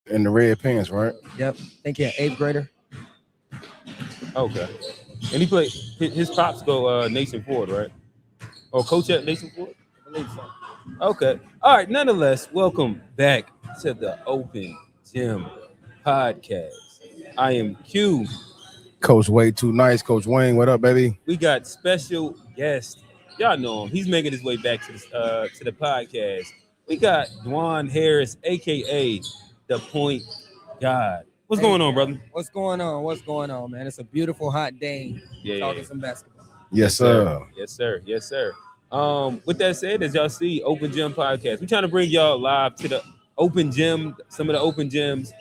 In the red pants, right? Yep. Think you're an 8th grader. Okay. And he played his pops go Nation Ford, right? Or coach at Nation Ford? I believe so. Okay. All right. Nonetheless, welcome back to the Open Gym Podcast. I am Q. Coach Way Too Nice. Coach Wayne, what up, baby? We got special guest. Y'all know him. He's making his way back to the podcast. We got Dijuan Harris, aka DaPointGod. What's going on, brother? What's going on? What's going on, man? It's a beautiful hot day. Talking some basketball. Yes, sir. Yes, sir. Yes, sir. With that said, as y'all see, Open Gym Podcast. We're trying to bring y'all live to the Open Gym, some of the Open Gyms.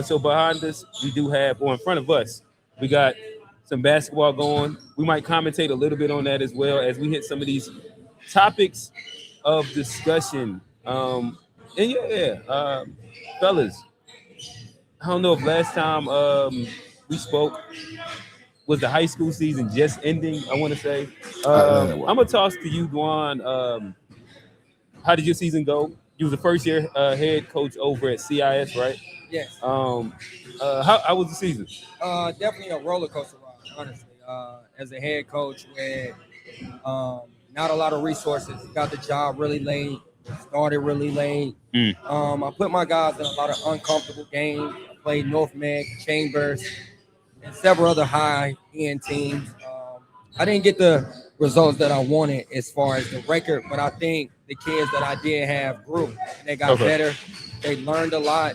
So behind us, we do have, or in front of us, we got some basketball going. We might commentate a little bit on that as well as we hit some of these topics of discussion. And fellas, I don't know if last time we spoke was the high school season just ending, I want to say. I'm going to toss to you, Dijuan. How did your season go? You was the first year head coach over at CIS, right? Yes. How was the season? Definitely a roller coaster ride, honestly. As a head coach with not a lot of resources, got the job really late, started really late. I put my guys in a lot of uncomfortable games. I played North Meg, Chambers, and several other high-end teams. I didn't get the results that I wanted as far as the record, but I think the kids that I did have grew, and they got better. They learned a lot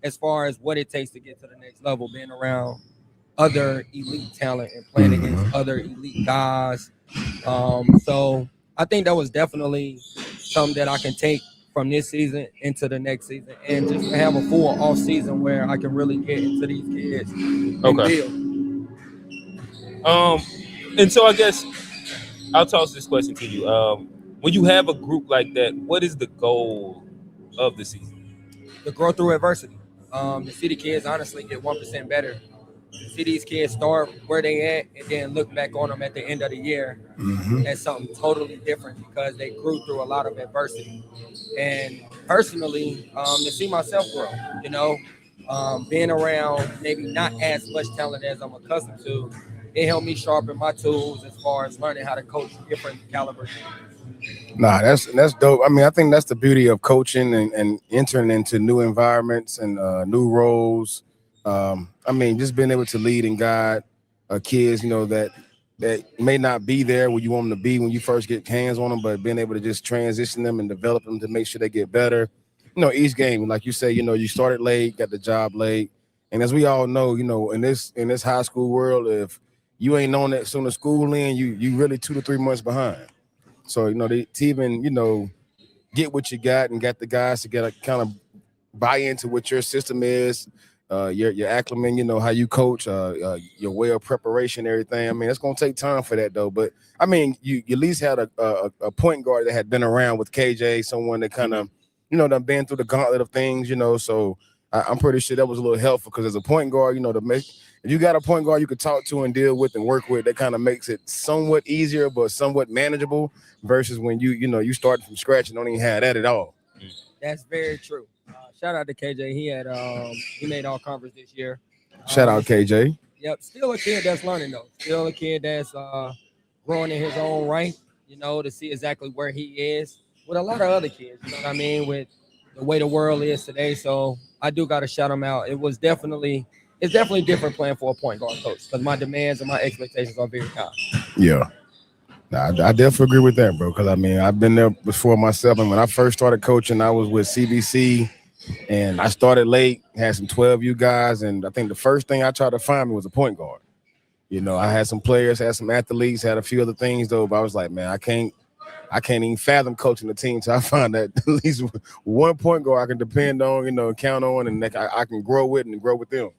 as far as what it takes to get to the next level, being around other elite talent and playing against other elite guys. So I think that was definitely something that I can take from this season into the next season and just have a full off season where I can really get into these kids and build. And so I guess I'll toss this question to you. When you have a group like that, what is the goal of the season? To grow through adversity. To see the kids honestly get 1% better. To see these kids start where they at and then look back on them at the end of the year as something totally different because they grew through a lot of adversity. And personally, to see myself grow, being around maybe not as much talent as I'm accustomed to, it helped me sharpen my tools as far as learning how to coach different calibers. Nah, that's dope. I mean, I think that's the beauty of coaching and entering into new environments and new roles. I mean, just being able to lead and guide kids, that may not be there where you want them to be when you first get hands on them, but being able to just transition them and develop them to make sure they get better. Each game, like you say, you started late, got the job late, and as we all know, in this high school world, if you ain't on that soon as school in, you really 2 to 3 months behind. So to even get what you got and got the guys to get kind of buy into what your system is. Your acclimate, how you coach, your way of preparation, everything. I mean, it's gonna take time for that though. But I mean, you at least had a point guard that had been around with KJ, someone that kind of, done been through the gauntlet of things, So I'm pretty sure that was a little helpful because as a point guard, if you got a point guard you could talk to and deal with and work with, that kind of makes it somewhat easier, but somewhat manageable versus when you start from scratch and don't even have that at all. That's very true. Shout out to KJ. He made all conference this year. Shout out KJ. Yep. Still a kid that's learning though. Still a kid that's growing in his own right, to see exactly where he is with a lot of other kids, you know what I mean, with the way the world is today. So I do got to shout him out. It's definitely different playing for a point guard coach because my demands and my expectations are very high. Yeah. Nah, I definitely agree with that, bro. Because I mean, I've been there before myself, and when I first started coaching, I was with CBC, And I started late, had some 12U guys, and I think the first thing I tried to find me was a point guard. You know, I had some players, had some athletes, had a few other things though, but I was like, man, I can't even fathom coaching the team till I find that at least one point guard I can depend on, you know, count on, and that I can grow with and grow with them.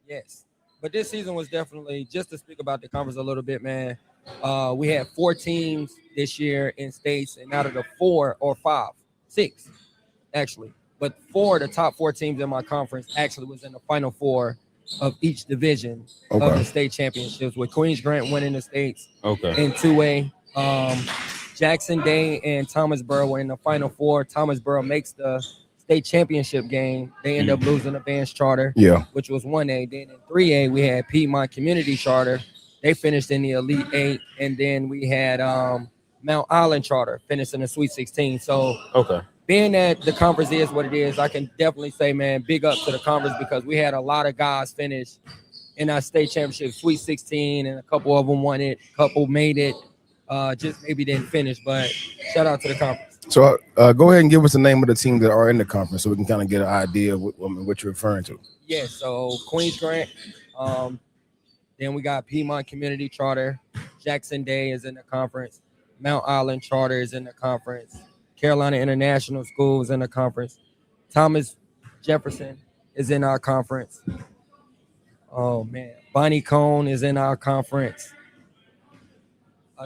Yes. But this season was definitely, just to speak about the conference a little bit, man. We had 4 teams this year in states, and out of the 6 actually, but 4 of the top 4 teams in my conference actually was in the Final Four of each division of the state championships, with Queens Grant winning the states in 2A. Jackson Day and Thomasboro were in the Final Four. Thomasboro makes the state championship game. They end up losing the Vance Charter, which was 1A. Then in 3A, we had Piedmont Community Charter. They finished in the Elite 8. And then we had Mount Island Charter finished in the Sweet 16. So being that the conference is what it is, I can definitely say, man, big up to the conference, because we had a lot of guys finish in our state championship Sweet 16, and a couple of them won it, a couple made it, just maybe didn't finish. But shout out to the conference. So go ahead and give us the name of the team that are in the conference so we can kind of get an idea of what you're referring to. Yeah, so Queens Grant, then we got Piedmont Community Charter, Jackson Day is in the conference, Mount Island Charter is in the conference, Carolina International School is in the conference, Thomas Jefferson is in our conference. Oh, man. Bonnie Cone is in our conference.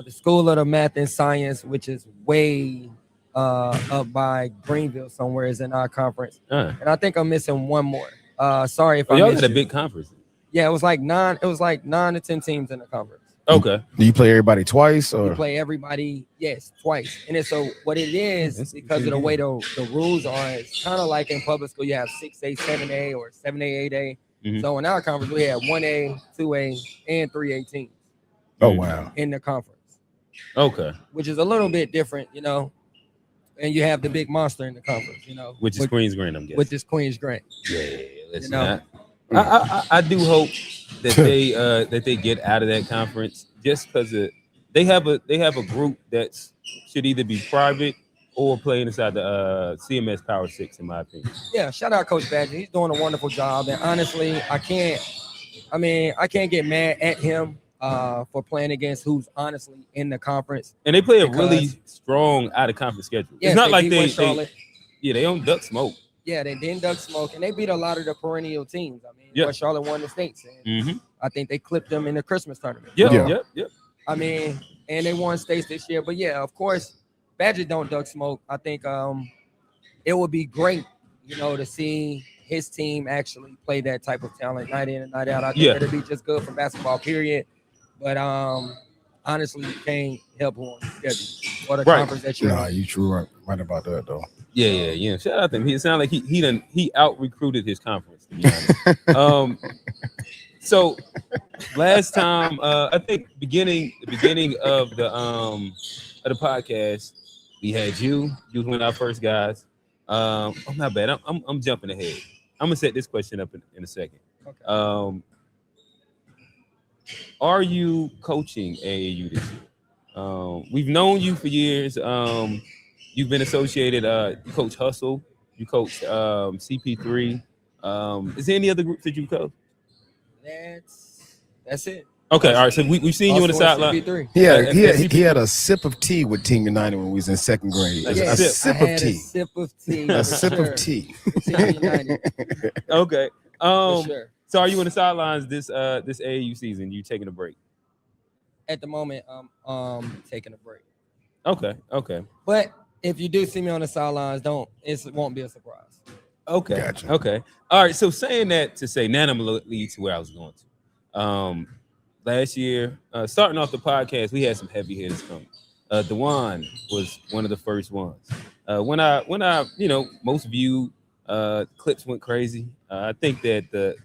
The School of the Math and Science, which is way up by Greenville somewhere, is in our conference. And I think I'm missing one more. Sorry if I y'all missed had a you. big conference. Yeah, it was like 9 to 10 teams in the conference. Okay. Do you play everybody twice, or you play everybody? Yes, twice. And it's so what it is, because of the way the rules are, it's kind of like in public school. You have 6A, 7A, or 7A, 8A. So in our conference, we had 1A, 2A, and 3A teams. Oh wow! In the conference. Okay. Which is a little bit different, you know. And you have the big monster in the conference, you know. Which is Queens Grant, I'm guessing. Which is Queens Grant. Yeah, listen, you know? I do hope that they get out of that conference, just because they have a group that should either be private or play inside the CMS Power 6, in my opinion. Yeah, shout out Coach Badger. He's doing a wonderful job, and honestly, I can't get mad at him for playing against who's honestly in the conference. And they play a really strong out of conference schedule. Yeah, it's not like they don't duck smoke. Yeah, they didn't duck smoke, and they beat a lot of the perennial teams. I mean, West Charlotte won the states, and I think they clipped them in the Christmas tournament. Yep. I mean, and they won states this year. But yeah, of course, Badger don't duck smoke. I think it would be great, you know, to see his team actually play that type of talent night in and night out. I think it'd be just good for basketball, period. But honestly, you can't help who on the schedule or the conference that you're in. You true right about that though. Yeah. Shout out to him. It sounded like he out recruited his conference, to be honest. So last time, I think the beginning of the podcast, we had you. You was one of our first guys. Oh, not bad. I'm jumping ahead. I'm gonna set this question up in a second. Okay. Are you coaching AAU this year? We've known you for years. You've been associated. You coach Hustle. You coached CP3. Is there any other groups that you coach? That's it. Okay, all right. So we've seen you on the sideline. He had a sip of tea with Team United when we was in second grade. A sip of tea. A sip of tea. Okay. For sure. So are you on the sidelines this AAU season? You taking a break? At the moment, I'm taking a break. Okay. But if you do see me on the sidelines, it won't be a surprise. Okay. Gotcha. Okay. All right. So saying that to say, now I'm gonna lead to where I was going to. Last year, starting off the podcast, we had some heavy hitters coming. Dijuan was one of the first ones. When I most viewed, clips went crazy. I think that the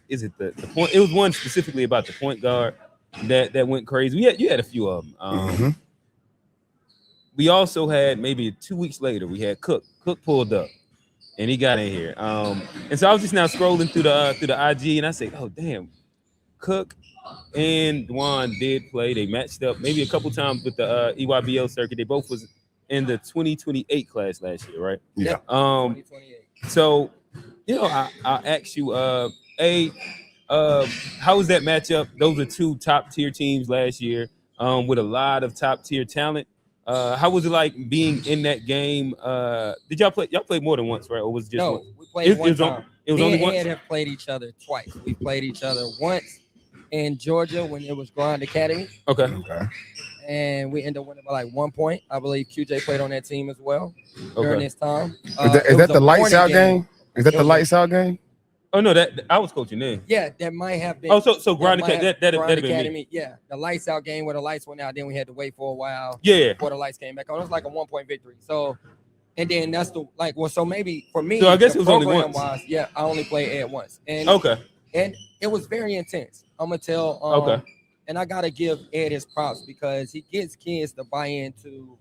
point. It was one specifically about the point guard that went crazy. You had a few of them. We also had, maybe 2 weeks later, we had Cook. Cook pulled up, and he got in here. And so I was just now scrolling through the IG, and I said, oh damn, Cook and Dijuan did play. They matched up maybe a couple times with the EYBL circuit. They both was in the 2028 class last year, right? Yeah. 2028. So I'll ask you, how was that matchup? Those are two top tier teams last year, with a lot of top tier talent. How was it like being in that game? Did y'all play? Y'all played more than once, right? Or was it just No, once? we played one time. It was Me only and once. Ed have played each other twice. We played each other once in Georgia when it was Grind Academy, Okay. and we ended up winning by like 1 point. I believe QJ played on that team as well during Okay. this time. Is It that was a the lights morning out game? Is that It the was a- lights out game? Oh no, that I was coaching then. Yeah, that might have been. Oh, so Grind might Academy. have- That'd Grind been me. Academy. Yeah, the lights out game where the lights went out. Then we had to wait for a while Yeah. before the lights came back on. It was like a 1 point victory. So, and then that's the like. Well, so maybe for me, So I guess the it was only program once. wise, yeah, I only played Ed once, and Okay. and it was very intense. I'm gonna tell. Okay. And I gotta give Ed his props because he gets kids to buy into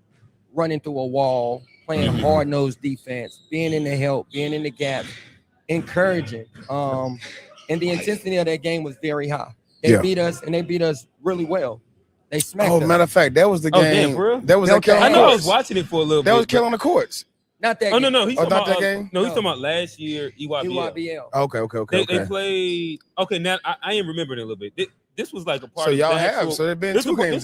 running through a wall, playing Mhm. hard nosed defense, being in the help, being in the gap, encouraging. And the intensity of that game was very high. They Yeah. beat us, and they beat us really well. They smacked Oh, us. matter of fact, that was the Oh, game. damn, for real? That was That that killing I the know I was courts. watching it for a little bit. That was but- killing the courts. Not that Oh game. no, he's Oh, talking not about that game? No, he's No. talking about last year EYBL. EYBL. Okay. They played. Okay, now I am remembering a little bit. This was like a part So of y'all the have. actual, So there's been this two was- games.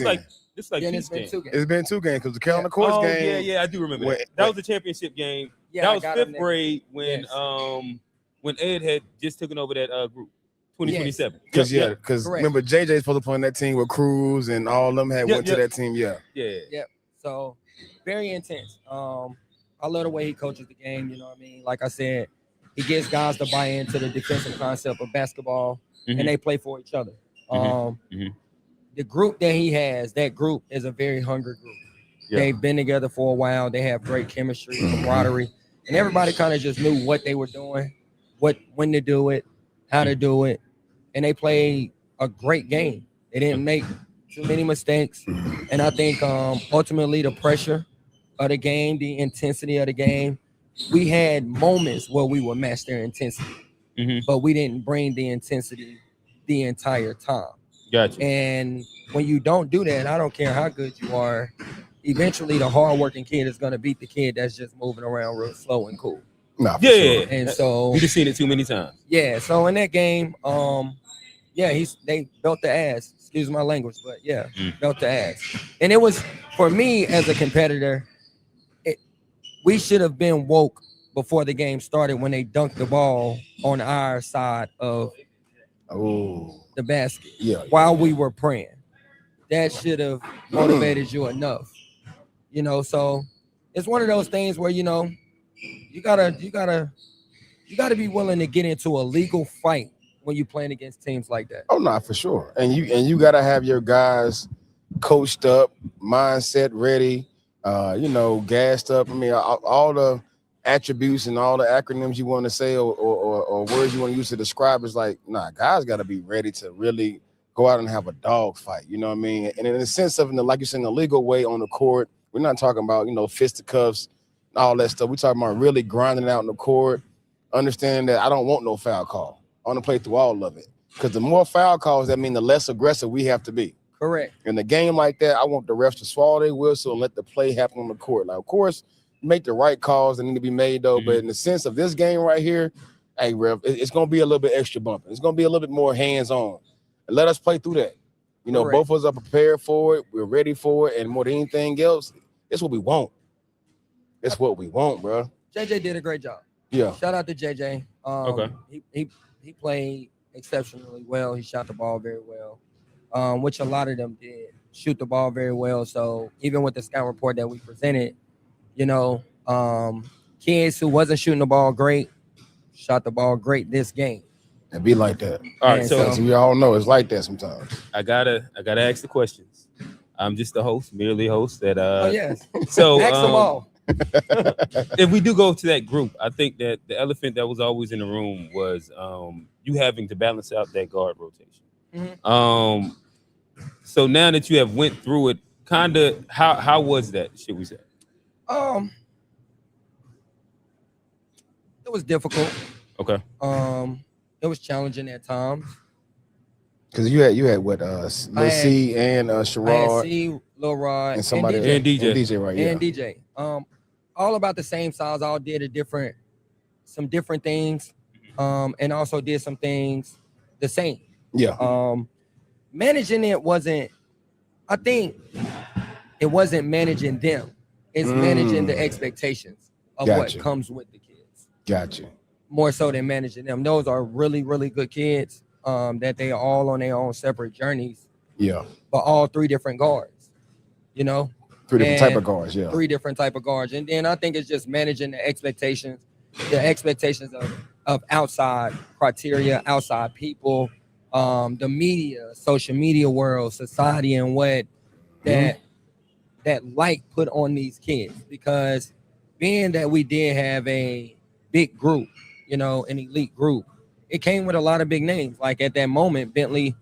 This like Then Pete's it's been game. 2 games. It's been two games because the killing the courts Oh game. yeah, I do remember Wait, that. That wait. was the championship game. Yeah, that I was got fifth him there. grade when Yes. when Ed had just taken over that group, 2027. Because Yep. because Correct. remember JJ's supposed to play on that team with Cruz and all of them had Yep, went yep. to that team. Yeah. Yeah. So very intense. I love the way he coaches the game. You know what I mean? Like I said, he gets guys to buy into the defensive concept of basketball, Mhm. and they play for each other. Mhm. The group that he has, that group is a very hungry group. Yeah. They've been together for a while. They have great chemistry, camaraderie, and everybody kind of just knew what they were doing, when to do it, how to do it, and they played a great game. They didn't make too many mistakes, and I think ultimately the pressure of the game, the intensity of the game, we had moments where we would match their intensity, Mhm. but we didn't bring the intensity the entire time. Gotcha. And when you don't do that, I don't care how good you are, eventually the hardworking kid is gonna beat the kid that's just moving around real slow and cool. Nah, for Yeah. sure. And so We just seen it too many times. yeah, so in that game, they belt the ass. Excuse my language, but yeah, belt the ass. And it was for me as a competitor, we should have been woke before the game started when they dunked the ball on our side of Oh, the basket yeah. while we were praying. That should have motivated you enough. So it's one of those things where you gotta be willing to get into a legal fight when you're playing against teams like that. Oh, no, for sure. And you gotta have your guys coached up, mindset ready, gassed up. I mean, all the attributes and all the acronyms you want to say or words you want to use to describe is like, nah, guys got to be ready to really go out and have a dog fight. You know what I mean? And in the sense of, like you said, in the legal way on the court, we're not talking about, fisticuffs, all that stuff. We're talking about really grinding out in the court, understanding that I don't want no foul call. I want to play through all of it. Because the more foul calls, that mean the less aggressive we have to be. Correct. In a game like that, I want the refs to swallow their whistle and let the play happen on the court. Like, of course, make the right calls that need to be made, though. But in the sense of this game right here, hey, ref, it's going to be a little bit extra bumping. It's going to be a little bit more hands-on. And let us play through that. Correct. Both of us are prepared for it. We're ready for it. And more than anything else, it's what we want. It's what we want, bro. JJ did a great job. Yeah. Shout out to JJ. Okay. He played exceptionally well. He shot the ball very well, which a lot of them did shoot the ball very well. So even with the scout report that we presented, kids who wasn't shooting the ball great shot the ball great this game. It be like that. All right, And so As we all know, it's like that sometimes. I gotta ask the questions. I'm just the host, merely host. That Oh yes, So ask them all. if we do go to that group, I think that the elephant that was always in the room was you having to balance out that guard rotation. Mhm. So now that you have went through it, kind of how was that? Should we say? It was difficult. Okay. It was challenging at times. Because you had what Lil C and I had Sherrod C, Lil Rod, and somebody And DJ. And DJ, right? Yeah. and DJ. All about the same size. All did some different things. and also did some things the same. Yeah. Managing it wasn't, I think it wasn't managing them. It's managing the expectations of what Gotcha. comes with the kids. Gotcha. More so than managing them. Those are really, really good kids that they are all on their own separate journeys, Yeah. but all three different guards, you know? Three different type And of guards. Yeah. three different type of guards. And then I think it's just managing the expectations of outside criteria, outside people, the media, social media world, society, and what that light put on these kids. Because being that we did have a big group, you know, an elite group, it came with a lot of big names. Like at that moment, Bentley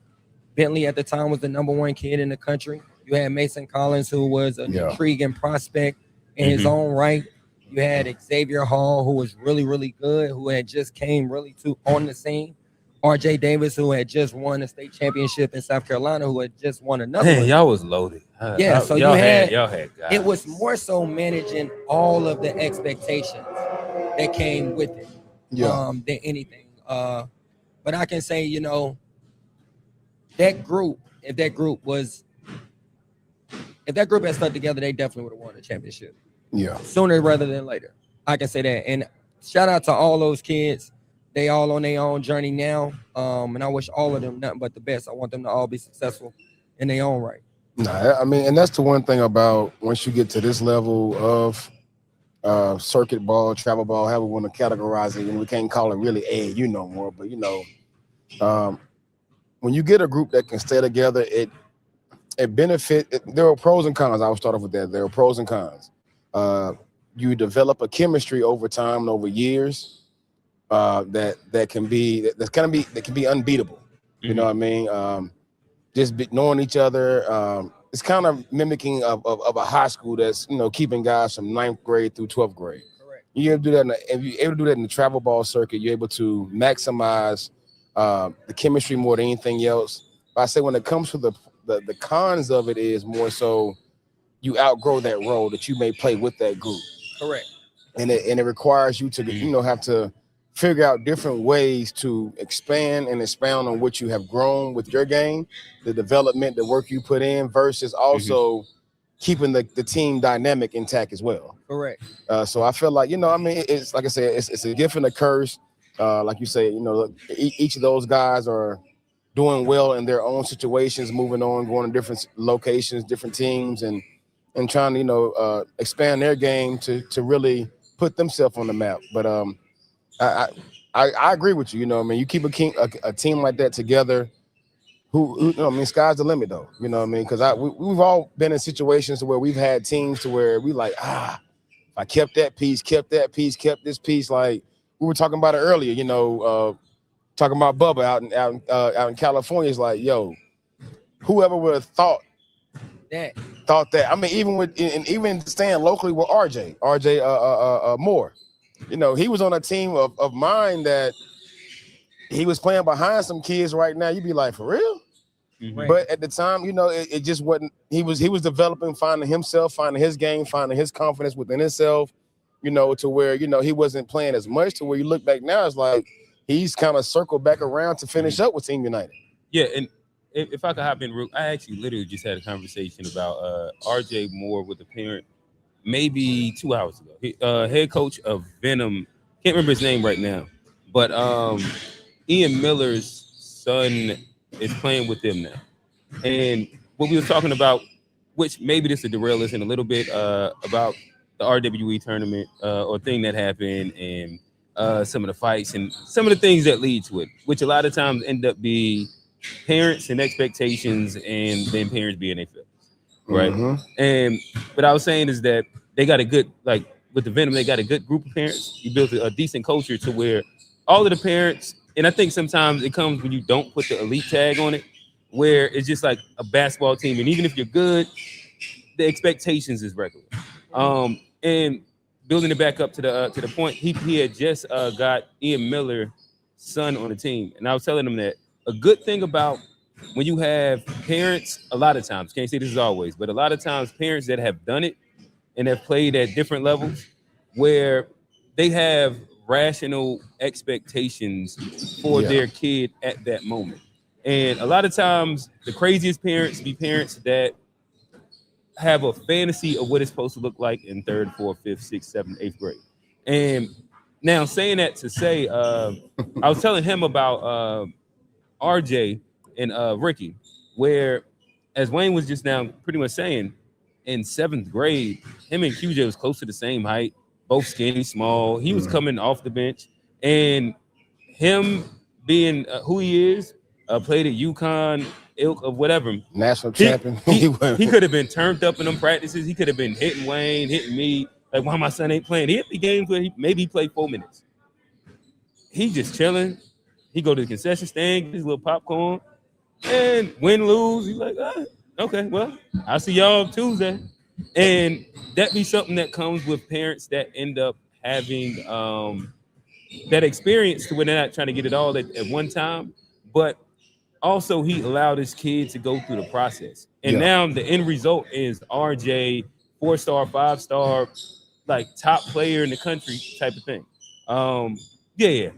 at the time was the #1 kid in the country. You had Mason Collins, who was an intriguing prospect in his own right. You had Xavier Hall, who was really, really good, who had just came really on the scene. RJ Davis, who had just won a state championship in South Carolina, who had just won another Man, one. y'all was loaded. Yeah, so y'all had guys. It was more so managing all of the expectations that came with it, than anything. But I can say, you know, that group, if that group had stuck together, they definitely would have won the championship. Yeah. Sooner rather than later. I can say that. And shout out to all those kids. They all on their own journey now. And I wish all of them nothing but the best. I want them to all be successful in their own right. Nah, I mean, and that's the one thing about once you get to this level of circuit ball, travel ball, however we want to categorize it, and we can't call it really AAU no more, but you know, when you get a group that can stay together, it there are pros and cons. I will start off with that. There are pros and cons. You develop a chemistry over time and over years that can be unbeatable. You know what I mean? Knowing each other. It's kind of mimicking of a high school that's, you know, keeping guys from 9th grade through 12th grade. Correct. You able to do that if you're able to do that in the travel ball circuit, you're able to maximize the chemistry more than anything else. But I say when it comes to the cons of it is more so you outgrow that role that you may play with that group. Correct. And it requires you to, you know, have to figure out different ways to expand and expound on what you have grown with your game, the development, the work you put in, versus also keeping the team dynamic intact as well. Correct. So I feel like, you know, I mean, it's like I said, it's a gift and a curse. Like you say, you know, each of those guys are doing well in their own situations, moving on, going to different locations, different teams, and trying to, you know, expand their game to really put themselves on the map. But I agree with you. You know, I mean, you keep a team like that together. Who you know, I mean, sky's the limit, though. You know what I mean? Because we've all been in situations where we've had teams to where we like, if I kept that piece, kept this piece. Like we were talking about it earlier. You know, talking about Bubba out in California is like, yo, whoever would have thought that. I mean, even staying locally with RJ Moore. You know, he was on a team of mine that he was playing behind some kids right now. You'd be like, for real? Right. But at the time, you know, it just wasn't. He was developing, finding himself, finding his game, finding his confidence within himself, you know, to where, you know, he wasn't playing as much, to where you look back now, it's like he's kind of circled back around to finish up with Team United. Yeah, and if I could hop in, I actually literally just had a conversation about RJ Moore with a parent maybe 2 hours ago. Head coach of Venom, can't remember his name right now, but Ian Miller's son is playing with them now. And what we were talking about, which maybe this will derail us in a little bit, about the RWE tournament or thing that happened, and some of the fights and some of the things that lead to it, which a lot of times end up being parents and expectations, and then parents being their feelings, right? And what I was saying is that they got a good, like with the Venom, they got a good group of parents. You built a decent culture to where all of the parents, and I think sometimes it comes when you don't put the elite tag on it, where it's just like a basketball team, and even if you're good, the expectations is regular. And building it back up to the point, he had just got Ian Miller's son on the team, and I was telling him that a good thing about when you have parents, a lot of times, can't say this is always, but a lot of times parents that have done it and have played at different levels, where they have rational expectations for Yeah. their kid at that moment. And a lot of times, the craziest parents be parents that have a fantasy of what it's supposed to look like in 3rd, 4th, 5th, 6th, 7th, 8th grade. And now saying that to say, I was telling him about RJ and Ricky, where as Wayne was just now pretty much saying, in 7th grade, him and QJ was close to the same height, both skinny, small. He was coming off the bench, and him being who he is, played at UConn, ilk of whatever. National champion. He could have been turned up in them practices. He could have been hitting Wayne, hitting me. Like, why my son ain't playing? He hit the games where he played 4 minutes. He just chilling. He go to the concession stand, get his little popcorn, and win, lose. He's like, okay, well, I'll see y'all Tuesday. And that be something that comes with parents that end up having that experience to where they're not trying to get it all at one time, but also he allowed his kid to go through the process. And now the end result is RJ, 4-star, 5-star, like top player in the country type of thing. Yeah.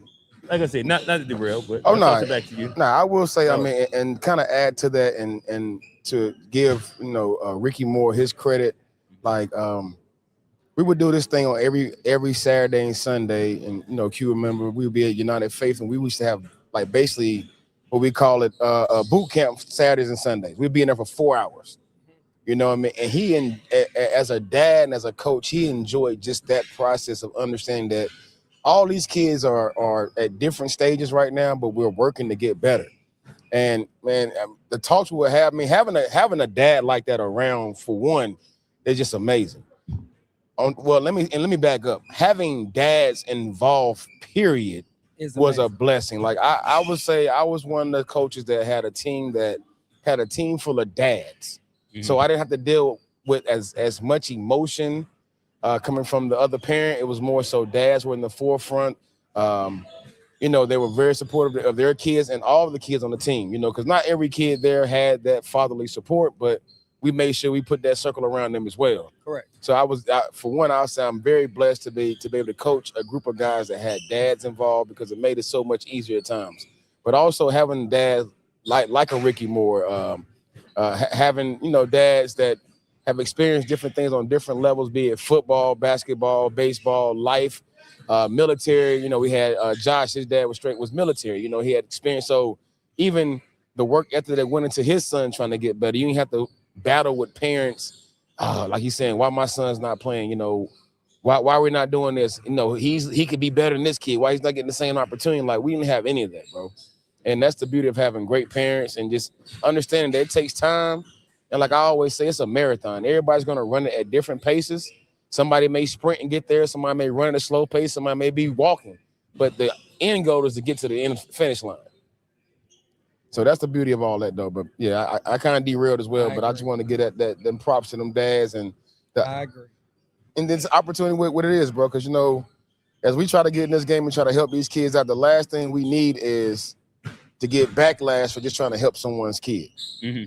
Like I said, not to derail, but I'll toss it back to you. I will say, I mean, and kind of add to that, and to give Ricky Moore his credit, like we would do this thing on every Saturday and Sunday, and Q remember we would be at United Faith, and we used to have like basically what we call it boot camp Saturdays and Sundays. We'd be in there for 4 hours. You know what I mean? And he, as a dad and as a coach, he enjoyed just that process of understanding that all these kids are at different stages right now, but we're working to get better. And man, the talks we would have, I mean, having a dad like that around, for one, is just amazing. Let me back up. Having dads involved, period, was a blessing. Like I would say, I was one of the coaches that had a team full of dads, so I didn't have to deal with as much emotion coming from the other parent. It was more so dads were in the forefront. They were very supportive of their kids and all of the kids on the team, because not every kid there had that fatherly support, but we made sure we put that circle around them as well. Correct. So I'll say I'm very blessed to be able to coach a group of guys that had dads involved, because it made it so much easier at times. But also having dads like a Ricky Moore, having dads that have experienced different things on different levels, be it football, basketball, baseball, life, military. We had Josh, his dad was military. He had experience. So even the work ethic that went into his son trying to get better, you didn't have to battle with parents. Like he's saying, why my son's not playing? Why we're not doing this? He could be better than this kid. Why he's not getting the same opportunity? Like, we didn't have any of that, bro. And that's the beauty of having great parents and just understanding that it takes time. And like I always say, it's a marathon. Everybody's going to run it at different paces. Somebody may sprint and get there. Somebody may run at a slow pace. Somebody may be walking. But the end goal is to get to the finish line. So that's the beauty of all that, though. But yeah, I kind of derailed as well. But I just want to get at them props to them dads. And I agree. And this opportunity with what it is, bro. Because, as we try to get in this game and try to help these kids out, the last thing we need is to get backlash for just trying to help someone's kid. Mm-hmm.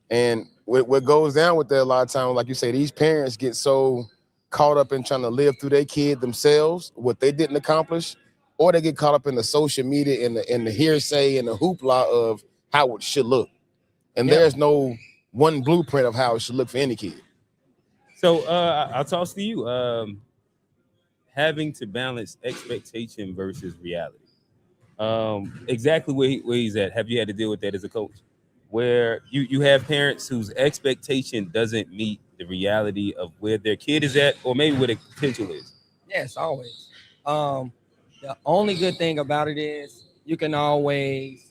And what goes down with that a lot of times, like you say, these parents get so caught up in trying to live through their kid themselves, what they didn't accomplish, or they get caught up in the social media and the hearsay and the hoopla of how it should look. And there's no one blueprint of how it should look for any kid. So I'll toss to you. Having to balance expectation versus reality. Exactly where he's at. Have you had to deal with that as a coach? Where you have parents whose expectation doesn't meet the reality of where their kid is at, or maybe where the potential is? Yes, always. The only good thing about it is you can always,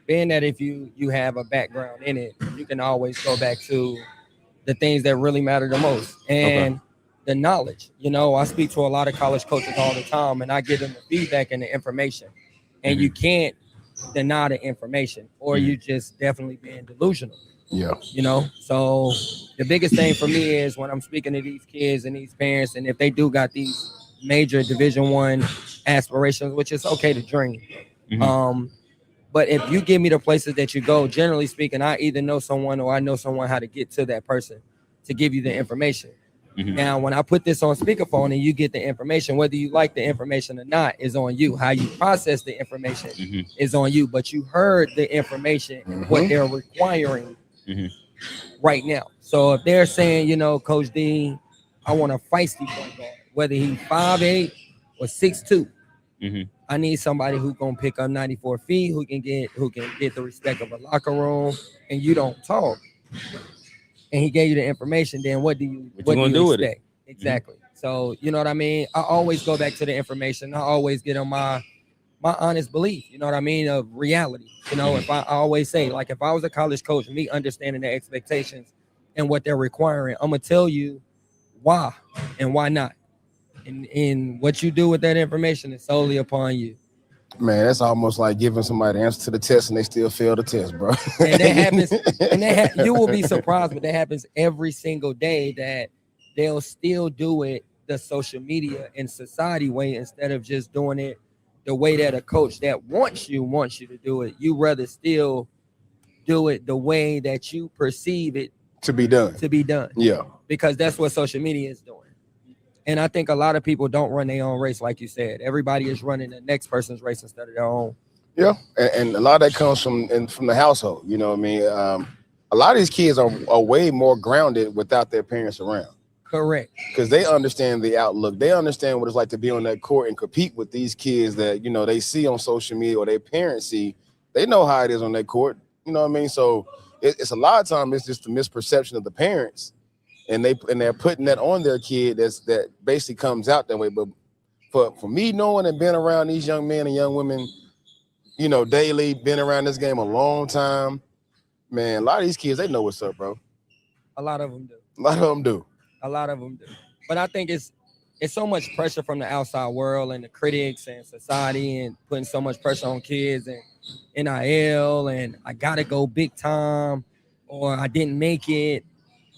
being that if you have a background in it, you can always go back to the things that really matter the most. And the knowledge. I speak to a lot of college coaches all the time, and I give them the feedback and the information. And you can't deny the information, or you just definitely being delusional. Yeah. So the biggest thing for me is when I'm speaking to these kids and these parents, and if they do got these major Division I aspirations, which is okay to dream. But if you give me the places that you go, generally speaking, I either know someone or I know someone how to get to that person to give you the information. Now, when I put this on speakerphone and you get the information, whether you like the information or not is on you. How you process the information is on you. But you heard the information, what they're requiring right now. So if they're saying, you know, Coach D, I want a feisty point guard, whether he's 5'8" or 6'2". I need somebody who gonna pick up 94 feet, who can get the respect of a locker room, and you don't talk. And he gave you the information. Then what do you do with expect? Exactly. So you know what I mean. I always go back to the information. I always get on my honest belief. You know what I mean, of reality. You know, if I always say, like, if I was a college coach, me understanding the expectations and what they're requiring, I'm gonna tell you why and why not. And what you do with that information is solely upon you. Man, that's almost like giving somebody the answer to the test and they still fail the test, bro. And that happens. And you will be surprised, but that happens every single day. That they'll still do it the social media and society way instead of just doing it the way that a coach that wants you to do it. You rather still do it the way that you perceive it to be done. Yeah, because that's what social media is doing. And I think a lot of people don't run their own race, like you said. Everybody is running the next person's race instead of their own. Yeah, and a lot of that comes from the household. You know what I mean? A lot of these kids are way more grounded without their parents around. Correct. Because they understand the outlook. They understand what it's like to be on that court and compete with these kids that, you know, they see on social media or their parents see. They know how it is on that court. You know what I mean? So it's a lot of times it's just the misperception of the parents. And they're putting that on their kid that basically comes out that way. But for me knowing and being around these young men and young women, you know, daily, been around this game a long time, man, a lot of these kids, they know what's up, bro. A lot of them do. A lot of them do. But I think it's so much pressure from the outside world and the critics and society and putting so much pressure on kids and NIL and I gotta go big time or I didn't make it.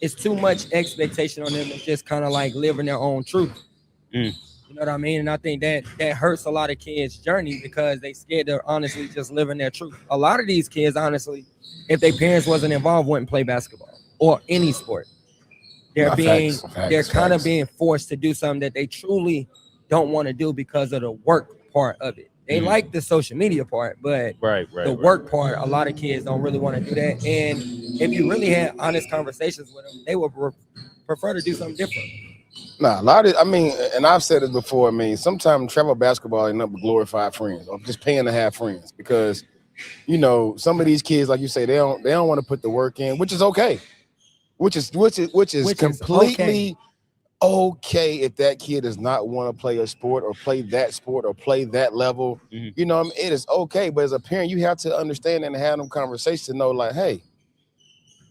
It's too much expectation on them to just kind of like living their own truth. You know what I mean? And I think that hurts a lot of kids' journey because they scared to honestly just living their truth. A lot of these kids, honestly, if their parents wasn't involved, wouldn't play basketball or any sport. They're kind of being forced to do something that they truly don't want to do because of the work part of it. They like the social media part, but the work part, a lot of kids don't really want to do that. And if you really had honest conversations with them, they would prefer to do something different. Nah, a lot of, I mean, and I've said it before, I mean, sometimes travel basketball ain't nothing but glorified friends or just paying to have friends because, you know, some of these kids, like you say, they don't want to put the work in, which is okay. Which is completely okay if that kid does not want to play a sport or play that level. You know, I mean, it is okay. But as a parent, you have to understand and have them conversations to know, like, hey,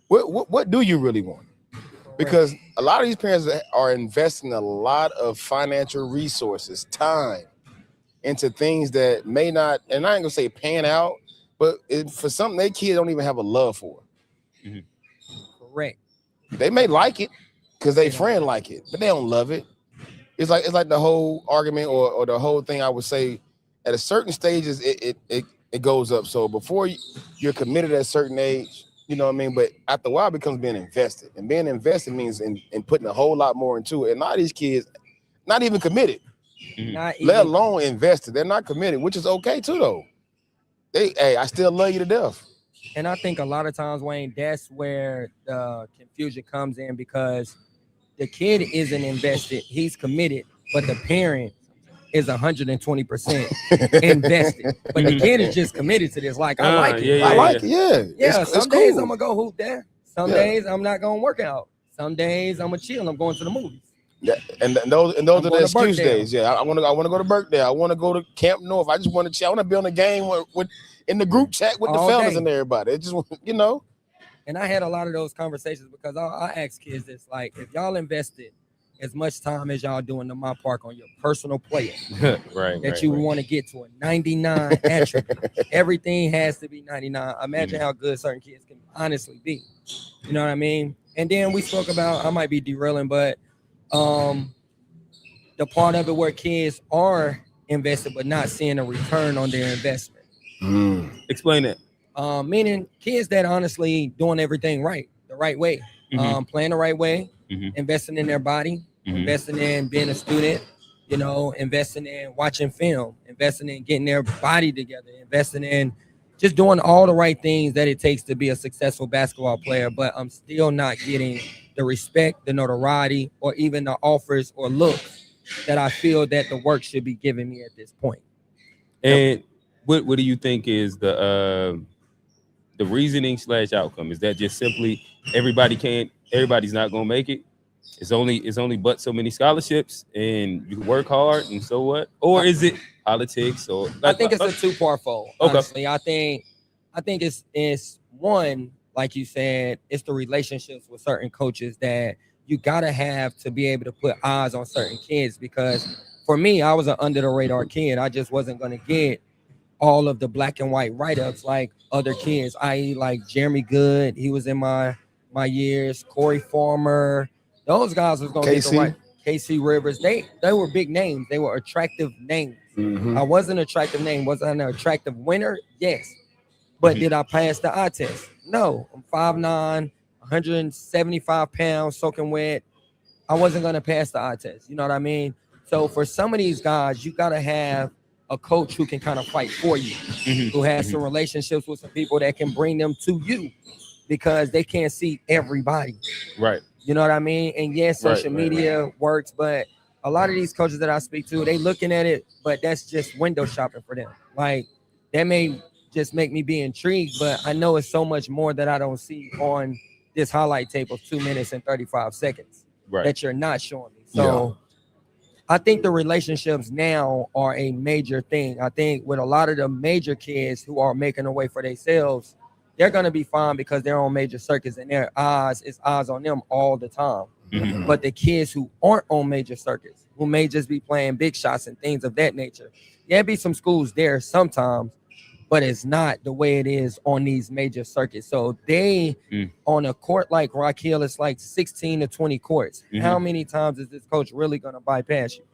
what do you really want? Because a lot of these parents are investing a lot of financial resources, time into things that may not, and I ain't gonna say pan out, but for something they kids don't even have a love for. Correct. They may like it because they friend like it, but they don't love it. It's like the whole argument or the whole thing. I would say at a certain stages it goes up. So before you're committed at a certain age, you know what I mean. But after a while, it becomes being invested, and being invested means in putting a whole lot more into it. And a lot of these kids not even committed, let alone invested. They're not committed, which is okay too, though. I still love you to death. And I think a lot of times, Wayne, that's where the confusion comes in because the kid isn't invested. He's committed, but the parent is 120% invested. But the kid is just committed to this. Like, I like it. I like it. Yeah. Yeah. Some days I'm going to go hoop there. Some days I'm not going to work out. Some days I'm going to chill. I'm going to the movies. Yeah, and those are the excuse days. Yeah, I want to go to Birkdale. I want to go to Camp North. I just want to chill. I want to be on the game with in the group chat with the fellas and everybody. It just, you know. And I had a lot of those conversations because I ask kids this, like, if y'all invested as much time as y'all do in the My Park on your personal player, you want to get to a 99 attribute. Everything has to be 99. Imagine how good certain kids can honestly be. You know what I mean? And then we spoke about, I might be derailing, but the part of it where kids are invested but not seeing a return on their investment. Explain it. Meaning kids that honestly doing everything right, the right way, playing the right way, investing in their body, investing in being a student, investing in watching film, investing in getting their body together, investing in just doing all the right things that it takes to be a successful basketball player. But I'm still not getting the respect, the notoriety, or even the offers or looks that I feel that the work should be giving me at this point. And what do you think is the reasoning / outcome? Is that just simply everybody's not gonna make it? It's only but so many scholarships, and you work hard, and so what? Or is it politics? Or I think it's a two-part fold. Okay. Honestly, I think it's one, like you said, it's the relationships with certain coaches that you gotta have to be able to put eyes on certain kids. Because for me, I was an under the radar kid. I just wasn't gonna get all of the black and white write-ups like other kids, i.e. like Jeremy Good. He was in my years. Corey Farmer. Those guys was gonna get the right. KC Rivers. They were big names. They were attractive names. I wasn't an attractive name. Was I an attractive winner? Yes. But did I pass the eye test? No. I'm 5'9", 175 pounds, soaking wet. I wasn't gonna pass the eye test. You know what I mean? So for some of these guys, you gotta have a coach who can kind of fight for you, who has some relationships with some people that can bring them to you, because they can't see everybody. Right. You know what I mean? And yes, social media works, but a lot of these coaches that I speak to, they looking at it, but that's just window shopping for them. Like, that may just make me be intrigued, but I know it's so much more that I don't see on this highlight tape of 2 minutes and 35 seconds that you're not showing me. So I think the relationships now are a major thing. I think with a lot of the major kids who are making a way for themselves, they're going to be fine because they're on major circuits and their eyes on them all the time. But the kids who aren't on major circuits, who may just be playing big shots and things of that nature, there'll be some schools there sometimes, but it's not the way it is on these major circuits. So they, on a court like Rock Hill, it's like 16 to 20 courts. How many times is this coach really going to bypass you?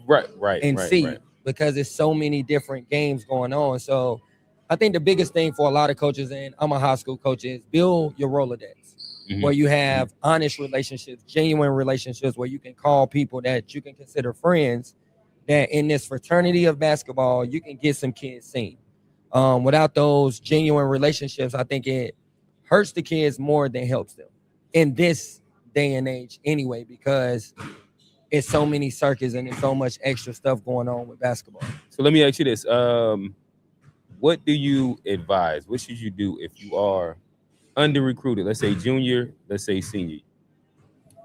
Right. And see, because there's so many different games going on. So I think the biggest thing for a lot of coaches, and I'm a high school coach, is build your Rolodex, where you have honest relationships, genuine relationships, where you can call people that you can consider friends, that in this fraternity of basketball, you can get some kids seen. Without those genuine relationships, I think it hurts the kids more than helps them in this day and age anyway, because it's so many circuits and there's so much extra stuff going on with basketball. So let me ask you this. What do you advise? What should you do if you are under recruited? Let's say junior, let's say senior.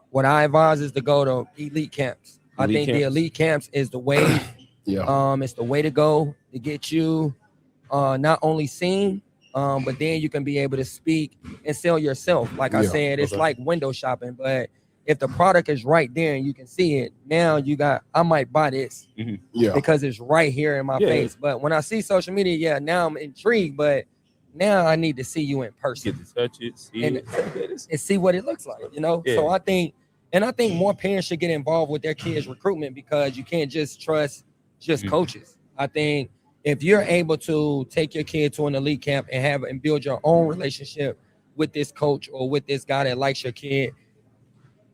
What I advise is to go to elite camps. I think the elite camps is the way. It's the way to go to get you not only seen, but then you can be able to speak and sell yourself. Like I said, it's like window shopping, but if the product is right there and you can see it, now I might buy this because it's right here in my face. But when I see social media, now I'm intrigued, but now I need to see you in person. Get to touch it, see and see what it looks like, So I think more parents should get involved with their kids' recruitment, because you can't just trust coaches. I think if you're able to take your kid to an elite camp and build your own relationship with this coach or with this guy that likes your kid,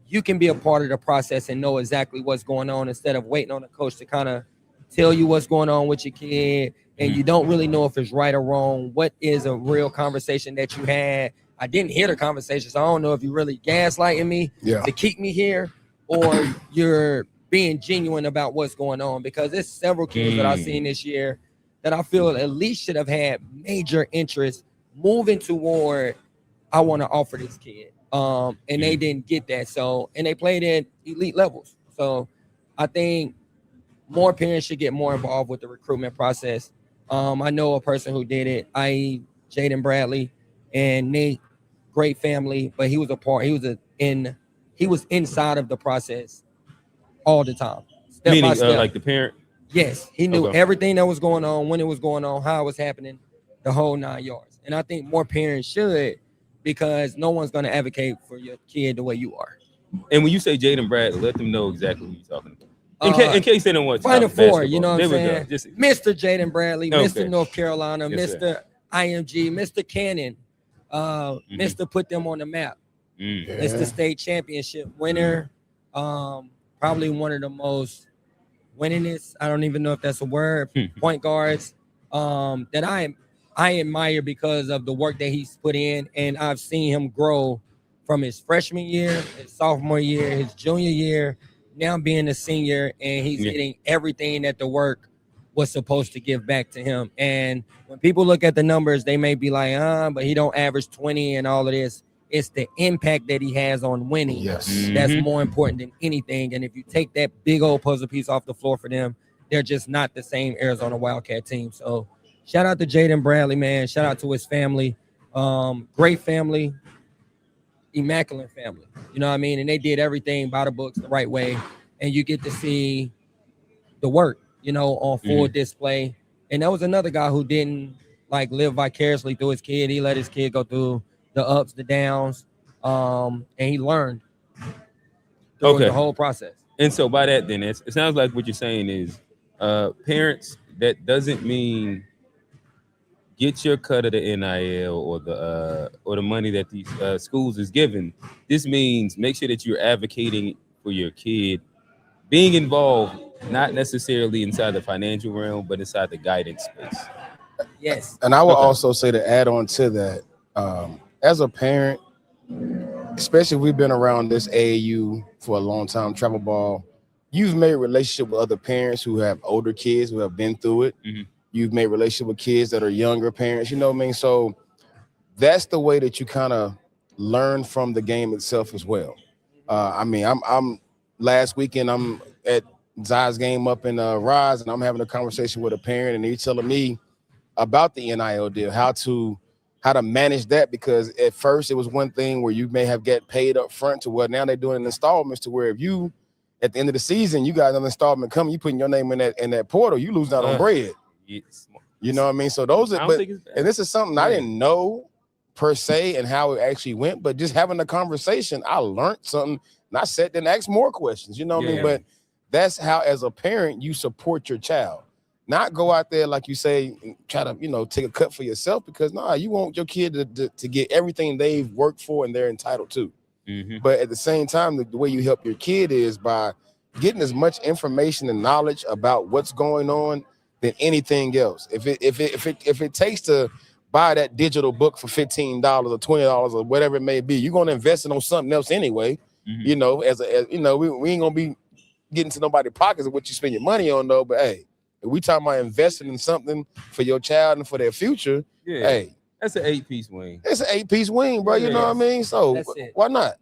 you can be a part of the process and know exactly what's going on, instead of waiting on a coach to kind of tell you what's going on with your kid, and you don't really know if it's right or wrong. What is a real conversation that you had? I didn't hear the conversation, so I don't know if you're really gaslighting me to keep me here, or you're being genuine about what's going on, because there's several kids that I've seen this year that I feel at least should have had major interest moving toward, I want to offer this kid. And they didn't get that. So, and they played at elite levels. So I think more parents should get more involved with the recruitment process. I know a person who did it, i.e. Jaden Bradley and Nate, great family, but he was inside of the process all the time. Meaning, like the parent? Yes, he knew everything that was going on, when it was going on, how it was happening, the whole 9 yards. And I think more parents should, because no one's going to advocate for your kid the way you are. And when you say Jaden Bradley, let them know exactly who you're talking about. In case they don't want to. Final Four, you know what I'm saying? Mr. Jaden Bradley, Mr. North Carolina, Mr. IMG, Mr. Cannon, Mr. Put them on the map. It's the state championship winner. Probably one of the most winningest, I don't even know if that's a word, point guards that I admire because of the work that he's put in, and I've seen him grow from his freshman year, his sophomore year, his junior year, now being a senior, and he's getting everything that the work was supposed to give back to him. And when people look at the numbers, they may be like, but he don't average 20 and all of this. It's the impact that he has on winning. Yes. That's more important than anything. And if you take that big old puzzle piece off the floor for them, they're just not the same Arizona Wildcat team. So shout out to Jaden Bradley, man. Shout out to his family. Great family. Immaculate family. You know what I mean? And they did everything by the books the right way. And you get to see the work, you know, on full display. And that was another guy who didn't like live vicariously through his kid. He let his kid go through the ups, the downs, and he learned through the whole process. And so by that, then it sounds like what you're saying is, parents, that doesn't mean get your cut of the NIL or the money that these schools is giving. This means make sure that you're advocating for your kid, being involved, not necessarily inside the financial realm, but inside the guidance space. Yes. And I will also say, to add on to that, as a parent, especially if we've been around this AAU for a long time, travel ball, you've made a relationship with other parents who have older kids who have been through it. You've made relationship with kids that are younger parents, you know what I mean? So that's the way that you kind of learn from the game itself as well. I mean, I'm last weekend, I'm at Zai's game up in Rise, and I'm having a conversation with a parent, and he's telling me about the NIL deal, how to manage that, because at first it was one thing where you may have get paid up front to where now they're doing installments to where if you at the end of the season you got an installment coming, you putting your name in that portal, you lose out on bread. You know what I mean? So those are, and this is something I didn't know per se and how it actually went, but just having a conversation, I learned something, and I sat there and asked more questions. You know what I mean? But that's how, as a parent, you support your child. Not go out there, like you say, and try to, you know, take a cut for yourself, because you want your kid to get everything they've worked for and they're entitled to. But at the same time, the way you help your kid is by getting as much information and knowledge about what's going on than anything else. If it takes to buy that digital book for $15 or $20 or whatever it may be, you're going to invest it on something else anyway. You know, as you know, we ain't gonna be getting to nobody's pockets of what you spend your money on, though. But hey, if we talking about investing in something for your child and for their future, hey, that's an 8-piece wing. It's an 8-piece wing, bro. You know what I mean? So why not?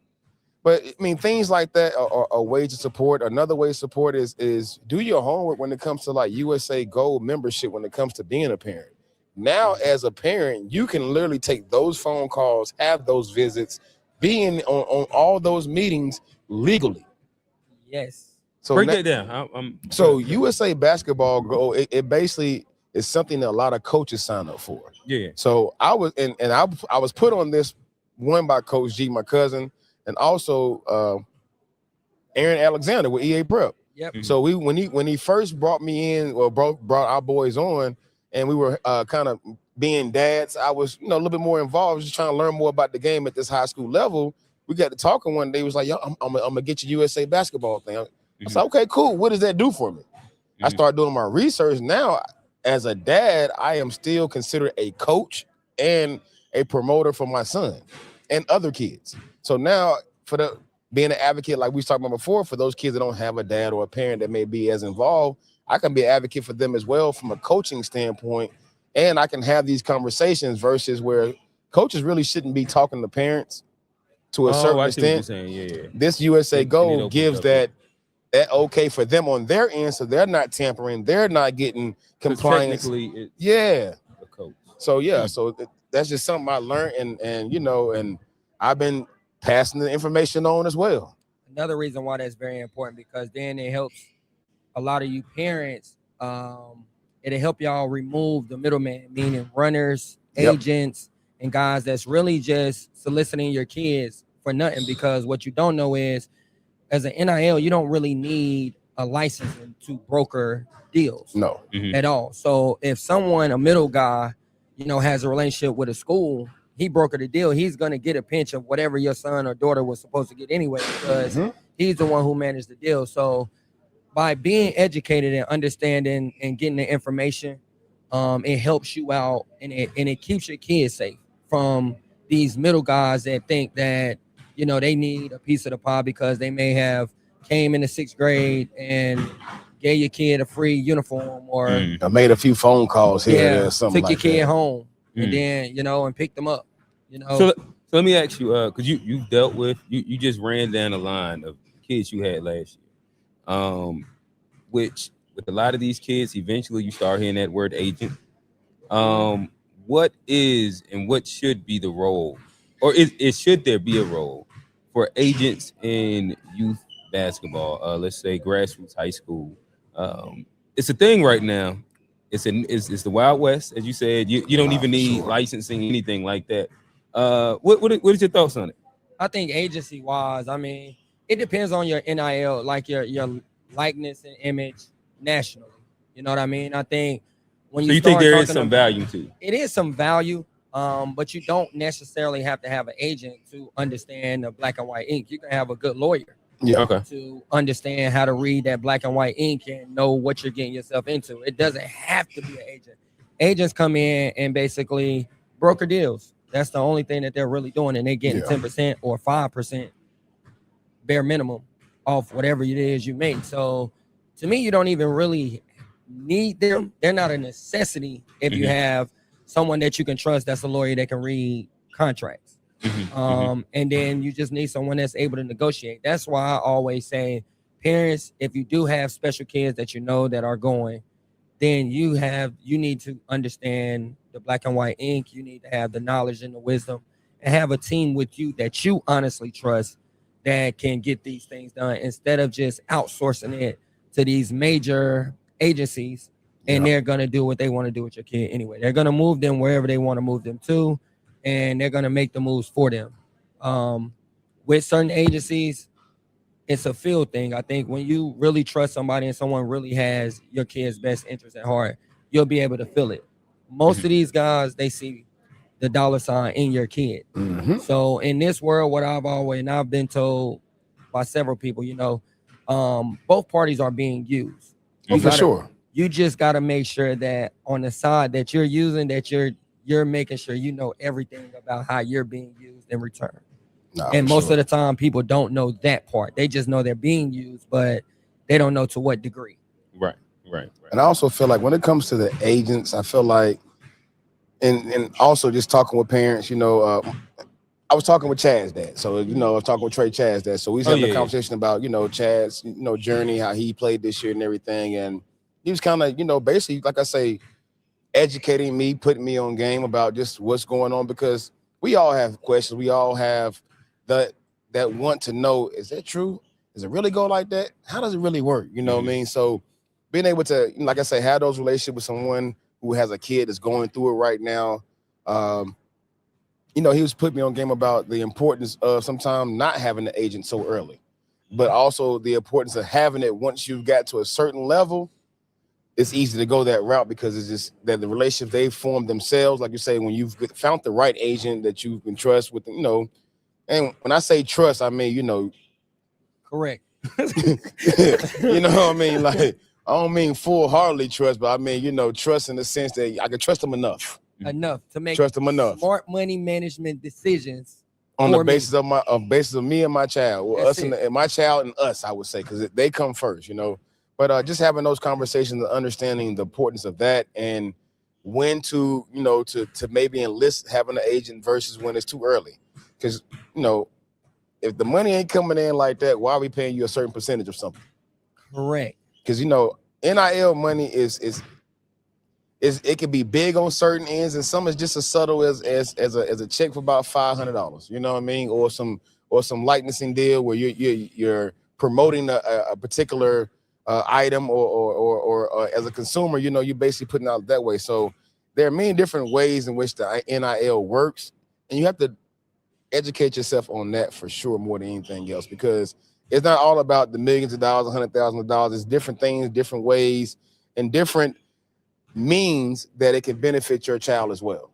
But I mean, things like that are ways to support. Another way to support is do your homework when it comes to like USA Gold membership. When it comes to being a parent, now as a parent, you can literally take those phone calls, have those visits, being on all those meetings legally. Yes. So break that down. So USA Basketball Gold, it basically is something that a lot of coaches sign up for. So I was I was put on this one by Coach G, my cousin, and also Aaron Alexander with EA Prep. So when he first brought me in, or brought our boys on, and we were kind of being dads, I was, you know, a little bit more involved, just trying to learn more about the game at this high school level. We got to talking one day. He was like, "Yo, I'm gonna get you USA Basketball thing." I said, "Okay, cool. What does that do for me?" I started doing my research. Now, as a dad, I am still considered a coach and a promoter for my son and other kids. So now, for being an advocate, like we was talking about before, for those kids that don't have a dad or a parent that may be as involved, I can be an advocate for them as well from a coaching standpoint. And I can have these conversations versus where coaches really shouldn't be talking to parents to a certain extent. This USA Gold gives that okay for them on their end, so they're not tampering, they're not getting compliance. Technically, the coach. So so that's just something I learned, and you know, and I've been passing the information on as well. Another reason why that's very important, because then it helps a lot of you parents. It'll help y'all remove the middleman, meaning runners, agents, and guys that's really just soliciting your kids for nothing. Because what you don't know is, as an NIL, you don't really need a license to broker deals. At all. So if someone, a middle guy, you know, has a relationship with a school, he brokered the deal, he's gonna get a pinch of whatever your son or daughter was supposed to get anyway, because he's the one who managed the deal. So by being educated and understanding and getting the information, it helps you out, and it keeps your kids safe from these middle guys that think that, you know, they need a piece of the pie because they may have came in the 6th grade and gave your kid a free uniform, or I made a few phone calls here and there, something took like your kid that. home and then, you know, and picked them up, you know. So let me ask you, because you've dealt with, you just ran down the line of kids you had last year, which with a lot of these kids, eventually you start hearing that word agent. What is and what should be the role, or should there be a role for agents in youth basketball? Let's say grassroots high school. It's a thing right now. It's the Wild West, as you said. You don't even need licensing, anything like that. What is your thoughts on it? I think agency wise, I mean, it depends on your NIL, like your likeness and image nationally. You know what I mean? I think when you think there is talking some value to it is some value, but you don't necessarily have to have an agent to understand the black and white ink. You can have a good lawyer to understand how to read that black and white ink and know what you're getting yourself into. It doesn't have to be an agent. Agents come in and basically broker deals. That's the only thing that they're really doing, and they're getting 10% or 5% bare minimum off whatever it is you make. So to me, you don't even really need them. They're not a necessity if you have someone that you can trust that's a lawyer that can read contracts. And then you just need someone that's able to negotiate. That's why I always say, parents, if you do have special kids that you know that are going, then you need to understand the black and white ink. You need to have the knowledge and the wisdom, and have a team with you that you honestly trust that can get these things done, instead of just outsourcing it to these major agencies, and they're going to do what they want to do with your kid anyway. They're going to move them wherever they want to move them to, and they're going to make the moves for them. With certain agencies, it's a field thing. I think when you really trust somebody and someone really has your kid's best interest at heart, you'll be able to feel it. Most of these guys, they see the dollar sign in your kid. So in this world, what I've been told by several people, you know, both parties are being used. For sure. You just got to make sure that on the side that you're using, that you're making sure you know everything about how you're being used in return. And most of the time, people don't know that part. They just know they're being used, but they don't know to what degree. Right. And I also feel like when it comes to the agents, I feel like, and also just talking with parents, you know, I was talking with Chad's dad. So, you know, I was talking with Trey Chad's dad. So we was having a conversation about, you know, Chad's, you know, journey, how he played this year and everything. And he was kind of, you know, basically, like I say, educating me, putting me on game about just what's going on, because we all have questions. We all have that want to know, is that true? Does it really go like that? How does it really work? You know what I mean? So being able to, like I say, have those relationships with someone who has a kid that's going through it right now. You know, he was putting me on game about the importance of sometimes not having the agent so early, but also the importance of having it once you've got to a certain level. It's easy to go that route because it's just that the relationship they formed themselves, like you say, when you've found the right agent that you can trust with, you know, and when I say trust, I mean, you know, correct. You know what I mean? Like, I don't mean full-heartedly trust, but I mean, you know, trust in the sense that I can trust them enough to make trust them enough smart money management decisions on the basis of me and my child, or us and my child and us, I would say, because they come first, you know. But just having those conversations and understanding the importance of that, and when to, you know, to maybe enlist having an agent versus when it's too early. Because, you know, if the money ain't coming in like that, why are we paying you a certain percentage of something? Correct. Because, you know, NIL money is it can be big on certain ends, and some is just as subtle as a check for about $500. You know what I mean? Or some licensing deal where you're promoting a particular item, or as a consumer, you know, you're basically putting out that way. So there are many different ways in which the NIL works, and you have to educate yourself on that for sure more than anything else, because it's not all about the millions of dollars, $100,000. It's different things, different ways, and different means that it can benefit your child as well.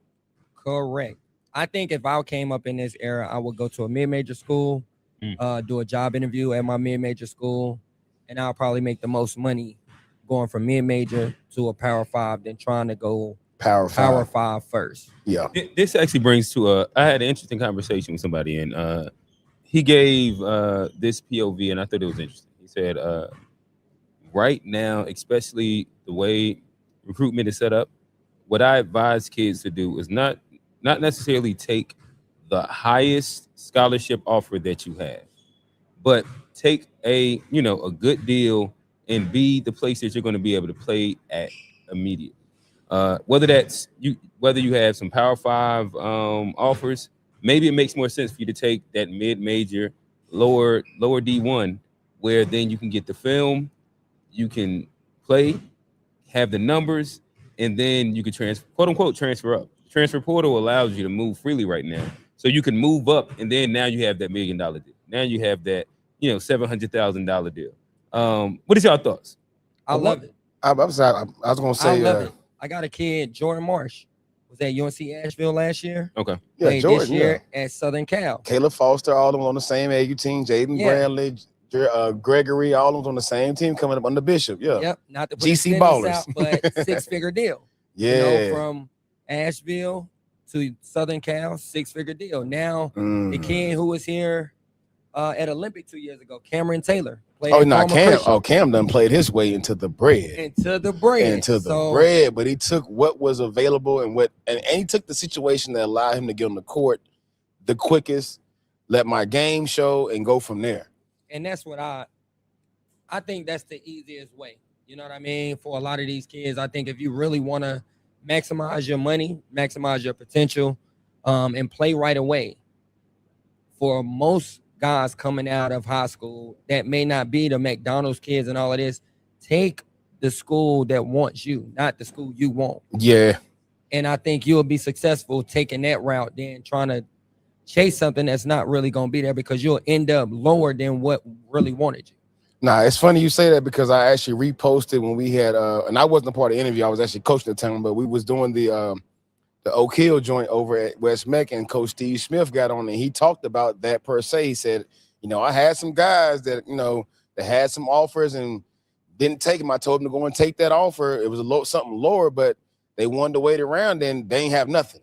Correct. I think if I came up in this era, I would go to a mid-major school, do a job interview at my mid-major school, and I'll probably make the most money going from mid-major to a Power 5 than trying to go Power Power Five. 5 first. Yeah. This actually brings to I had an interesting conversation with somebody, and he gave this POV, and I thought it was interesting. He said, right now, especially the way recruitment is set up, what I advise kids to do is not necessarily take the highest scholarship offer that you have, but take a good deal and be the place that you're going to be able to play at immediately. Whether you have some Power 5 offers, maybe it makes more sense for you to take that mid-major, lower D1, where then you can get the film, you can play, have the numbers, and then you can quote unquote transfer up. Transfer portal allows you to move freely right now, so you can move up, and then now you have that $1 million deal. Now you have that $700,000 deal. What is y'all thoughts? I love it. I was gonna say. I love it. I got a kid, Jordan Marsh, was at UNC Asheville last year. Okay. Yeah, Played Jordan. This year at Southern Cal. Caleb Foster, all of them on the same AAU team. Jaden Bradley, Gregory, all of them on the same team coming up under Bishop. Yeah. Yep. Not to put GC the ballers. out, but six-figure deal. Yeah. From Asheville to Southern Cal, six-figure deal. Now the kid who was here at Olympic 2 years ago, Cameron Taylor. Cam done played his way into the bread. But he took what was available and he took the situation that allowed him to get on the court the quickest, let my game show, and go from there. And that's what I think that's the easiest way. You know what I mean? For a lot of these kids, I think if you really want to maximize your money, maximize your potential, and play right away, for most guys coming out of high school that may not be the McDonald's kids and all of this, take the school that wants you, not the school you want. Yeah. And I think you'll be successful taking that route than trying to chase something that's not really going to be there, because you'll end up lower than what really wanted you. Nah, it's funny you say that, because I actually reposted when we had and I wasn't a part of the interview. I was actually coaching at the time, but we was doing the Oak Hill joint over at West Meck, and Coach Steve Smith got on and he talked about that per se. He said, I had some guys that, that had some offers and didn't take them. I told them to go and take that offer. It was something lower, but they wanted to wait around and they ain't have nothing.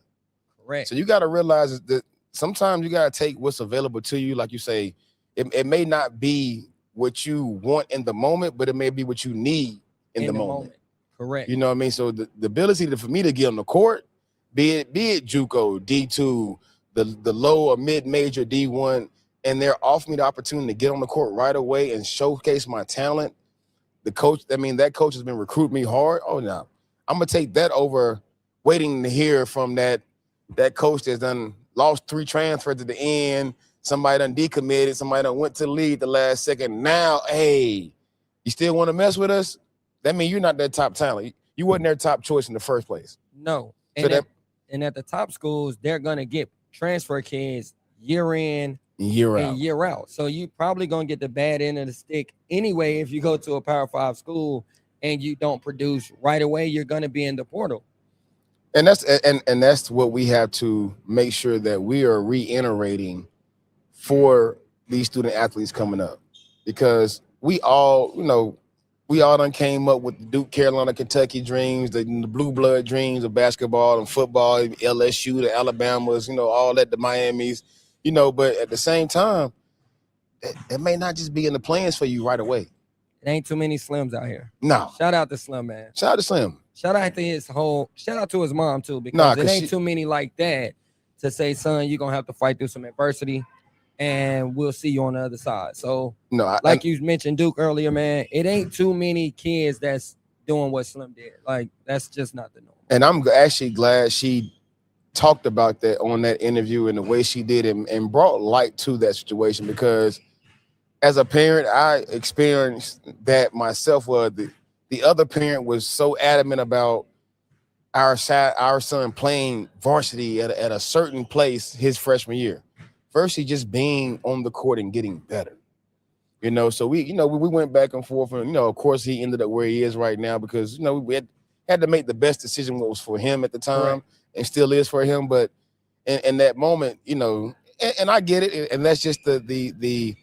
Correct. So you got to realize that sometimes you got to take what's available to you. Like you say, it may not be what you want in the moment, but it may be what you need in the moment. Correct. You know what I mean? So the ability for me to get on the court, be it JUCO, D2, the low or mid-major D1, and they're offering me the opportunity to get on the court right away and showcase my talent. That coach has been recruiting me hard. Oh, no. I'm going to take that over waiting to hear from that coach that's done lost 3 transfers at the end. Somebody done decommitted. Somebody done went to the lead the last second. Now, hey, you still want to mess with us? That means you're not that top talent. You wasn't their top choice in the first place. No. And at the top schools, they're going to get transfer kids year in and year out. So you probably going to get the bad end of the stick anyway. If you go to a Power 5 school and you don't produce right away, you're going to be in the portal. And that's what we have to make sure that we are reiterating for these student athletes coming up, because we all done came up with the Duke, Carolina, Kentucky dreams, the blue blood dreams of basketball and football, LSU, the Alabamas, all that, the Miamis, but at the same time, it may not just be in the plans for you right away. It ain't too many Slims out here. No. Shout out to Slim, man. Shout out to Slim. Shout out to his mom too, because it ain't too many like that to say, son, you're going to have to fight through some adversity and we'll see you on the other side. So you mentioned Duke earlier, man, it ain't too many kids that's doing what Slim did. Like, that's just not the norm. And I'm actually glad she talked about that on that interview and the way she did and brought light to that situation, because as a parent, I experienced that myself, where the other parent was so adamant about our son playing varsity at a certain place his freshman year. First, he just being on the court and getting better. So we went back and forth, and of course he ended up where he is right now, because we had to make the best decision what was for him at the time, and still is for him. But in that moment, you know, and I get it, and that's just the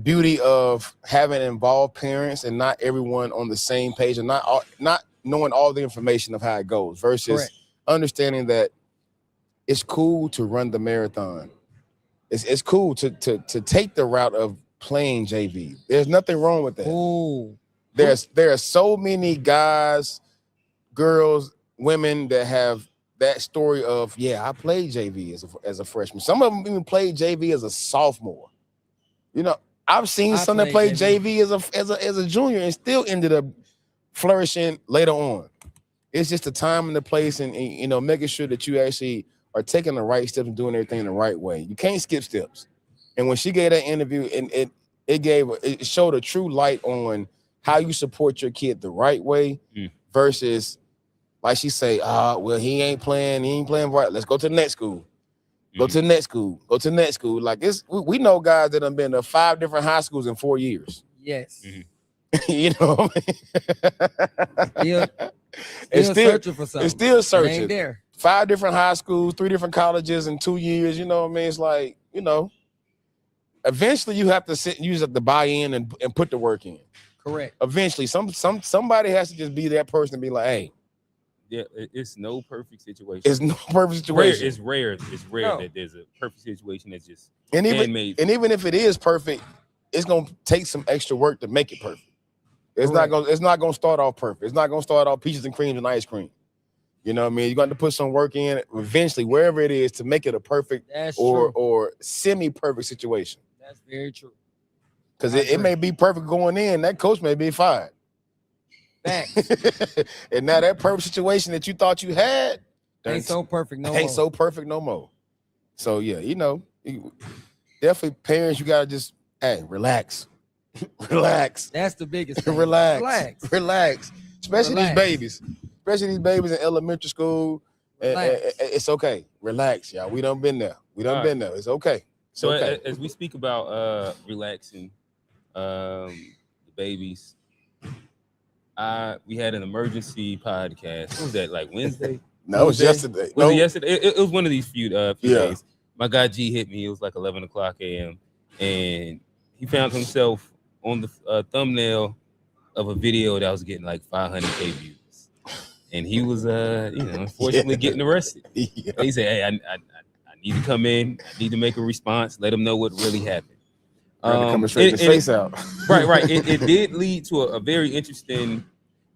beauty of having involved parents and not everyone on the same page and not knowing all the information of how it goes versus Correct. understanding that it's cool to run the marathon. It's cool to take the route of playing JV. There's nothing wrong with that. Ooh. There are so many guys, girls, women that have that story of, yeah, I played JV as a freshman. Some of them even played JV as a sophomore. You know, I've seen some that played JV as a junior and still ended up flourishing later on. It's just the time and the place, and you know, making sure that you actually are taking the right steps and doing everything the right way. You can't skip steps. And when she gave that interview, and it showed a true light on how you support your kid the right way versus, like she say, well, he ain't playing right. Let's go to the next school. Go to the next school. Go to the next school. Like we know guys that have been to 5 different high schools in 4 years. Yes. You know what I mean? Still searching for something. It's still searching. It ain't there. 5 different high schools, 3 different colleges in 2 years. You know what I mean? It's like, you know, eventually you have to sit and use it to buy in and put the work in. Correct. Eventually, somebody has to just be that person and be like, hey. Yeah, it's no perfect situation. It's no perfect situation. It's rare that there's a perfect situation that's just handmade. And even if it is perfect, it's gonna take some extra work to make it perfect. It's not gonna start off perfect. It's not gonna start off peaches and creams and ice cream. You know what I mean? You're going to put some work in eventually, wherever it is, to make it a perfect or semi-perfect situation. That's very true. Because it may be perfect going in, that coach may be fired. Facts. And now that perfect situation that you thought you had ain't so perfect no more. So yeah, you know, definitely parents, you gotta just relax. Relax. That's the biggest thing. Relax. Especially these babies in elementary school. It's okay. Relax, y'all. We done been there. Been there. It's okay. So okay. As we speak about relaxing the babies, we had an emergency podcast. What was that, like Wednesday? No, it was yesterday. Was it yesterday? It was one of these few days. My guy G hit me. It was like 11 o'clock a.m. And he found himself on the thumbnail of a video that was getting like 500K views. And he was, unfortunately getting arrested. Yeah. He said, hey, I need to come in. I need to make a response. Let them know what really happened. Coming straight to face out. Right. It did lead to a very interesting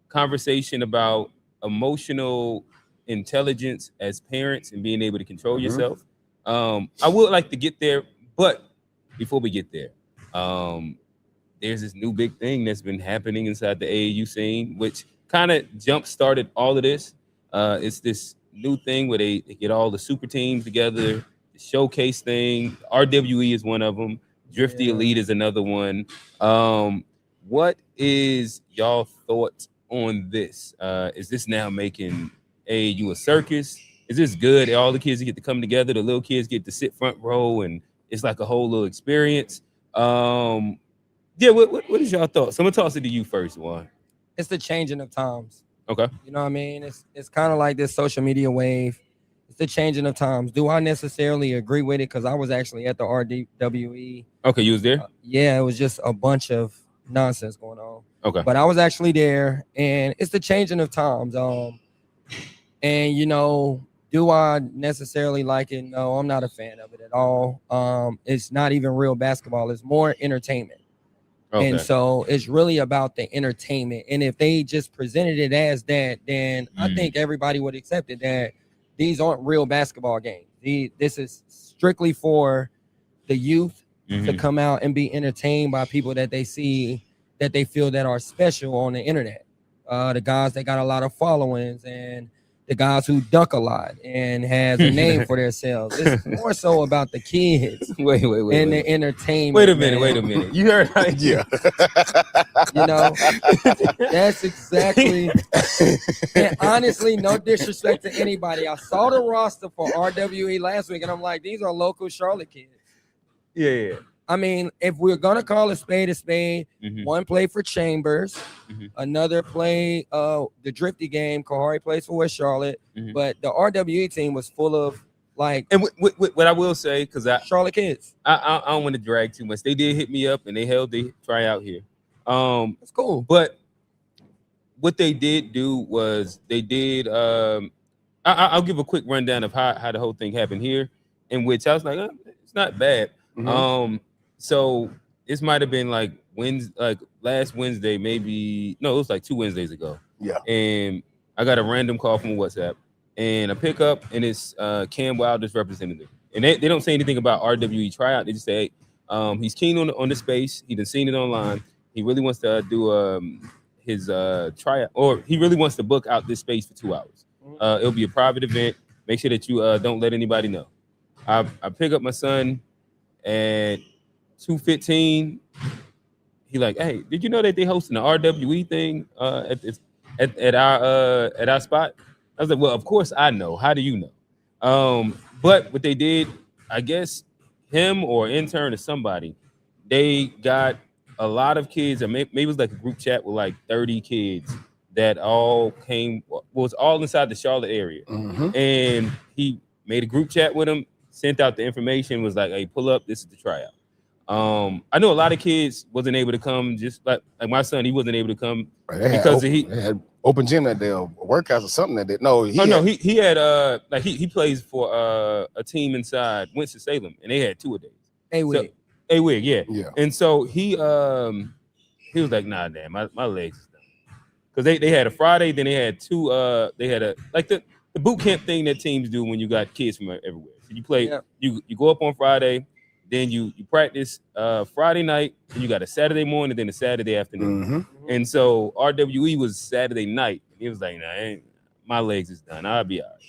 conversation about emotional intelligence as parents and being able to control yourself. I would like to get there, but before we get there, there's this new big thing that's been happening inside the AAU scene, which kind of jump-started all of this. It's this new thing where they get all the super teams together, the showcase thing. RWE is one of them. Drifty Elite is another one. What is y'all thoughts on this? Is this now making AAU a circus? Is this good? All the kids get to come together. The little kids get to sit front row, and it's like a whole little experience. What is y'all thoughts? I'm gonna toss it to you first, Juan. It's the changing of times. Okay. You know what I mean? It's kind of like this social media wave. It's the changing of times. Do I necessarily agree with it? Because I was actually at the RWE. Okay, you was there? Yeah, it was just a bunch of nonsense going on. Okay. But I was actually there, and it's the changing of times. And you know, do I necessarily like it? No, I'm not a fan of it at all. It's not even real basketball. It's more entertainment. Okay. And so it's really about the entertainment. And if they just presented it as that, then I think everybody would accept it, that these aren't real basketball games. This is strictly for the youth to come out and be entertained by people that they see, that they feel that are special on the internet. The guys that got a lot of followings, and the guys who dunk a lot and has a name for themselves. It's more so about the kids. Wait. And the entertainment. Wait a minute. You heard right? Yeah. You know, that's exactly. And honestly, no disrespect to anybody. I saw the roster for RWE last week, and I'm like, these are local Charlotte kids. Yeah. I mean, if we're gonna call a spade, one played for Chambers, another played the Drifty game. Kahari plays for West Charlotte, but the RWE team was full of Like, And what I will say, because Charlotte kids. I don't want to drag too much. They did hit me up and they held the tryout here. It's cool. But what they did do was they did. I'll give a quick rundown of how the whole thing happened here, in which I was like, it's not bad. So this might have been like last Wednesday, maybe no, it was like 2 Wednesdays ago. Yeah. And I got a random call from WhatsApp, and I pick up, and it's Cam Wilder's representative, and they don't say anything about RWE tryout. They just say, hey, he's keen on the space. He done seen it online. He really wants to do his tryout, or he really wants to book out this space for 2 hours. It'll be a private event. Make sure that you don't let anybody know. I pick up my son at 2:15. He like, hey, did you know that they hosting the RWE thing at our spot? I was like, well, of course I know. How do you know? But what they did, I guess him or intern or somebody, they got a lot of kids, or maybe it was like a group chat with like 30 kids that all was all inside the Charlotte area. And he made a group chat with them, sent out the information, was like, hey, pull up, this is the tryout. I know a lot of kids wasn't able to come, just like my son, he wasn't able to come because they had open gym that day, or workouts or something that day. He had he plays for a team inside Winston-Salem, and they had 2 a days. A-Wig, yeah. And so he was like, nah, damn, my legs is done. Because they had a Friday, then they had 2, they had the boot camp thing that teams do when you got kids from everywhere. So you play, you go up on Friday, then you practice Friday night, and you got a Saturday morning, then a Saturday afternoon. And so RWE was Saturday night. He was like, nah, my legs is done. I'll be all right.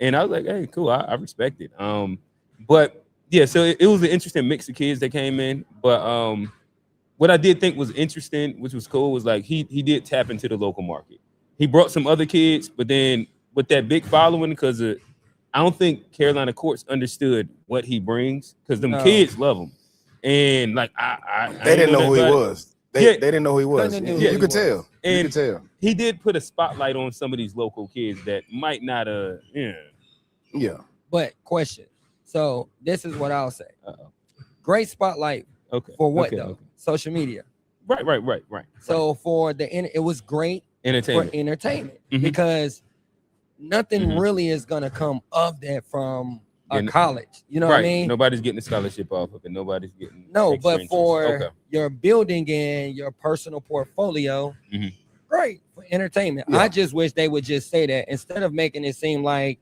And I was like, hey, cool, I respect it. But yeah, so it was an interesting mix of kids that came in. But what I did think was interesting, which was cool, was like he did tap into the local market. He brought some other kids, but then with that big following, because I don't think Carolina courts understood what he brings, because them kids love him. And like they didn't know who he was. They didn't know who he was. You could tell. And you could tell. He did put a spotlight on some of these local kids that might not Yeah. But question. So this is what I'll say. Great spotlight. Okay. For what though? Okay. Social media. Right. So for it was great entertainment. For entertainment, because nothing really is gonna come of that from a college. You know what I mean? Nobody's getting a scholarship off of it. Nobody's getting but for your building and your personal portfolio, great for entertainment. I just wish they would just say that instead of making it seem like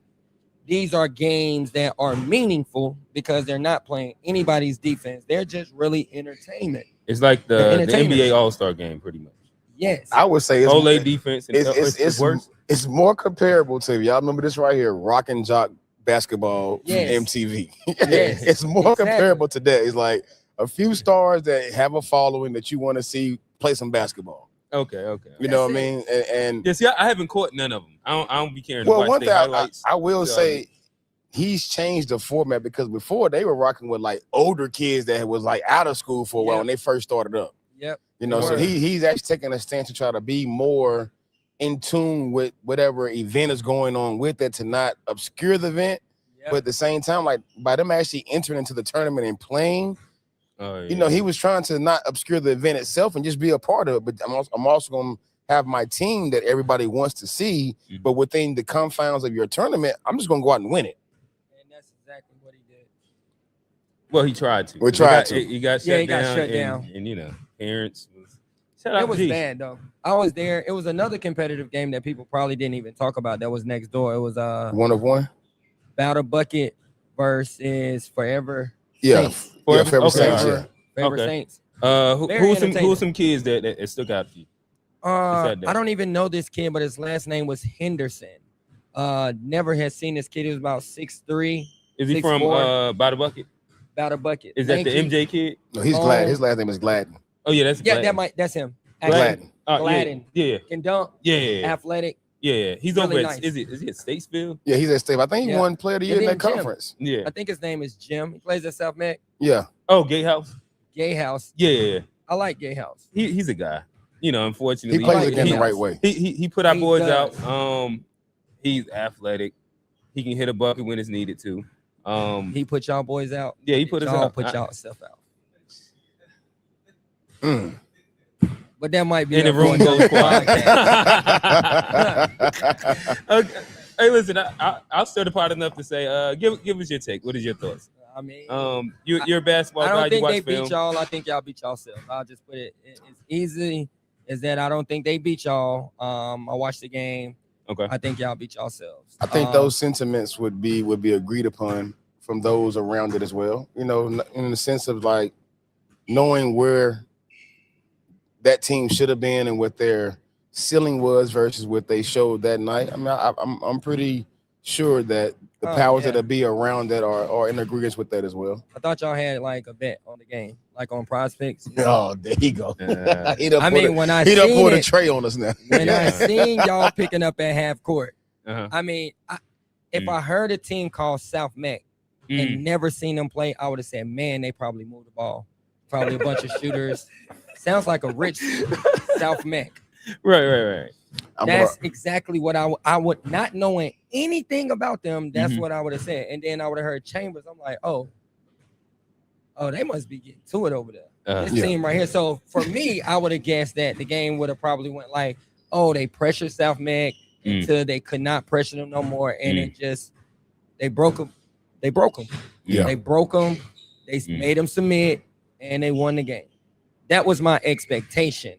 these are games that are meaningful, because they're not playing anybody's defense. They're just really entertainment. It's like the NBA All-Star game, pretty much. Yes. I would say Olay defense. It's worse. It's more comparable to, y'all remember this right here, Rock and Jock basketball from MTV. Yes. It's more comparable to that. It's like a few stars that have a following that you want to see play some basketball. Okay. You know what I mean? And yes, I haven't caught none of them. I don't be caring. Well, to watch one thing highlights. I will say, he's changed the format, because before they were rocking with like older kids that was like out of school for a while when they first started up. You know, so he's actually taking a stance to try to be more in tune with whatever event is going on with it, to not obscure the event, but at the same time, like by them actually entering into the tournament and playing, you know, he was trying to not obscure the event itself and just be a part of it. But I'm also going to have my team that everybody wants to see, but within the confines of your tournament, I'm just going to go out and win it. And that's exactly what he did. Well, he tried to. He got shut down. And you know, parents. It was bad though. I was there. It was another competitive game that people probably didn't even talk about. That was next door. It was 1 of 1. Battle Bucket versus Forever. Saints. Forever Saints. Forever Saints. Who are some kids that stuck out to you? I don't even know this kid, but his last name was Henderson. Never had seen this kid. He was about 6'3". Is he from Battle Bucket? Battle Bucket. Is that the MJ kid? No, he's Glad. His last name is Gladden. Oh yeah, that's him. Gladden. Gladden. Yeah. Can dunk. Yeah. Athletic. Yeah. He's really over nice. Is he at Statesville? Yeah, he's at Statesville. I think he won Player of the Year in that conference. Yeah. I think his name is Jim. He plays at South Met. Yeah. Oh, Gatehouse. Yeah. I like Gatehouse. He's a guy. You know, unfortunately, he plays the game the right way. He put our boys out. He's athletic. He can hit a bucket when it's needed to. He put y'all boys out. Yeah, he put us y'all out. put y'all stuff out. Mm. But that might be And the up room for goes another quiet. podcast. Okay. Hey, listen, I'll start the part enough to say, give us your take. What is your thoughts? I mean, You're a basketball I guy. don't You think watch they film. beat y'all. I think y'all beat yourself. I'll just put it as easy as that. I don't think they beat y'all. I watched the game. Okay. I think y'all beat yourselves. I think those sentiments would be agreed upon from those around it as well. You know, in the sense of like knowing where that team should have been and what their ceiling was versus what they showed that night. I mean, I'm pretty sure that the powers that be around that are in agreement with that as well. I thought y'all had like a bet on the game, like on Prize Picks. Oh, there you go. When I pulled seen a tray on us now. When I seen y'all picking up at half court, Uh-huh. If I heard a team called South Meck and never seen them play, I would have said, man, they probably moved the ball. Probably a bunch of shooters. Sounds like a rich South Meck. Right. That's exactly what I would, not knowing anything about them. That's what I would have said. And then I would have heard Chambers. I'm like, oh, they must be getting to it over there. This team right here. So for me, I would have guessed that the game would have probably went like, oh, they pressured South Meck until they could not pressure them no more. And it just, they broke them. Yeah. They broke them. They made them submit and they won the game. That was my expectation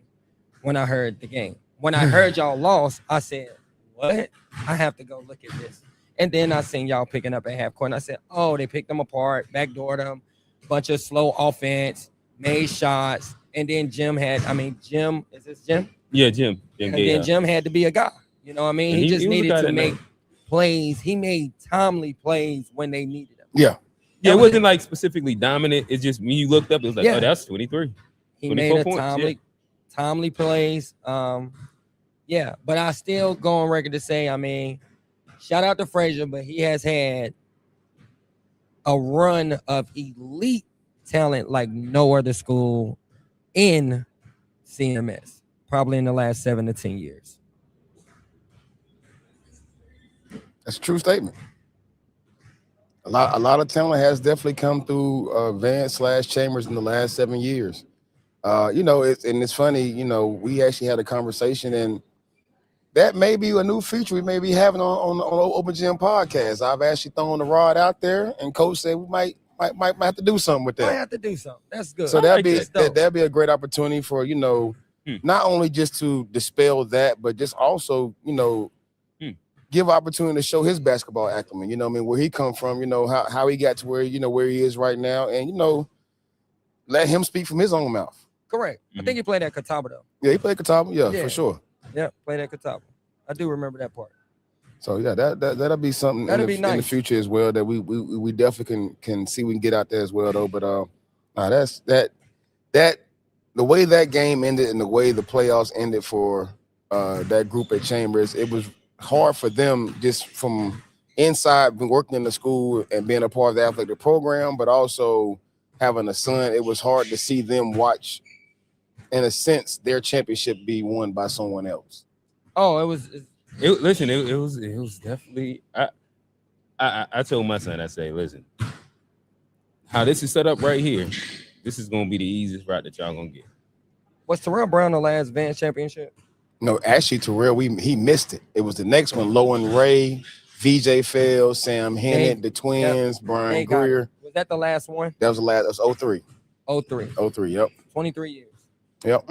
when I heard the game. When I heard y'all lost, I said, what? I have to go look at this. And then I seen y'all picking up at half court. And I said, oh, they picked them apart, backdoored them, bunch of slow offense, made shots. And then Jim, is this Jim? Yeah, Jim. And then Jim had to be a guy. You know what I mean? He just needed to make plays. He made timely plays when they needed them. Yeah. Yeah, it wasn't like specifically dominant. It's just when you looked up, it was like, oh, that's 23. He made a timely plays. But I still go on record to say, shout out to Frazier, but he has had a run of elite talent like no other school in CMS, probably in the last 7 to 10 years. That's a true statement. A lot of talent has definitely come through Vance/Chambers in the last 7 years. It's funny, we actually had a conversation, and that may be a new feature we may be having on Open Gym podcast. I've actually thrown the rod out there, and Coach said we might have to do something with that. Might have to do something. That's good. So that'd be a great opportunity for not only just to dispel that, but just also give opportunity to show his basketball acumen. Where he come from. How he got to where he is right now, and let him speak from his own mouth. Correct. I think he played at Catawba though. Yeah, he played Catawba. Yeah, for sure. Yeah, played at Catawba. I do remember that part. So yeah, that'll be something in the future as well that we definitely can see we can get out there as well though. But that's that the way that game ended and the way the playoffs ended for that group at Chambers, it was hard for them just from inside, been working in the school and being a part of the athletic program, but also having a son. It was hard to see them watch, in a sense, their championship be won by someone else. Oh, it was definitely. I told my son, I say, listen, how this is set up right here, this is gonna be the easiest route that y'all gonna get. Was Terrell Brown the last Vance championship? No, actually, Terrell, he missed it. It was the next one. Lowen Ray, VJ Fell, Sam Hennett, the twins, Brian Greer. Was that the last one? That was the last. That was 03. 03, yep. 23 years. Yep.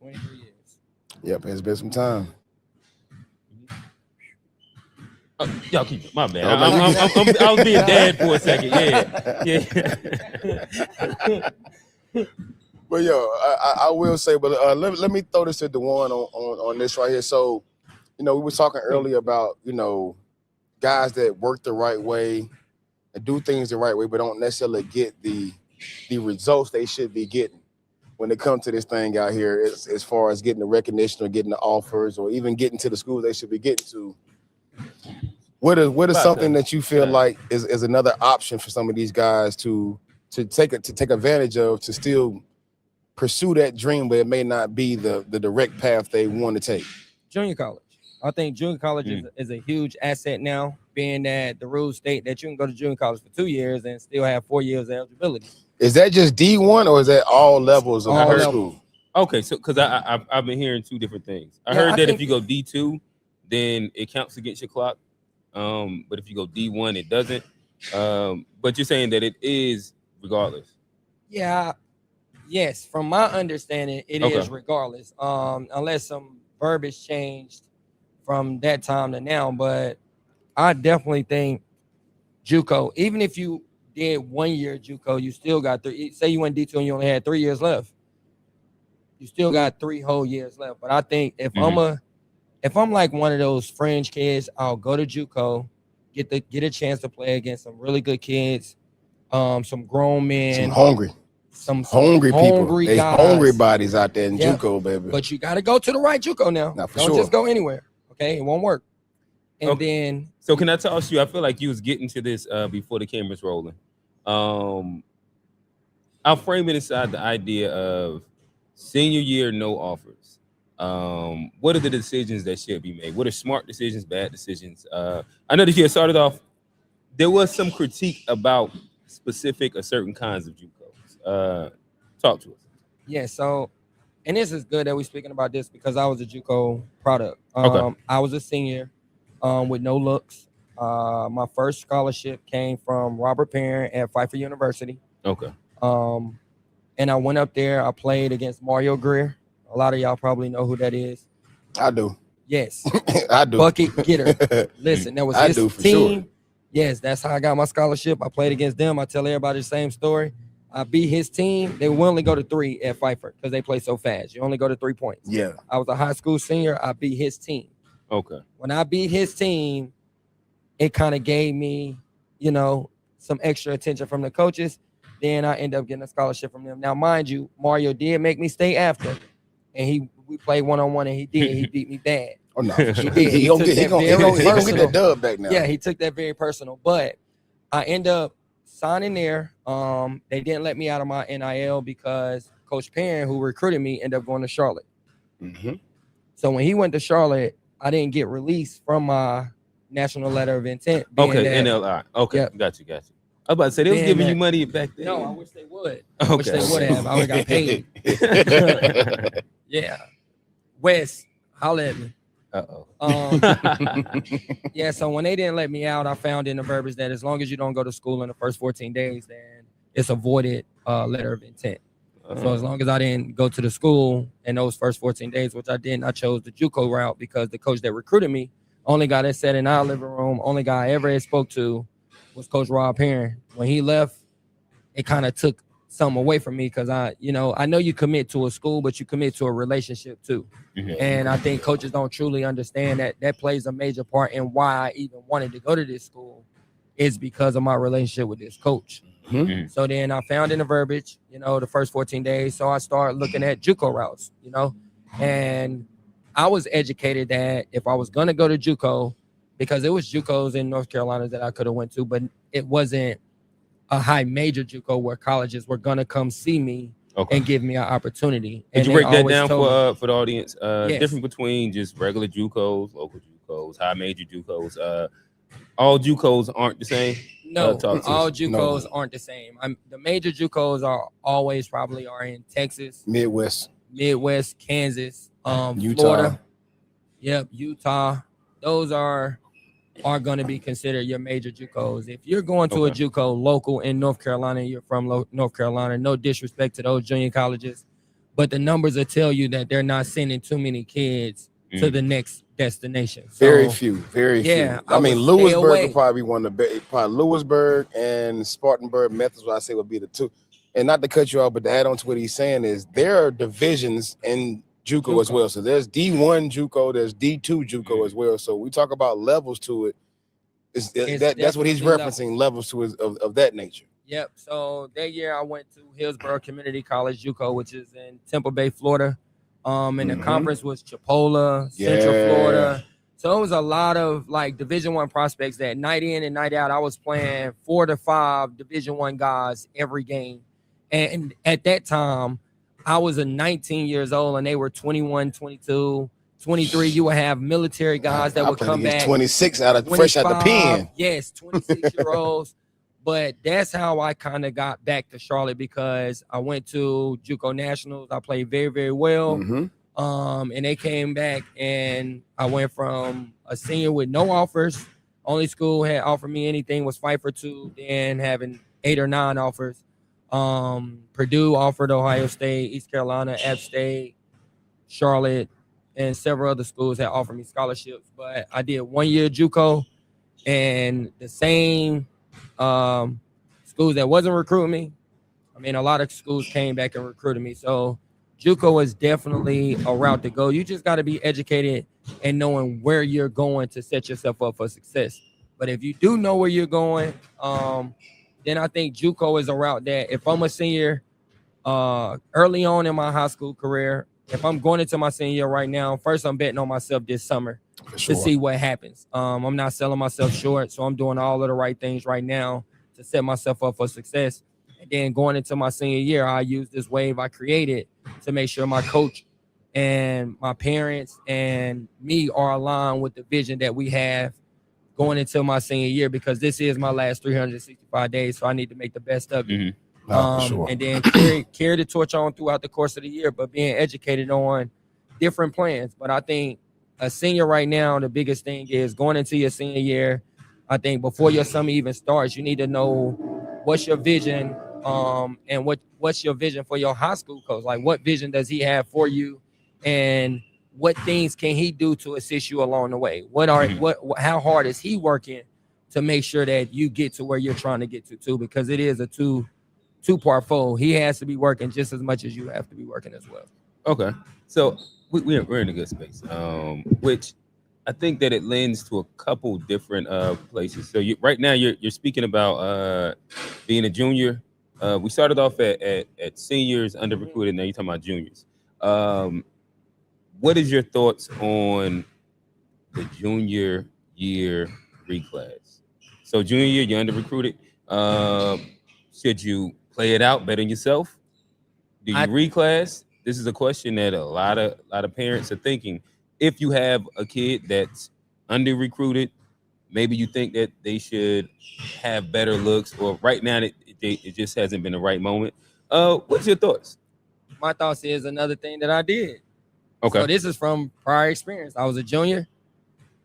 23 years. Yep, it's been some time. Y'all keep it. My bad. I was being dad for a second. Yeah. But I will say, but let me throw this to Dijuan on this right here. So, we were talking earlier about guys that work the right way and do things the right way, but don't necessarily get the results they should be getting when it comes to this thing out here, as far as getting the recognition or getting the offers or even getting to the schools they should be getting to. What is something that you feel like is another option for some of these guys to take advantage of to still pursue that dream, but it may not be the direct path they want to take? Junior college. I think junior college is a huge asset now, being that the rules state that you can go to junior college for 2 years and still have 4 years of eligibility. Is that just D1 or is that all levels of high school? Okay, so because I've been hearing two different things. I heard that if you go D2, then it counts against your clock. But if you go D1, it doesn't. But you're saying that it is regardless. Yeah. Yes, from my understanding, it is regardless. Unless some verbiage changed from that time to now. But I definitely think JUCO, even if you did 1 year JUCO, you still got three. Say you went D2 and you only had 3 years left. You still got 3 whole years left. But I think if I'm like one of those fringe kids, I'll go to JUCO, get a chance to play against some really good kids, some grown men, some hungry people, guys. Hungry bodies out there in JUCO, baby. But you got to go to the right JUCO now. Don't just go anywhere. Okay, it won't work. And then, so can I toss you? I feel like you was getting to this before the cameras rolling. I'll frame it inside the idea of senior year, no offers. What are the decisions that should be made? What are smart decisions, bad decisions? I know that you had started off. There was some critique about specific or certain kinds of JUCOs. Talk to us. Yeah. So, and this is good that we're speaking about this because I was a JUCO product. I was a senior with no looks. My first scholarship came from Robert Perrin at Pfeiffer University. Okay. And I went up there. I played against Mario Greer. A lot of y'all probably know who that is. I do. Yes. I do. Bucket getter. Listen, that was his team. Sure. Yes, that's how I got my scholarship. I played against them. I tell everybody the same story. I beat his team. They would only go to 3 at Pfeiffer because they play so fast. You only go to 3 points. Yeah. I was a high school senior. I beat his team. Okay. When I beat his team, it kind of gave me, some extra attention from the coaches. Then I ended up getting a scholarship from them. Now, mind you, Mario did make me stay after, and we played one-on-one, and he beat me bad. Oh no, he did. He gonna get that dub back now. Yeah, he took that very personal. But I end up signing there. They didn't let me out of my NIL because Coach Perrin, who recruited me, ended up going to Charlotte. Mm-hmm. So when he went to Charlotte, I didn't get released from my national letter of intent. Okay, NLI. Okay, yep. Got you. I was about to say they was giving you money back then. No, I wish they would. Okay. I wish they would have. I would have got paid. Yeah. Wes, holla at me. Yeah, so when they didn't let me out, I found in the verbiage that as long as you don't go to school in the first 14 days, then it's a voided letter of intent. So as long as I didn't go to the school in those first 14 days, which I didn't, I chose the JUCO route because the coach that recruited me, only guy that sat in our living room, only guy I ever had spoke to was Coach Rob Perrin. When he left, it kind of took something away from me because I know you commit to a school, but you commit to a relationship too. Mm-hmm. And I think coaches don't truly understand that plays a major part in why I even wanted to go to this school is because of my relationship with this coach. Mm-hmm. So then I found in the verbiage, the first 14 days. So I started looking at JUCO routes, and I was educated that if I was going to go to JUCO, because it was JUCOs in North Carolina that I could have went to, but it wasn't a high major JUCO where colleges were going to come see me and give me an opportunity. Could you break that down for the audience? Yes. Difference between just regular JUCOs, local JUCOs, high major JUCOs. All JUCOs aren't the same? No, all JUCOs aren't the same. The major JUCOs are always probably are in Texas, Midwest, Kansas, Utah. Florida. Yep, Utah. Those are going to be considered your major JUCOs. If you're going to a JUCO local in North Carolina, you're from North Carolina, no disrespect to those junior colleges, but the numbers will tell you that they're not sending too many kids to the next destination. So, very few. I mean, Lewisburg would probably be one of the probably Lewisburg and Spartanburg Methodist, I say would be the two. And not to cut you off, but to add on to what he's saying is there are divisions in JUCO as well. So there's D1 JUCO, there's D2 JUCO as well. So we talk about levels to it. That's what he's referencing, levels to of that nature. Yep. So that year I went to Hillsborough Community College JUCO, which is in Temple Bay, Florida. And the conference was Chipola, Central Florida. So it was a lot of like Division I prospects that night in and night out. I was playing 4 to 5 Division I guys every game. And at that time, I was 19 years old and they were 21, 22, 23, you would have military guys that would come back. 26 fresh out the pen. Yes, 26-year-olds. But that's how I kind of got back to Charlotte, because I went to JUCO Nationals. I played very, very well. And they came back, and I went from a senior with no offers. Only school had offered me anything was Pfeiffer 2, then having 8 or 9 offers. Purdue offered Ohio State, East Carolina, App State, Charlotte, and several other schools had offered me scholarships. But I did 1 year JUCO, and the same schools that wasn't recruiting me, I mean, a lot of schools came back and recruited me. So JUCO is definitely a route to go. You just got to be educated and knowing where you're going to set yourself up for success. But if you do know where you're going, then I think JUCO is a route that if I'm a senior early on in my high school career, if I'm going into my senior year right now, first I'm betting on myself this summer to see what happens. I'm not selling myself short, so I'm doing all of the right things right now to set myself up for success. And then going into my senior year, I use this wave I created to make sure my coach and my parents and me are aligned with the vision that we have going into my senior year, because this is my last 365 days, so I need to make the best of it. And then carry the torch on throughout the course of the year, but being educated on different plans. But I think a senior right now, the biggest thing is going into your senior year. I think before your summer even starts, you need to know what's your vision, and what's your vision for your high school coach. Like, what vision does he have for you, and what things can he do to assist you along the way? How hard is he working to make sure that you get to where you're trying to get to too? Because it is a two-part fold. He has to be working just as much as you have to be working as well. Okay, so we're in a good space, which I think that it lends to a couple different places. So right now you're speaking about being a junior. We started off at seniors, under recruited. Now you're talking about juniors. What is your thoughts on the junior year reclass? So junior year, you're under recruited. Should you play it out, bet on yourself? Do you reclass? This is a question that a lot of parents are thinking. If you have a kid that's under recruited, maybe you think that they should have better looks, or right now it just hasn't been the right moment. What's your thoughts? My thoughts is another thing that I did. Okay. So this is from prior experience. I was a junior.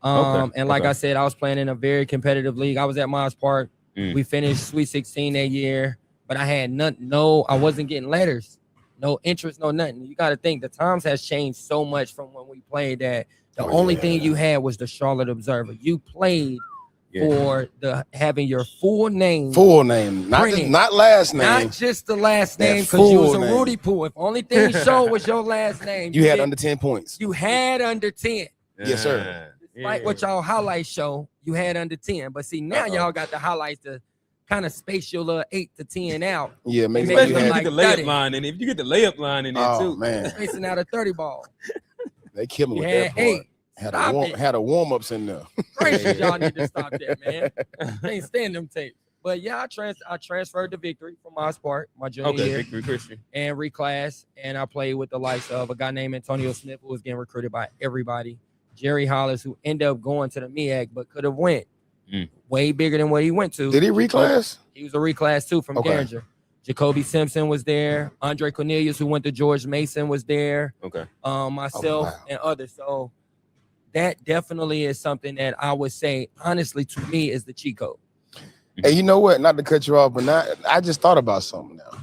And like I said, I was playing in a very competitive league. I was at Miles Park. We finished Sweet 16 that year, but I had I wasn't getting letters, no interest, no nothing. You got to think the times has changed so much from when we played that the only thing you had was the Charlotte Observer. You played for having your full name, not last name, not just the last name, because you was a Rudy Poo. If only thing you showed was your last name, you had under 10 points. You had under 10. Yes, sir. Despite what y'all highlights show, you had under 10. But see, now y'all got the highlights to kind of space your little 8 to 10 out. Yeah, maybe especially if you get the layup line, and if you get the layup line in there too, man, spacing out a 30 ball. They killed me with that part. Had a warm-ups in there. Crazy, y'all need to stop that, man. Can't stand them tapes. But yeah, I transferred to Victory from Miles Park, my junior year. Victory Christian. And reclass. And I played with the likes of a guy named Antonio Smith, who was getting recruited by everybody. Jerry Hollis, who ended up going to the MEAC, but could have went way bigger than what he went to. Did he reclass? He was a reclass too from Garinger. Jacoby Simpson was there. Andre Cornelius, who went to George Mason, was there. Myself and others. So that definitely is something that I would say, honestly, to me, is the cheat code. Hey, you know what? Not to cut you off, but I just thought about something now.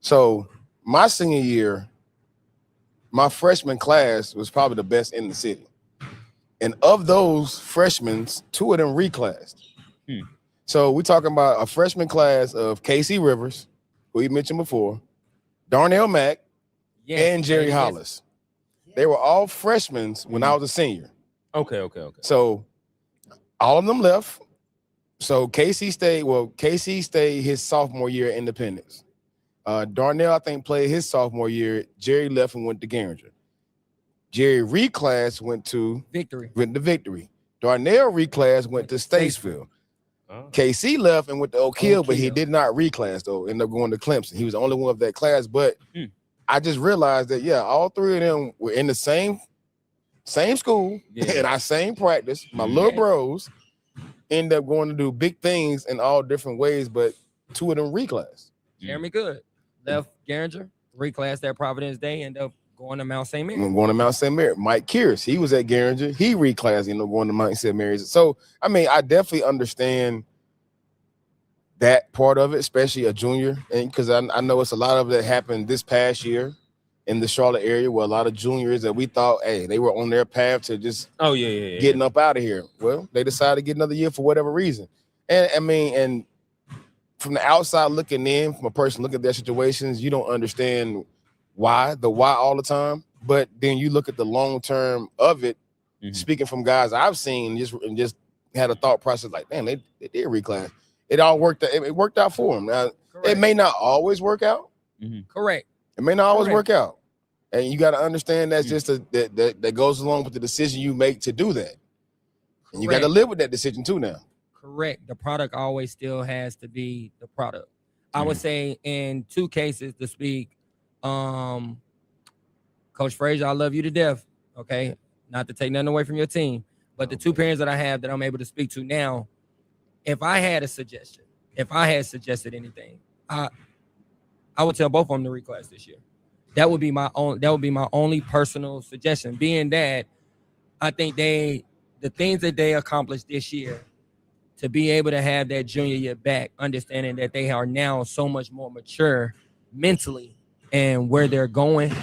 So my senior year, my freshman class was probably the best in the city. And of those freshmen, 2 of them reclassed. So we're talking about a freshman class of Casey Rivers, who you mentioned before, Darnell Mack, and Jerry Hollis. They were all freshmen when I was a senior. Okay. So all of them left. So Casey stayed his sophomore year at Independence. Darnell, I think, played his sophomore year. Jerry left and went to Garinger. Jerry reclass went to Victory. Darnell reclass went to Statesville. KC left and went to Oak Hill, but he did not reclass though. Ended up going to Clemson. He was the only one of that class. But I just realized that all 3 of them were in the same same school, in our same practice, my little bros end up going to do big things in all different ways, but two of them reclass. Jeremy Good left Garinger, reclassed at Providence Day, ended up going to Mount St. Mary. Going to Mount St. Mary. Mike Kieris, he was at Garinger. He reclassed, going to Mount St. Mary's. So, I mean, I definitely understand that part of it, especially a junior. And because I know it's a lot of that happened this past year in the Charlotte area where a lot of juniors that we thought, hey, they were on their path to just getting up out of here. Well, they decided to get another year for whatever reason. And I mean, and from the outside looking in, from a person looking at their situations, you don't understand why all the time. But then you look at the long term of it, speaking from guys I've seen, just had a thought process like, damn, they did reclass. It all worked out. It worked out for them. Now, it may not always work out. Correct. It may not always work out. And you got to understand that's just that goes along with the decision you make to do that. And you got to live with that decision too now. Correct. The product always still has to be the product. I would say in two cases to speak, Coach Frazier, I love you to death. Okay. Not to take nothing away from your team, but the two parents that I have that I'm able to speak to now, if I had a suggestion, if I had suggested anything, I would tell both of them to reclass this year. That would be my only personal suggestion, being that I think the things that they accomplished this year, to be able to have that junior year back, understanding that they are now so much more mature mentally and where they're going,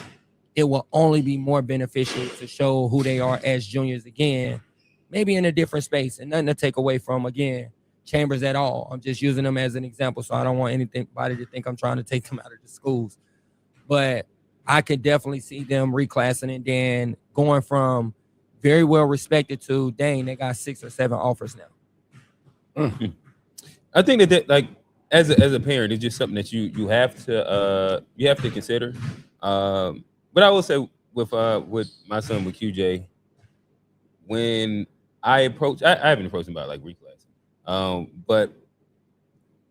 it will only be more beneficial to show who they are as juniors again, maybe in a different space, and nothing to take away from, again, Chambers at all. I'm just using them as an example, so I don't want anybody to think I'm trying to take them out of the schools. But I could definitely see them reclassing and then going from very well respected to, dang, they got 6 or 7 offers now. I think that like as a parent, it's just something that you have to consider. But I will say with my son, with QJ, when I haven't approached him about like reclassing, but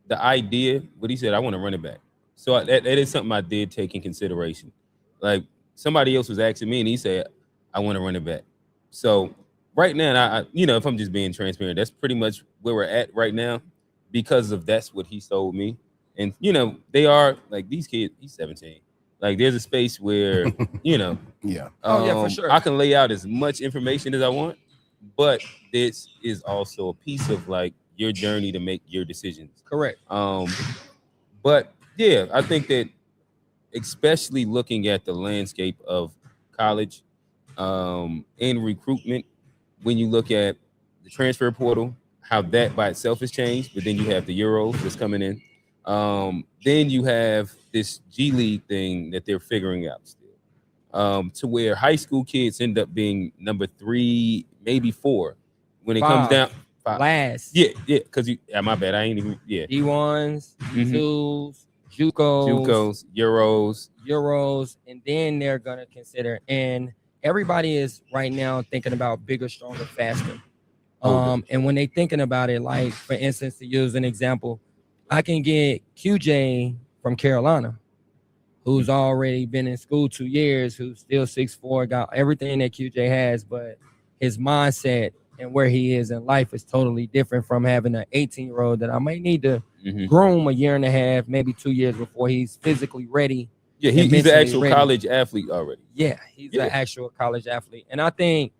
the idea, what he said, I want to run it back. So that is something I did take in consideration. Like somebody else was asking me, and he said, I want to run it back. So right now, I if I'm just being transparent, that's pretty much where we're at right now, because of that's what he told me. And they are like, these kids, he's 17. Like there's a space where yeah. For sure. I can lay out as much information as I want, but this is also a piece of like your journey to make your decisions. Correct. But yeah, I think that especially looking at the landscape of college and recruitment, when you look at the transfer portal, how that by itself has changed, but then you have the Euros that's coming in. Then you have this G League thing that they're figuring out still, to where high school kids end up being number 3, maybe 4 when it comes down. 5. Last. Yeah, because my bad. I ain't even. Yeah. D1s, D2s, JUCOs, Euros, and then they're gonna consider. And everybody is right now thinking about bigger, stronger, faster. And when they thinking about it, like for instance, to use an example, I can get QJ from Carolina, who's already been in school 2 years, who's still 6'4", got everything that QJ has, but his mindset and where he is in life is totally different from having an 18-year-old that I might need to groom a year and a half, maybe 2 years before he's physically ready. Yeah, he's an actual college athlete already. Yeah, he's an actual college athlete. And I think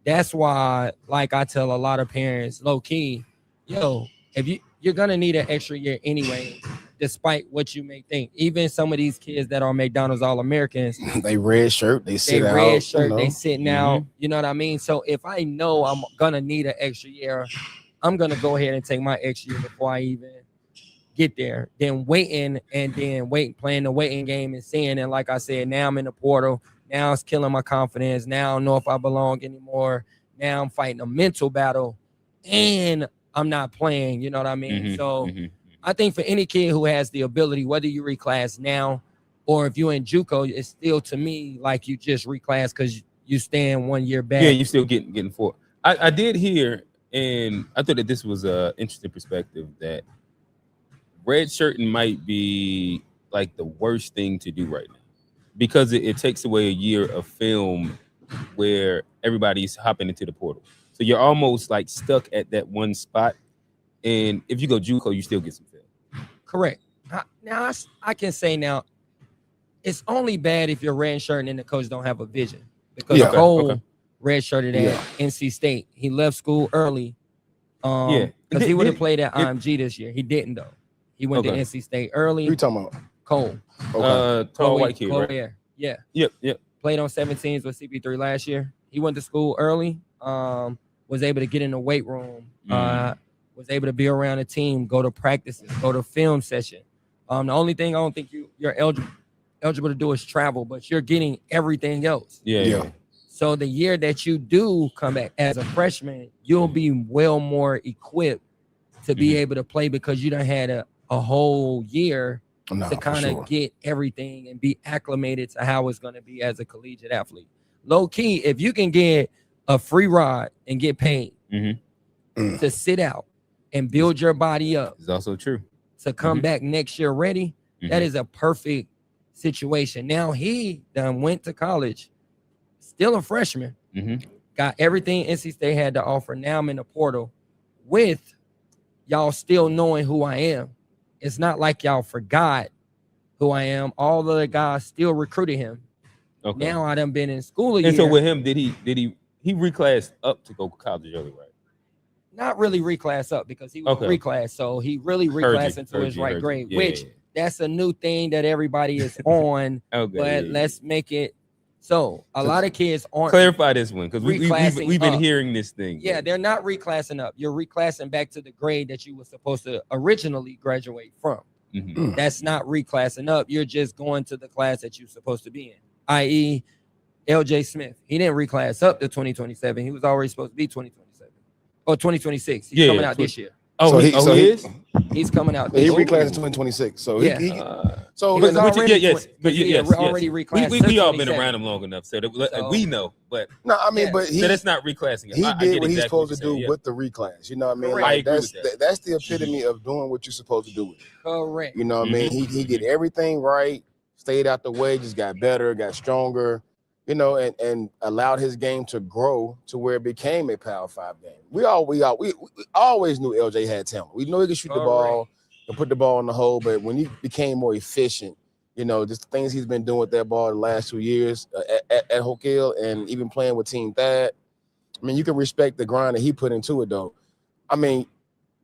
that's why, like I tell a lot of parents, low key, if you're going to need an extra year anyway, despite what you may think. Even some of these kids that are McDonald's All-Americans, they red shirt, they sit out. Red shirt, they sitting out. You know what I mean? So if I know I'm going to need an extra year, I'm going to go ahead and take my extra year before I even get there. Then playing the waiting game and seeing it. Like I said, now I'm in the portal. Now it's killing my confidence. Now I don't know if I belong anymore. Now I'm fighting a mental battle and I'm not playing. You know what I mean? I think for any kid who has the ability, whether you reclass now or if you're in JUCO, it's still to me like you just reclass because you stand 1 year back. Yeah, you still getting 4. I did hear, and I thought that this was an interesting perspective, that red shirting might be like the worst thing to do right now because it takes away a year of film where everybody's hopping into the portal. So you're almost like stuck at that one spot. And if you go JUCO, you still get some film. Correct. Now I can say now, it's only bad if you're redshirting and the coach don't have a vision. Because Cole redshirted at NC State. He left school early. Because he would have played at IMG this year. He didn't though. He went to NC State early. Who you talking about? Cole. Tall white kid, right? Yeah. Yep. Played on 17s with CP3 last year. He went to school early. Was able to get in the weight room. Was able to be around a team, go to practices, go to film session. The only thing I don't think you're eligible to do is travel, but you're getting everything else. Yeah. So the year that you do come back as a freshman, you'll be well more equipped to be able to play because you done had a whole year to kind of get everything and be acclimated to how it's going to be as a collegiate athlete. Low key, if you can get a free ride and get paid to sit out and build your body up, it's also true to come back next year ready. That is a perfect situation. Now he done went to college, still a freshman, got everything NC State had to offer. Now I'm in the portal with y'all still knowing who I am. It's not like y'all forgot who I am. All the guys still recruited him. Okay. Now I done been in school a year. And so with him, did he reclassed up to go to college early, right? Not really reclass up because he was reclassed. So he really reclassed into his right grade, which that's a new thing that everybody is on. But let's make it so a lot of kids aren't. Clarify this one because we've been hearing this thing. Yeah, they're not reclassing up. You're reclassing back to the grade that you were supposed to originally graduate from. That's not reclassing up. You're just going to the class that you're supposed to be in, i.e. LJ Smith. He didn't reclass up to 2027. He was already supposed to be 2027 or 2026. He's coming out this year. Oh, he is? He's coming out. He reclassed in 2026. So already reclassed. We all been around him long enough, so we know. But no, I mean, but so that's not reclassing. He did what he's supposed to do with the reclass. You know what I mean? Like, that's the epitome of doing what you're supposed to do with it. Correct. You know what I mean? He did everything right, stayed out the way, just got better, got stronger. You know, and allowed his game to grow to where it became a Power 5 game. We always knew LJ had talent. We knew he could shoot the ball and put the ball in the hole, but when he became more efficient, you know, just the things he's been doing with that ball the last 2 years at Hoke Hill and even playing with Team Thad, I mean, you can respect the grind that he put into it, though. I mean,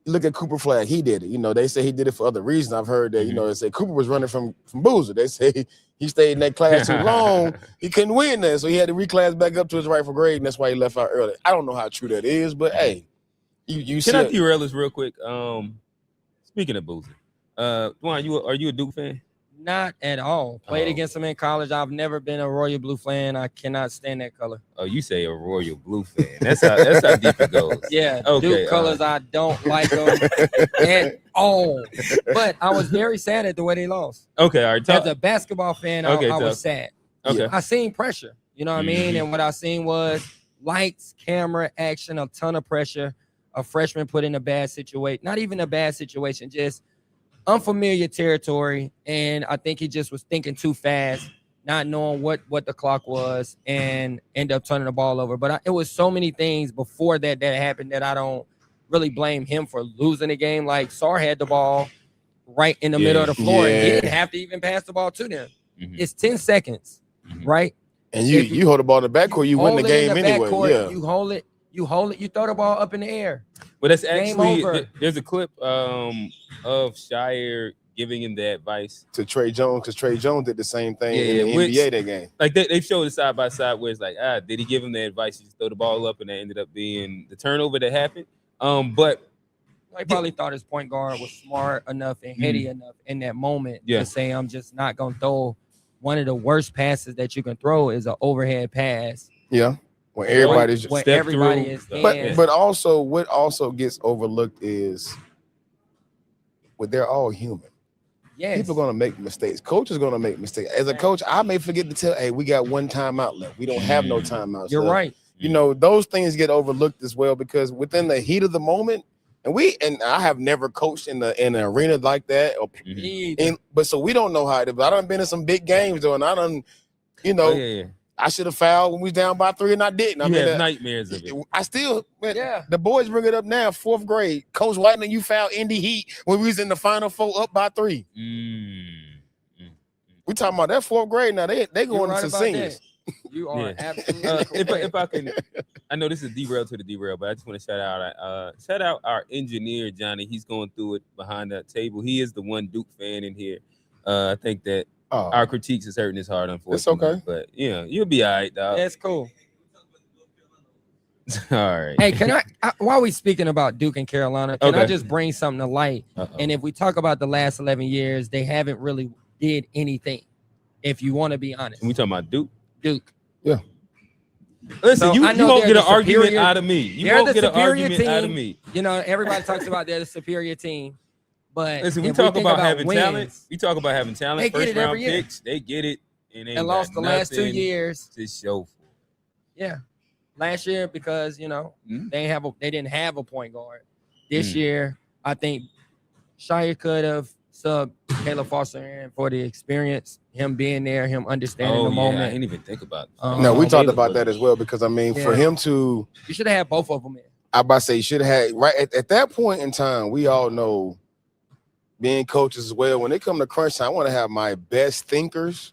look at Cooper Flagg. He did it. You know, they say he did it for other reasons. I've heard that, you know, they say Cooper was running from Boozer. They say he stayed in that class too long. He couldn't win that, so he had to reclass back up to his rightful grade, and that's why he left out early. I don't know how true that is, but hey, you Can I derail this real quick? Speaking of Boozer, Dijuan, are you a Duke fan? Not at all. Played against him in college. I've never been a Royal Blue fan. I cannot stand that color. Oh, you say a Royal Blue fan. That's how deep it goes. Yeah, Duke colors, I don't like them at all. But I was very sad at the way they lost. Okay, all right. As a basketball fan, I was sad. Okay. I seen pressure. You know what I mean? And what I seen was lights, camera, action, a ton of pressure. A freshman put in a bad situation. Not even a bad situation, just unfamiliar territory, and I think he just was thinking too fast, not knowing what the clock was, and end up turning the ball over. But it was so many things before that happened that I don't really blame him for losing the game. Like Sarr had the ball right in the middle of the floor, and he didn't have to even pass the ball to them. It's 10 seconds, right? And you hold the ball in the backcourt, you win the game anyway. Backcourt, you hold it, you throw the ball up in the air. Well, that's actually there's a clip of Shire giving him the advice to Trey Jones, because Trey Jones did the same thing in the NBA that game. Like they showed it side by side where it's like, did he give him the advice? He just throw the ball up, and that ended up being the turnover that happened. But he probably thought his point guard was smart enough and heady enough in that moment to say, I'm just not gonna throw. One of the worst passes that you can throw is an overhead pass. Yeah. When everybody's but also what also gets overlooked is they're all human. Yes. People are gonna make mistakes. Coach is gonna make mistakes. As a coach, I may forget to tell, hey, we got one timeout left. We don't have no timeouts. You're left. Right. You know, those things get overlooked as well, because within the heat of the moment, and I have never coached in an arena like that, but so we don't know how it is. But I done been in some big games though, and I done, you know. I should have fouled when we was down by 3 and I didn't. I You mean, have nightmares of it. I still, man, Yeah. the boys bring it up now, 4th grade. Coach Whiteman, you fouled Indy Heat when we was in the Final Four up by 3. We talking about that 4th grade now. They going right into about seniors. that. You are absolutely if I can, I know this is derail to the derail, but I just want to shout out our engineer Johnny. He's going through it behind that table. He is the one Duke fan in here. I think that our critiques is hurting his heart, unfortunately. It's okay, but yeah, you'll be all right, dog. That's cool. All right. Hey, can I while we speaking about Duke and Carolina, can I Okay. just bring something to light? And if we talk about the last 11 years, they haven't really did anything. If you want to be honest, we talking about Duke. Yeah. Listen, So you I know won't they're get an the argument superior- out of me. You they're won't the get an superior argument out of team. me. You know, everybody talks about they're the superior team, but Listen, we if talk think about having wins, talent. We talk about having talent. They get First it every round year. picks, they get it, and they and lost the last 2 years. to show for. Yeah, last year because they didn't have a point guard. This year, I think Shire could have subbed Caleb Foster in for the experience, him being there, him understanding the moment. I didn't even think about it. No, we talked about that as well because I mean, for him to, you should have had both of them in. I about to say, you should have had right at that point in time. We all know, being coaches as well. When it come to crunch time, I want to have my best thinkers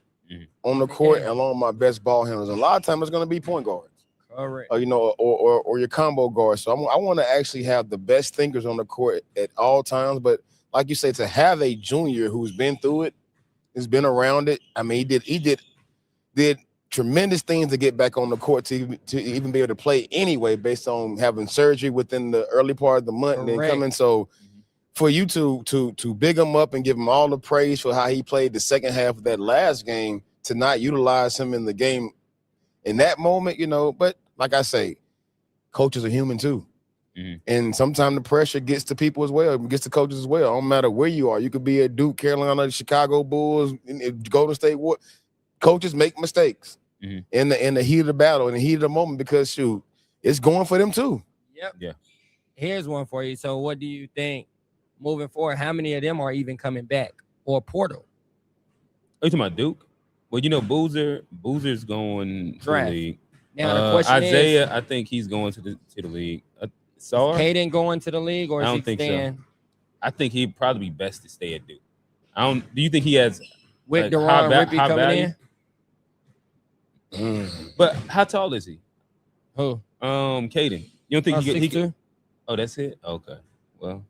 on the court along with my best ball handlers. A lot of times it's going to be point guards. Correct. Or your combo guard. So I want to actually have the best thinkers on the court at all times. But like you say, to have a junior who's been through it, has been around it. I mean, he did tremendous things to get back on the court to even be able to play anyway, based on having surgery within the early part of the month and then coming. So for you to big him up and give him all the praise for how he played the second half of that last game, to not utilize him in the game in that moment, but like I say, coaches are human too. And sometimes the pressure gets to people as well, gets to coaches as well. Don't matter where you are. You could be at Duke, Carolina, Chicago Bulls, Golden State. Coaches make mistakes in the heat of the battle, in the heat of the moment, because shoot, it's going for them too. Yep. Yeah. Here's one for you. So what do you think moving forward? How many of them are even coming back or portal? Are you talking about Duke? Well, Boozer's going to the league. Now the question Isaiah, is, I think he's going to the league. Sar? Caden going to the league, or I is don't he think staying? so. I think he'd probably be best to stay at Duke. Do you think he has With Deron Rippey coming in? But how tall is he? Who? Caden. You don't think he could? Oh, that's it. Okay. Well,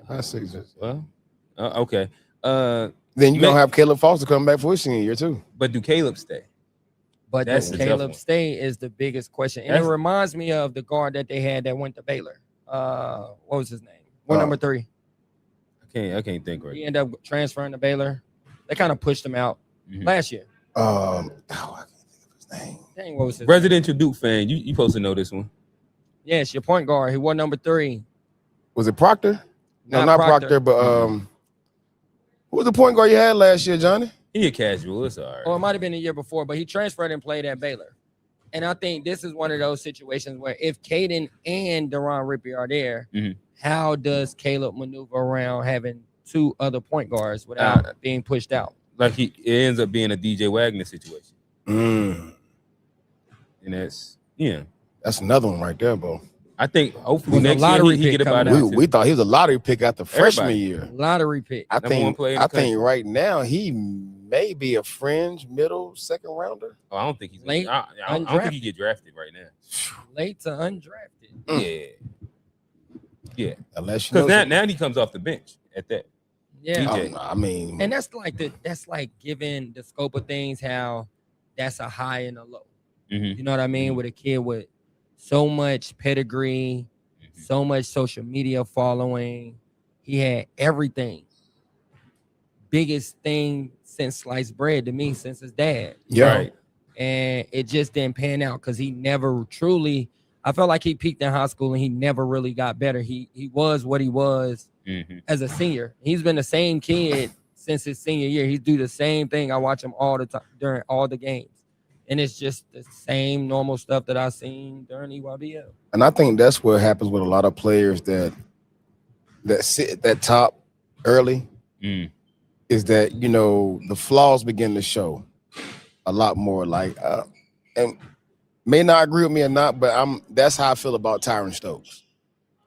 that's 6. Well, okay. Then you're gonna have Caleb Foster come back for his senior year too. But do Caleb stay? But does Caleb stay is the biggest question. And it reminds me of the guard that they had that went to Baylor. What was his name? Number 3. I can't think right. He ended up transferring to Baylor. They kind of pushed him out last year. I can't think of his name. Dang, what was his Residential Duke fan. You supposed to know this one. Yes, your point guard. He wore number 3. Was it Proctor? No, not Proctor, but who was the point guard you had last year, Johnny? He a casual. It's all right. Or it might have been the year before, but he transferred and played at Baylor. And I think this is one of those situations where if Caden and Deron Rippey are there, how does Caleb maneuver around having 2 other point guards without being pushed out? Like it ends up being a DJ Wagner situation. And that's another one right there, bro. I think hopefully next year he get about it. We thought he was a lottery pick after freshman year. Lottery pick. I think right now he may be a fringe middle second rounder. Oh, I don't think he's late. I don't think he get drafted right now. Late to undrafted. Yeah. Unless because now he comes off the bench at that. Yeah. I mean, and that's like giving the scope of things how that's a high and a low. You know what I mean? With a kid with so much pedigree, so much social media following. He had everything. Biggest thing since sliced bread to me since his dad. Yeah. Right. And it just didn't pan out because he never truly, I felt like he peaked in high school and he never really got better. He was what he was as a senior. He's been the same kid since his senior year. He do the same thing. I watch him all the time during all the games. And it's just the same normal stuff that I've seen during EYBL. And I think that's what happens with a lot of players that sit at that top early is that, the flaws begin to show a lot more. Like, and may not agree with me or not, but that's how I feel about Tyron Stokes.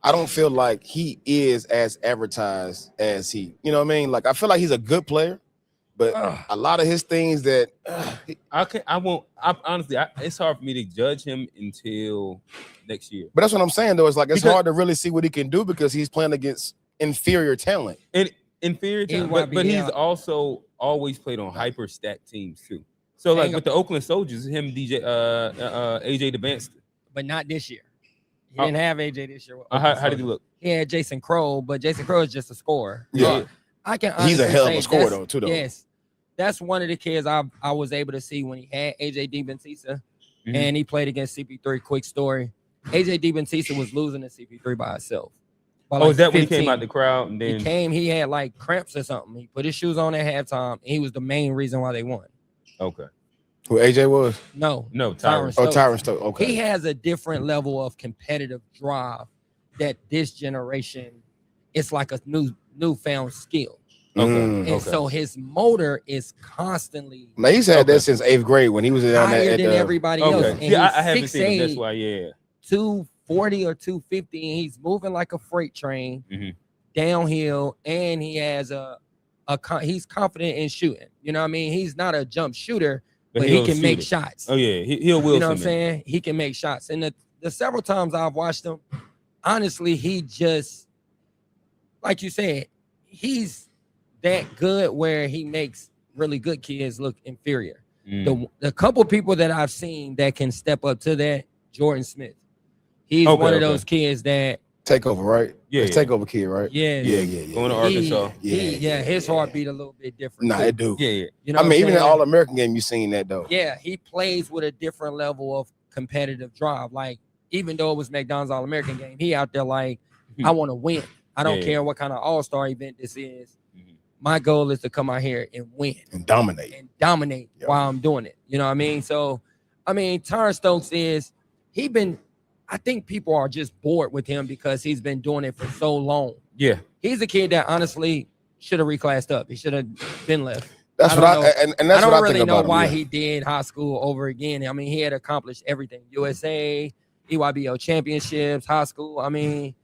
I don't feel like he is as advertised as he, you know what I mean? Like I feel like he's a good player, but a lot of his things that honestly, it's hard for me to judge him until next year. But that's what I'm saying though. It's like it's hard to really see what he can do because he's playing against inferior talent. And inferior talent, but he's also always played on hyper stacked teams too. So like with the Oakland Soldiers, him AJ DeBanster. But not this year. He didn't have AJ this year. How did he look? He had Jason Crow, but Jason Crow is just a scorer. Yeah. I can he's a hell of a scorer though, too. Yes. That's one of the kids I was able to see when he had AJ DiBentisa and he played against CP3. Quick story. AJ DiBentisa was losing to CP3 by himself. Is that when he came out the crowd and then he had like cramps or something. He put his shoes on at halftime and he was the main reason why they won. Okay. Who AJ was? No, Tyron. Tyron Stokes. Okay. He has a different level of competitive drive that this generation, it's like a newfound skill. Okay. And so his motor is constantly. Now he's had that since 8th grade when he was down higher there than everybody else. And I haven't seen him. That's why, 240 or 250, and he's moving like a freight train downhill, and he has he's confident in shooting. You know what I mean? He's not a jump shooter, but he can make shots. Oh yeah, he'll will. You know what I'm saying? He can make shots. And the several times I've watched him, honestly, he just, like you said, he's that good where he makes really good kids look inferior. The couple people that I've seen that can step up to that, Jordan Smith. He's one of those kids that takeover, right? Yeah, takeover kid, right? Yeah. Going to Arkansas. His heart beat a little bit different. Nah, it do. Yeah. You know, I mean, even in the All-American game, you seen that though. Yeah, he plays with a different level of competitive drive. Like, even though it was McDonald's All-American game, he out there like, I want to win. I don't care what kind of all-star event this is. My goal is to come out here and win. And dominate. While I'm doing it. You know what I mean? So, I mean, Tyron Stokes I think people are just bored with him because he's been doing it for so long. Yeah. He's a kid that honestly should have reclassed up. He should have been left. That's what I think about him. I don't really know why he did high school over again. I mean, he had accomplished everything. USA, EYBL championships, high school. I mean,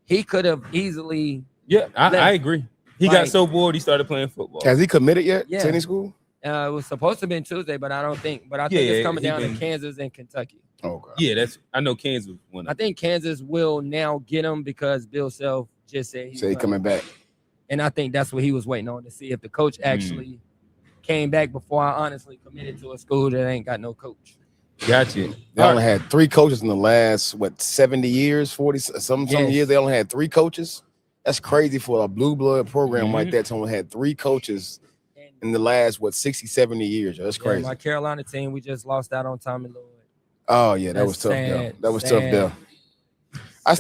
he could have easily. Yeah, I agree. He got so bored he started playing football. Has he committed yet to any school? It was supposed to have been Tuesday, but I don't think. But I think it's coming down to Kansas and Kentucky. Okay. Yeah, I know Kansas won. I think Kansas will now get him because Bill Self just said he's coming back. And I think that's what he was waiting on to see if the coach actually came back before I honestly committed to a school that ain't got no coach. Gotcha. They only had 3 coaches in the last 70 years, 40 some years. They only had 3 coaches. That's crazy for a blue blood program like that to only had 3 coaches in the last 60, 70 years. That's crazy. My Carolina team, we just lost out on Tommy Lloyd. Oh yeah, that was tough. That was tough there. I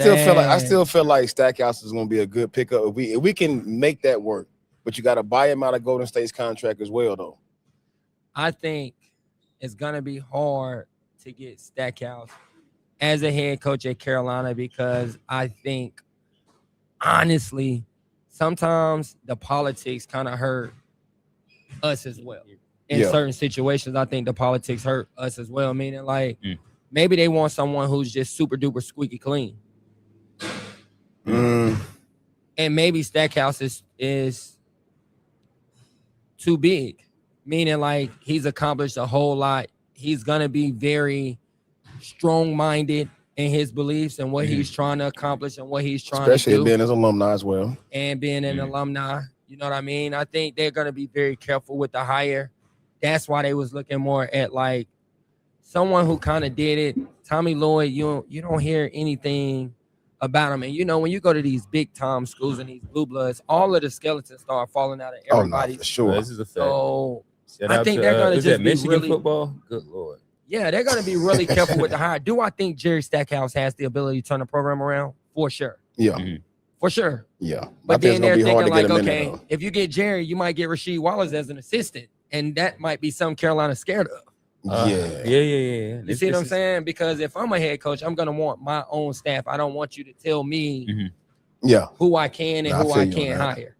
still feel like Stackhouse is going to be a good pickup if we can make that work. But you got to buy him out of Golden State's contract as well, though. I think it's going to be hard to get Stackhouse as a head coach at Carolina because I think, honestly, sometimes the politics kind of hurt us as well. In certain situations, I think the politics hurt us as well. Meaning, like, maybe they want someone who's just super duper squeaky clean. And maybe Stackhouse is too big. Meaning, like, he's accomplished a whole lot. He's going to be very strong-minded in his beliefs and what he's trying to accomplish and what he's trying to do. Especially being an alumni as well. And being an alumni. You know what I mean? I think they're going to be very careful with the hire. That's why they was looking more at like someone who kind of did it. Tommy Lloyd, you don't hear anything about him. And you know, when you go to these big time schools and these blue bloods, all of the skeletons start falling out of everybody. Oh, no, for sure. This is a fact. So I think they're gonna just be Michigan really football. Good Lord. Yeah, they're gonna be really careful with the hire. Do I think Jerry Stackhouse has the ability to turn the program around? For sure. Yeah. For sure. Yeah. But then they're thinking like, okay, if you get Jerry, you might get Rasheed Wallace as an assistant. And that might be something Carolina's scared of. Yeah. You see what I'm saying? Because if I'm a head coach, I'm gonna want my own staff. I don't want you to tell me who I can and who I can't hire.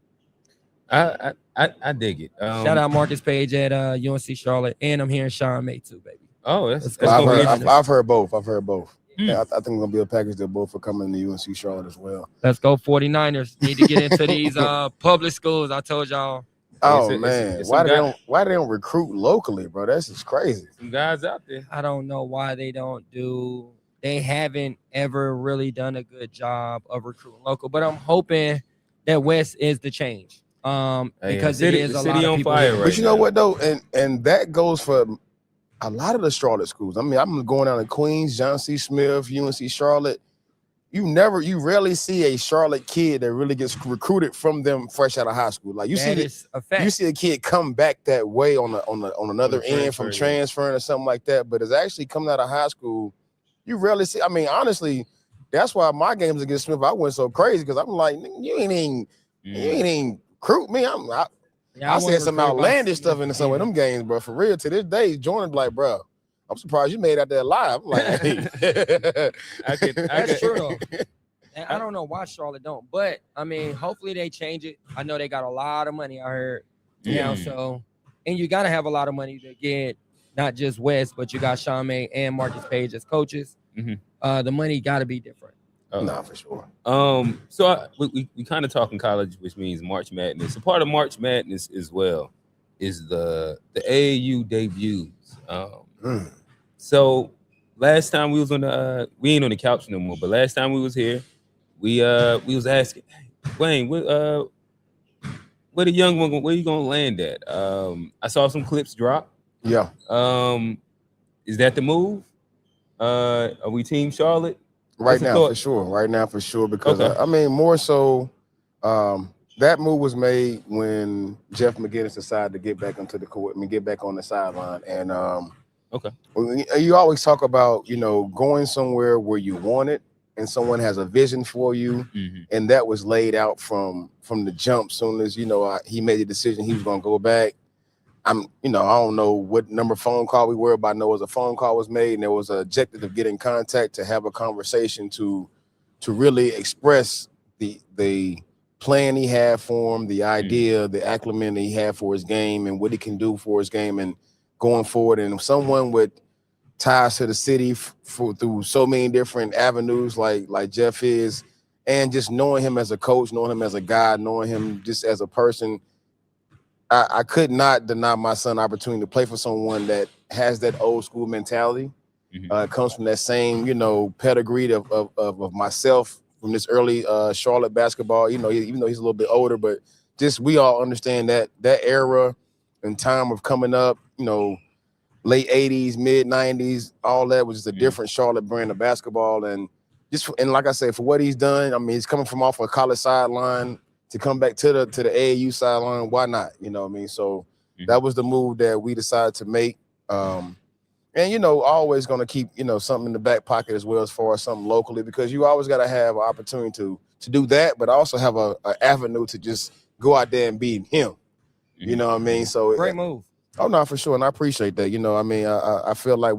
I dig it. Shout out Marcus Page at UNC Charlotte. And I'm hearing Sean May too, baby. Oh, that's I've gonna be heard, interesting. I've heard both. I've heard both. Hmm. Yeah, I think it's gonna be a package that both are coming to UNC Charlotte as well. Let's go 49ers. Need to get into these public schools. I told y'all. Oh It's man, some why they don't recruit locally, bro? That's just crazy. some guys out there. I don't know why they don't do. They haven't ever really done a good job of recruiting local, but I'm hoping that West is the change. Because the it is a city lot of on people fire here. right But you know now. what though, and that goes for a lot of the Charlotte schools. I mean, I'm going down to Queens, John C. Smith, UNC Charlotte. You rarely see a Charlotte kid that really gets recruited from them fresh out of high school. Like you That is a fact. see a kid come back that way on another end from transfer, yeah. transferring or something like that. But it's actually coming out of high school. You rarely see. I mean, honestly, that's why my games against Smith, I went so crazy because I'm like, you ain't even recruit me. I said some outlandish stuff in some of them games, bro. For real, to this day, Jordan be like, bro, I'm surprised you made it out there alive. I'm like, hey. That's true though. And I don't know why Charlotte don't, but I mean, hopefully they change it. I know they got a lot of money. I heard now, so and you got to have a lot of money to get not just West, but you got Sean May and Marcus Page as coaches. The money got to be different. Nah, for sure. So we kind of talking college, which means March Madness. A part of March Madness as well is the AAU debuts. So last time we was on the we ain't on the couch no more, but last time we was here, we was asking, hey, Wayne, where the young one, where you gonna land at? I saw some clips drop. Yeah. Is that the move? Are we Team Charlotte? Right now, for sure. Because I mean, more so, that move was made when Jeff McGinnis decided to get back onto the court. Get back on the sideline. And you always talk about, going somewhere where you want it and someone has a vision for you, and that was laid out from the jump. Soon as he made the decision he was going to go back. I don't know what number phone call we were, but I know it was a phone call was made, and there was an objective of getting in contact to have a conversation to really express the plan he had for him, the idea, the acclimate he had for his game, and what he can do for his game and going forward. And someone with ties to the city through so many different avenues, like Jeff is, and just knowing him as a coach, knowing him as a guy, knowing him just as a person. I could not deny my son the opportunity to play for someone that has that old school mentality. Comes from that same, pedigree of myself from this early Charlotte basketball. Even though he's a little bit older, but just we all understand that era and time of coming up. Late '80s, mid '90s, all that was just a different Charlotte brand of basketball. And like I said, for what he's done, I mean, he's coming from off a college sideline to come back to the AAU sideline, why not? You know what I mean? So that was the move that we decided to make. And always going to keep something in the back pocket as well as far as something locally, because you always got to have an opportunity to do that, but also have a avenue to just go out there and be him. You know what I mean? So great move. Oh no, for sure, and I appreciate that. I feel like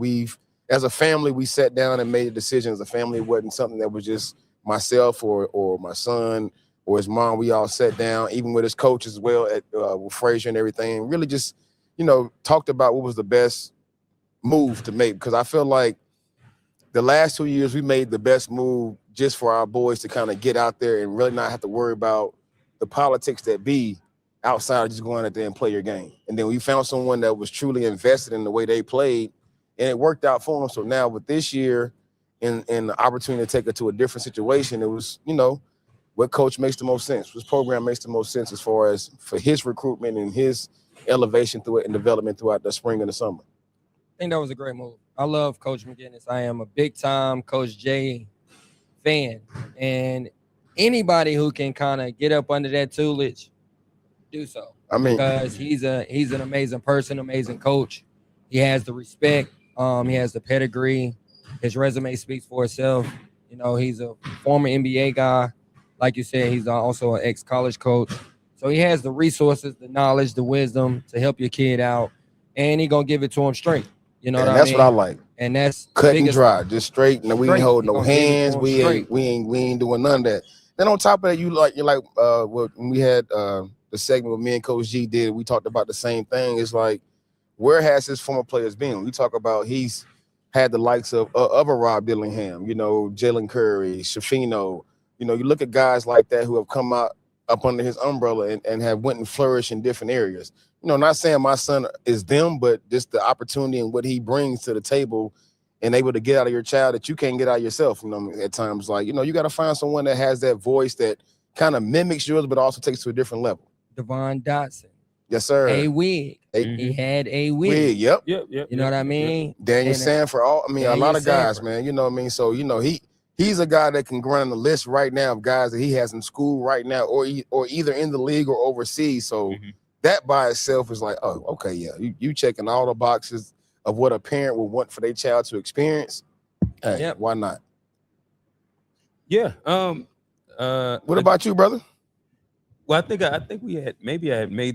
as a family, we sat down and made a decision as a family. It wasn't something that was just myself or my son or his mom. We all sat down, even with his coach as well, with Frazier and everything, and really just, talked about what was the best move to make. Because I feel like the last 2 years we made the best move just for our boys to kind of get out there and really not have to worry about the politics that be outside of just going out there and play your game. And then we found someone that was truly invested in the way they played, and it worked out for them. So now with this year and the opportunity to take it to a different situation, it was, what coach makes the most sense, which program makes the most sense as far as for his recruitment and his elevation through it and development throughout the spring and the summer. I think that was a great move. I love Coach McGinnis. I am a big time Coach J fan, and anybody who can kind of get up under that tutelage, do so. I mean, because he's an amazing person, amazing coach. He has the respect. He has the pedigree. His resume speaks for itself. He's a former NBA guy. Like you said, he's also an ex-college coach. So he has the resources, the knowledge, the wisdom to help your kid out, and he gonna give it to him straight. You know what I mean? That's what I like. And that's cut and dry, just straight. And we ain't hold no hands. We ain't doing none of that. Then on top of that, you're like when we had the segment with me and Coach G did, we talked about the same thing. It's like where has his former players been? We talk about he's had the likes of a Rob Dillingham, you know, Jalen Curry, Shafino. You know, you look at guys like that who have come out up under his umbrella and have went and flourished in different areas. You know, not saying my son is them, but just the opportunity and what he brings to the table and able to get out of your child that you can't get out of yourself. You know, at times, like, you know, you got to find someone that has that voice that kind of mimics yours, but also takes to a different level. Devon Dotson. Yes, sir. A wig. He had a wig. Yep. You know what I mean? Daniel Sanford. A lot of guys, Sanford. man. You know what I mean? So, you know, he's a guy that can run on the list right now of guys that he has in school right now, or either in the league or overseas. So that by itself is like, oh, okay, yeah, you checking all the boxes of what a parent would want for their child to experience. Hey, why not? Yeah. What about you, brother? Well, I think I had made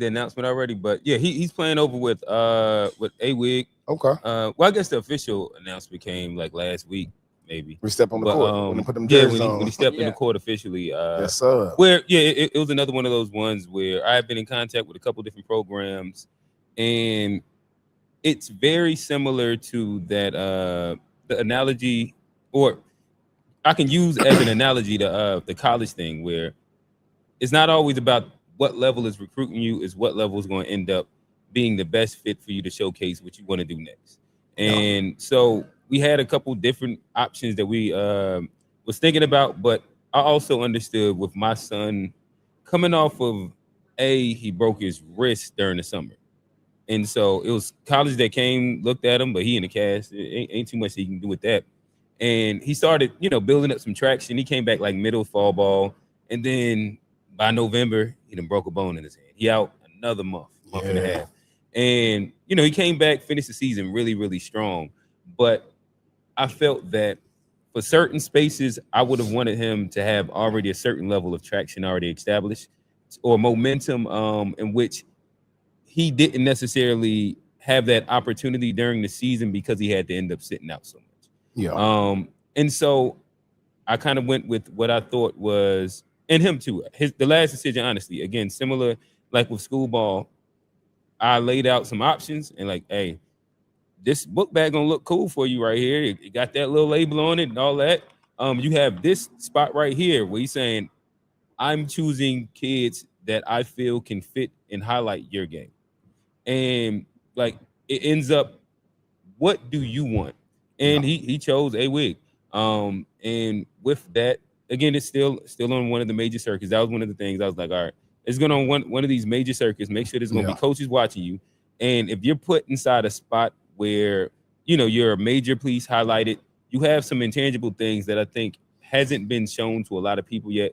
the announcement already, but yeah, he's playing over with A-Wig. Okay. Well, I guess the official announcement came like last week, maybe. We step on the court when they put them jerseys on. When he stepped in the court officially. Yes, sir. Where it was another one of those ones where I've been in contact with a couple different programs, and it's very similar to that the analogy, or I can use as an analogy the college thing, where it's not always about what level is recruiting you, is what level is going to end up being the best fit for you to showcase what you want to do next. And so we had a couple different options that we was thinking about, but I also understood with my son coming off of he broke his wrist during the summer. And so it was college that came, looked at him, but he in the cast, ain't too much he can do with that. And he started, building up some traction. He came back like middle fall ball. And then by November, he done broke a bone in his hand. He out another month and a half. And, he came back, finished the season really, really strong. But I felt that for certain spaces, I would have wanted him to have already a certain level of traction already established, or momentum in which he didn't necessarily have that opportunity during the season because he had to end up sitting out so much. Yeah. And so I kind of went with what I thought was, and him too. The last decision, honestly, again, similar like with school ball, I laid out some options and like, hey, this book bag gonna look cool for you right here. It got that little label on it and all that. You have this spot right here where he's saying, I'm choosing kids that I feel can fit and highlight your game. And like it ends up, what do you want? And he chose A-Wig. And with that, again, it's still on one of the major circuits. That was one of the things I was like, all right, it's going on one of these major circuits. Make sure there's going to be coaches watching you. And if you're put inside a spot where, you're a major police highlighted, you have some intangible things that I think hasn't been shown to a lot of people yet,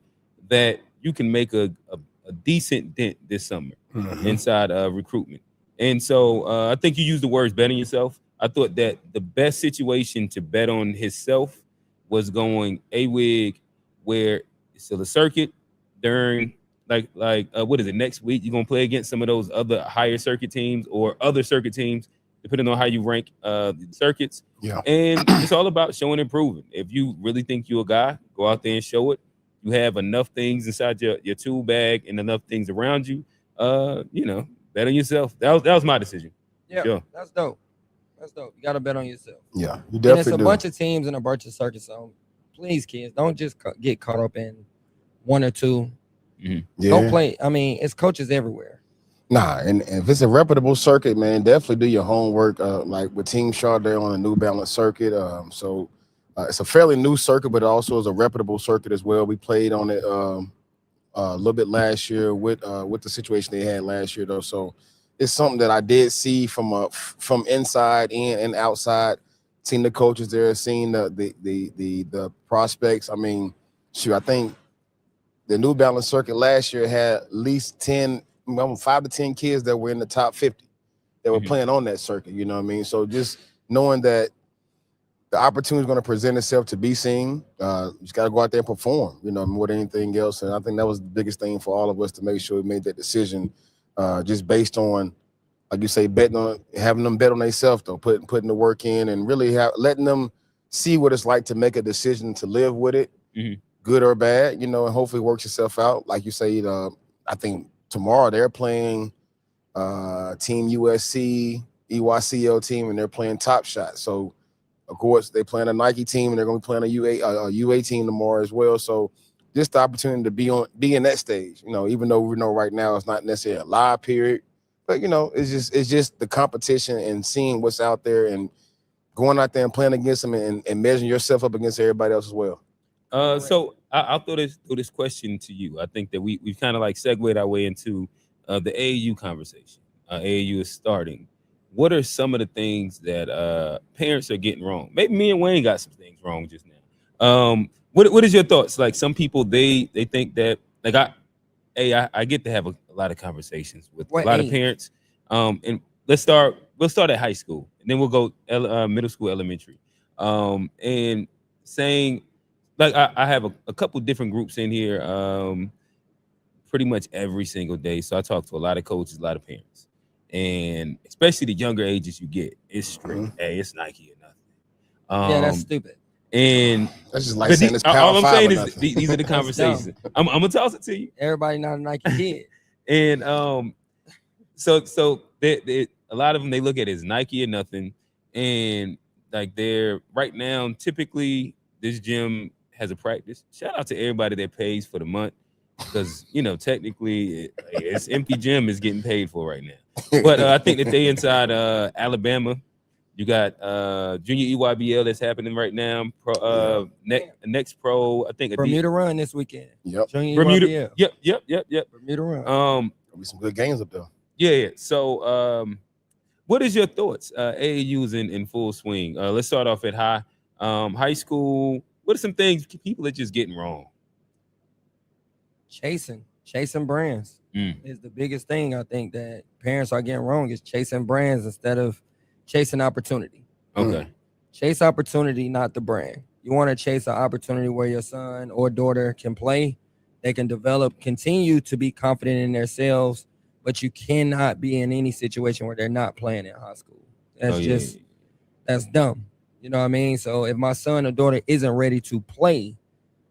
that you can make a decent dent this summer inside recruitment. And so I think you used the words bet on yourself. I thought that the best situation to bet on himself was going A-Wig, where it's still a circuit during what is it, next week? You're gonna play against some of those other higher circuit teams or other circuit teams, depending on how you rank the circuits. Yeah. And it's all about showing and proving. If you really think you're a guy, go out there and show it. You have enough things inside your tool bag and enough things around you. Bet on yourself. That was my decision. Yeah, sure. That's dope. You gotta bet on yourself. Yeah, you definitely and it's a bunch of teams and a bunch of circuits. So please, kids, don't just get caught up in one or two. Yeah. Don't play. I mean, it's coaches everywhere. Nah, and if it's a reputable circuit, man, definitely do your homework. Like with Team Chardonnay on the New Balance circuit. So it's a fairly new circuit, but it also is a reputable circuit as well. We played on it a little bit last year with the situation they had last year, though. So it's something that I did see from inside in and outside. Seeing the coaches there, seeing the prospects. I mean, shoot, I think the New Balance circuit last year had at least 5 to 10 kids that were in the top 50 that were playing on that circuit. You know what I mean? So just knowing that the opportunity is going to present itself to be seen, you just got to go out there and perform, more than anything else. And I think that was the biggest thing for all of us to make sure we made that decision, just based on, like you say, having them bet on themselves, though, putting the work in and really letting them see what it's like to make a decision to live with it, good or bad, and hopefully it works itself out. Like you say, I think tomorrow they're playing Team USC, EYCL team and they're playing Top Shot. So of course they playing a Nike team and they're going to be playing a UA team tomorrow as well. So just the opportunity to be in that stage, you know, even though we know right now it's not necessarily a live period, but you know, it's just the competition and seeing what's out there and going out there and playing against them and measuring yourself up against everybody else as well. So I'll throw this question to you. I think that we've kind of like segued our way into the AAU conversation. AAU is starting. What are some of the things that parents are getting wrong? Maybe me and Wayne got some things wrong just now. What is your thoughts? Like some people, they think that like I get to have a lot of conversations with a lot of parents. And we'll start at high school and then we'll go middle school, elementary. And saying like I have a couple different groups in here pretty much every single day. So I talk to a lot of coaches, a lot of parents. And especially the younger ages you get, it's strict. Hey, it's Nike or nothing. Yeah, that's stupid. And that's just like saying it's power all I'm saying is these are the conversations. I'm gonna toss it to you. Everybody not a Nike kid. And so they a lot of them, they look at it as Nike or nothing. And like they're right now, typically this gym has a practice. Shout out to everybody that pays for the month. Because you know, technically, it's empty gym is getting paid for right now. But I think that they inside Alabama. You got junior EYBL that's happening right now. Next pro, I think Bermuda Run this weekend. Yep. Junior Bermuda. EYBL. Yep. Bermuda Run. There'll be some good games up there. Yeah. So, what is your thoughts? AAU's in full swing. Let's start off at high school. What are some things people are just getting wrong? Chasing brands is the biggest thing I think that parents are getting wrong, is chasing brands instead of chasing opportunity. Okay. Chase opportunity, not the brand. You want to chase an opportunity where your son or daughter can play, they can develop, continue to be confident in themselves, but you cannot be in any situation where they're not playing in high school. That's that's dumb. You know what I mean? So if my son or daughter isn't ready to play,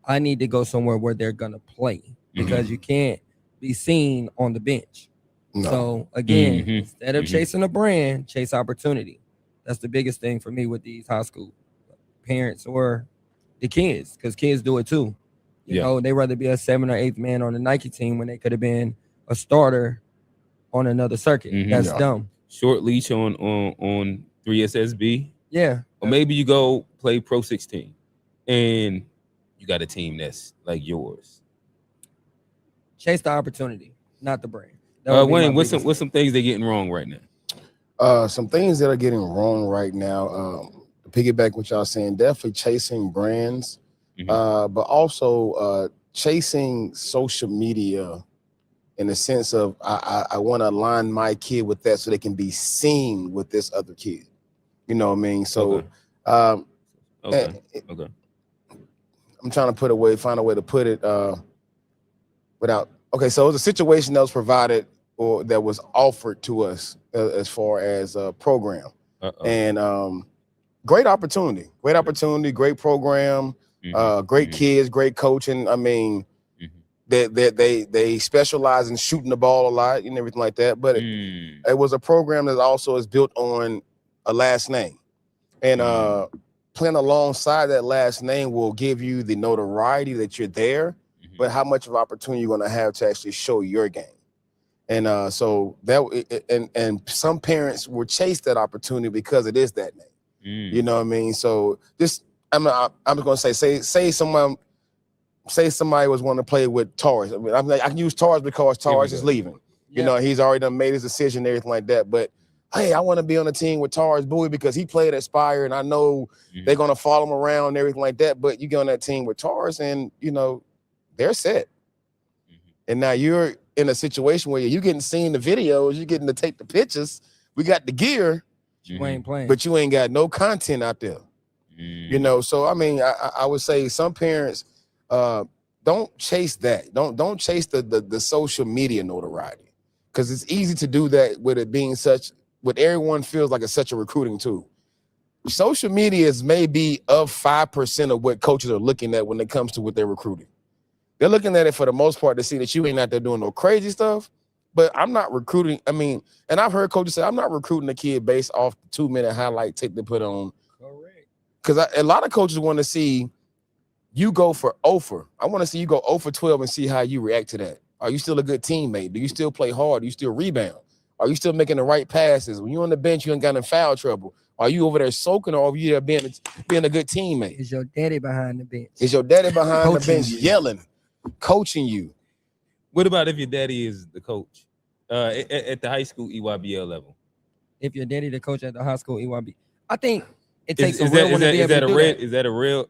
I need to go somewhere where they're going to play. Because you can't be seen on the bench. No. So again, instead of chasing a brand, chase opportunity. That's the biggest thing for me with these high school parents or the kids, because kids do it too. You know, they rather be a 7th or 8th man on the Nike team when they could have been a starter on another circuit. That's dumb. Short leash on 3SSB. Yeah. Or maybe you go play Pro 16 and you got a team that's like yours. Chase the opportunity, not the brand. Wayne, what's some things they're getting wrong right now? Some things that are getting wrong right now. To piggyback what y'all saying, definitely chasing brands, but also chasing social media in the sense of I want to align my kid with that so they can be seen with this other kid. You know what I mean? So, okay. I'm trying to find a way to put it. Without so it was a situation that was provided or that was offered to us as far as a program. And great opportunity, great program, great kids, great coaching. I mean, they specialize in shooting the ball a lot and everything like that. But it was a program that also is built on a last name, and playing alongside that last name will give you the notoriety that you're there. But how much of opportunity you're going to have to actually show your game. And so that and some parents will chase that opportunity because it is that name. You know what I mean? So this I'm going to say somebody was wanting to play with Torres. I mean, I'm like, I can use Torres because Torres is leaving. You know, he's already done made his decision and everything like that. But hey, I want to be on a team with Torres Bowie because he played at Spire and I know they're going to follow him around and everything like that. But you get on that team with Torres and, you know, they're set. And now you're in a situation where you're getting seen the videos, you're getting to take the pictures. We got the gear, you ain't playing, but you ain't got no content out there. You know, so I mean, I would say some parents don't chase that. Don't chase the social media notoriety, because it's easy to do that with it being what everyone feels like it's such a recruiting tool. Social media is maybe of 5% of what coaches are looking at when it comes to what they're recruiting. They're looking at it for the most part to see that you ain't out there doing no crazy stuff But I'm not recruiting. I mean, and I've heard coaches say I'm not recruiting a kid based off the 2-minute highlight tape they put on. Correct. Because a lot of coaches want to see you go for 0 for. I want to see you go 0 for 12 and see how you react to that. Are you still a good teammate? Do you still play hard? Do you still rebound? Are you still making the right passes? When you're on the bench, you ain't got in foul trouble. Are you over there soaking, or are you there being a good teammate? Is your daddy behind the bench? Is your daddy behind the Coaching bench you. yelling, coaching you? What about if your daddy is the coach at the high school EYBL level? If your daddy the coach at the high school EYB, I think it takes Is a real one to be able to do that.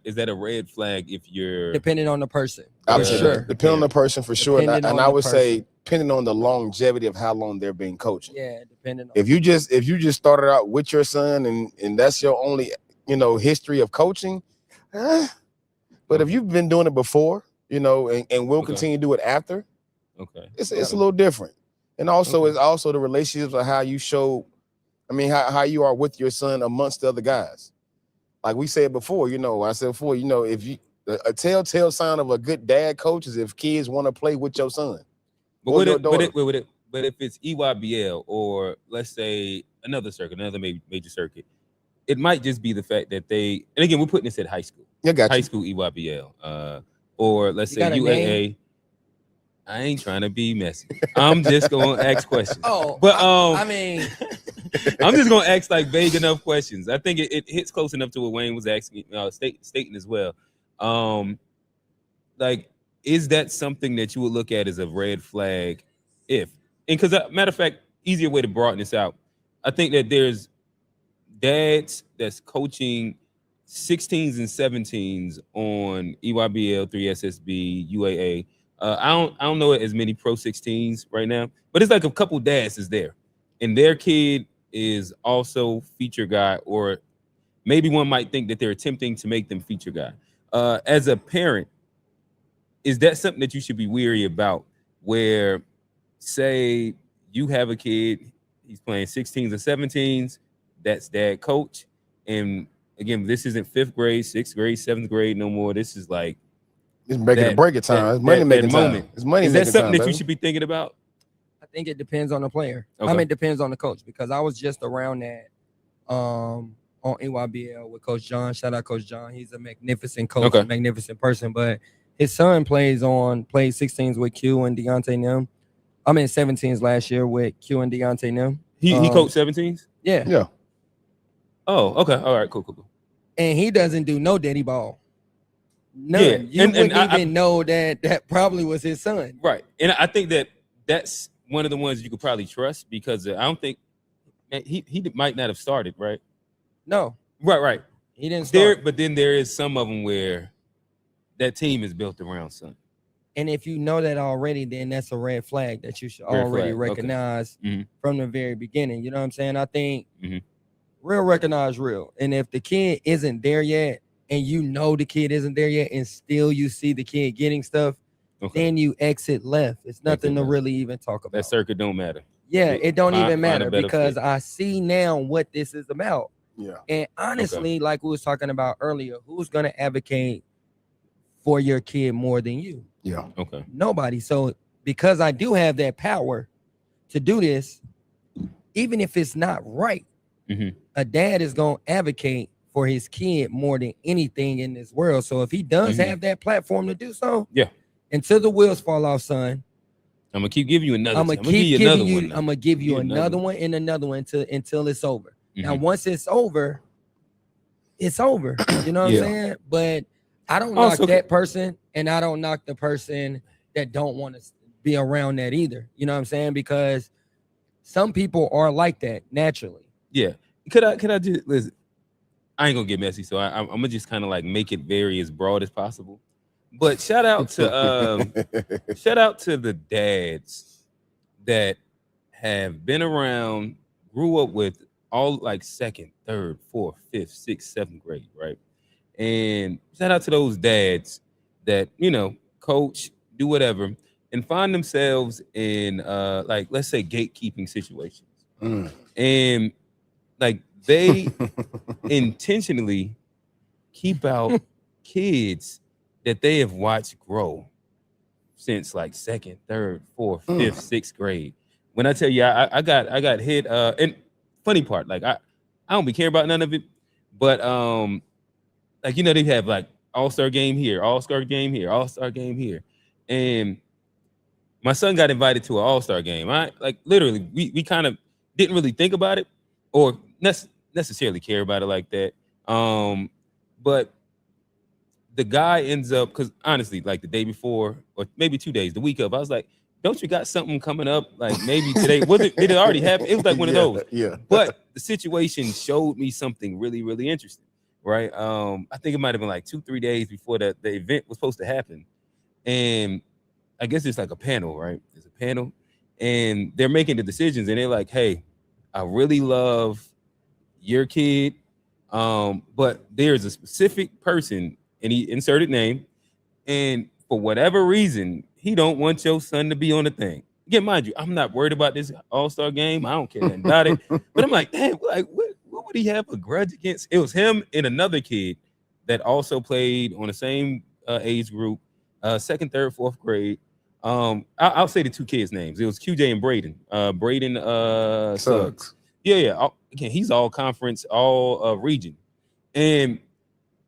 Is that a red flag if you're Depending on the person? I For would say sure. depending on the person for sure, and Depending on I the would person. say depending on the longevity of how long they're being coached. Yeah, depending on. If you just started out with your son and that's your only history of coaching, but if you've been doing it before, and will continue to do it after, it's a little different. And also it's also the relationships of how you show, how you are with your son amongst the other guys. Like we said before, I said before, if you a telltale sign of a good dad coach is if kids want to play with your son. But if it's EYBL or let's say another major circuit, it might just be the fact that and again, we're putting this at high school. Yeah, got high you. school EYBL, or let's say UAA. I ain't trying to be messy. I'm just gonna ask questions. But I'm just gonna ask like vague enough questions. I think it hits close enough to what Wayne was asking, stating as well. Like, is that something that you would look at as a red flag? Because matter of fact, easier way to broaden this out. I think that there's dads that's coaching 16s and 17s on EYBL, 3SSB, UAA. I don't know as many Pro 16s right now, but it's like a couple dads is there, and their kid is also feature guy, or maybe one might think that they're attempting to make them feature guy. As a parent, is that something that you should be weary about? Where, say, you have a kid, he's playing 16s and 17s, that's dad coach, and again, this isn't 5th grade, 6th grade, 7th grade no more. This is like it's making a break it time. It's money making time. It's money making time. Is that something that you should be thinking about? I think it depends on the player. It depends on the coach, because I was just around that on EYBL with Coach John. Shout out Coach John. He's a magnificent coach, a magnificent person. But his son played 16s with Q and Deontay Nim. I'm in 17s last year with Q and Deontay Nim. He coached 17s? Yeah. Yeah. Oh, okay. All right, cool. And he doesn't do no daddy ball. None. Yeah. You wouldn't even know that probably was his son. Right. And I think that's one of the ones you could probably trust, because I don't think he might not have started, right? No. Right. He didn't start. But then there is some of them where that team is built around son. And if you know that already, then that's a red flag that you should already recognize from the very beginning. You know what I'm saying? I think real recognize real. And if the kid isn't there yet, and you know the kid isn't there yet, and still you see the kid getting stuff, then you exit left. It's nothing to really even talk about. That circuit don't matter. Yeah, it don't even matter, because I see now what this is about. Yeah. And honestly, like we was talking about earlier, who's going to advocate for your kid more than you? Yeah. Okay. Nobody. So because I do have that power to do this, even if it's not right, a dad is going to advocate for his kid more than anything in this world. So if he does have that platform to do so, until the wheels fall off, son, I'm gonna keep giving you another. I'm gonna give you another one and another one until it's over. Now, once it's over, it's over. You know what I'm saying? But I don't knock that person, and I don't knock the person that don't want to be around that either. You know what I'm saying? Because some people are like that naturally. Yeah. Could I just listen? I ain't gonna get messy, so I'm gonna just kind of like make it very as broad as possible. But shout out to the dads that have been around, grew up with all like 2nd, 3rd, 4th, 5th, 6th, 7th grade, right? And shout out to those dads that, coach, do whatever, and find themselves in like, let's say, gatekeeping situations. And like they intentionally keep out kids that they have watched grow since like 2nd, 3rd, 4th, 5th, 6th grade. when I tell you I got hit, and funny part, like I don't be care about none of it, but like they have like all-star game here, all-star game here, all-star game here, and my son got invited to an all-star game. I like literally we kind of didn't really think about it or necessarily care about it like that. But the guy ends up, because honestly, like the day before or maybe 2 days, the week of, I was like, don't you got something coming up? Like maybe today, did it already happen? It was like one of those. Yeah. But the situation showed me something really, really interesting, right? I think it might have been like 2-3 days before the event was supposed to happen. And I guess it's like a panel, right? There's a panel and they're making the decisions and they're like, hey, I really love your kid. But there's a specific person, and he inserted name, and for whatever reason, he don't want your son to be on the thing. Again, mind you, I'm not worried about this all-star game. I don't care nothing about it. But I'm like, damn, like what would he have a grudge against? It was him and another kid that also played on the same age group, second, third, fourth grade. I'll say the two kids' names. It was QJ and Braden. Braden Suggs. Yeah. Again, he's all conference, all region. And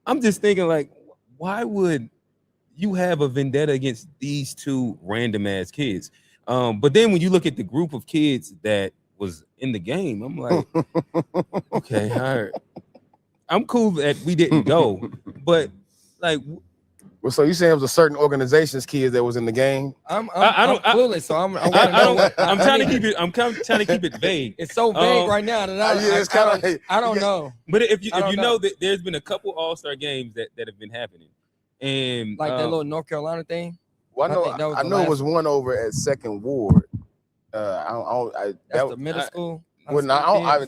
I'm just thinking, like, why would you have a vendetta against these two random ass kids? But then when you look at the group of kids that was in the game, I'm like, okay, all right. I'm cool that we didn't go, but like, well, so you saying it was a certain organization's kids that was in the game? I'm clueless, so I'm trying to keep it. I'm trying to keep it vague. It's so vague right now that I don't know. But if you know that there's been a couple all-star games that have been happening, and like that little North Carolina thing. Well, I know it was one over at Second Ward. That's the middle school. Well,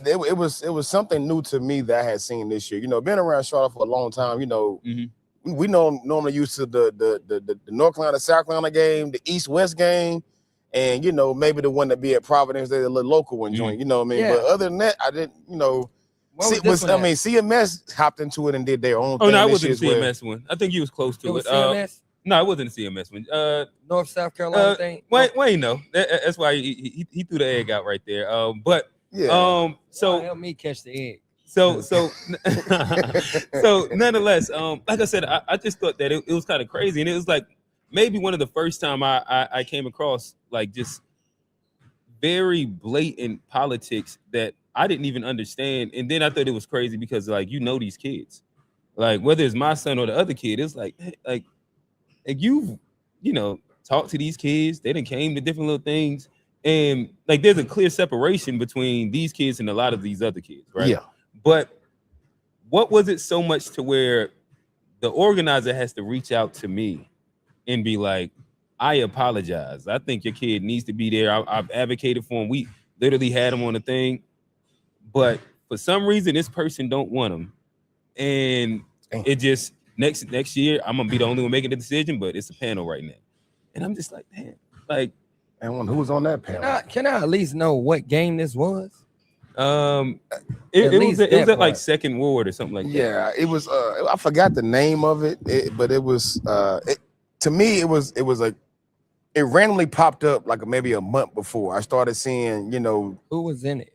it was something new to me that I had seen this year. Been around Charlotte for a long time. Mm-hmm. We normally used to the North Carolina, South Carolina game, the East-West game, and maybe the one that be at Providence, they're a little local one joint. You know what I mean? Yeah. But other than that, I didn't. CMS hopped into it and did their own thing. Oh no, I wasn't the CMS one. I think he was close to it. CMS? No, it wasn't a CMS one. North South Carolina thing. Wayne, no, that's why he threw the egg out right there. But yeah. So help me catch the egg. So nonetheless, like I said, I just thought that it was kind of crazy, and it was like maybe one of the first time I came across like just very blatant politics that I didn't even understand, and then I thought it was crazy because like these kids, like whether it's my son or the other kid, it's like you've talked to these kids, they done came to different little things, and like there's a clear separation between these kids and a lot of these other kids, right? Yeah. But what was it so much to where the organizer has to reach out to me and be like, I apologize. I think your kid needs to be there. I've advocated for him. We literally had him on the thing. But for some reason, this person don't want him. And it just, next year, I'm going to be the only one making the decision, but it's a panel right now. And I'm just like, man, like. And who was on that panel? Can I at least know what game this was? It was at like Second Ward or something like that. Yeah, it was. I forgot the name of it, but it was. To me, it was like it randomly popped up like maybe a month before. I started seeing, who was in it.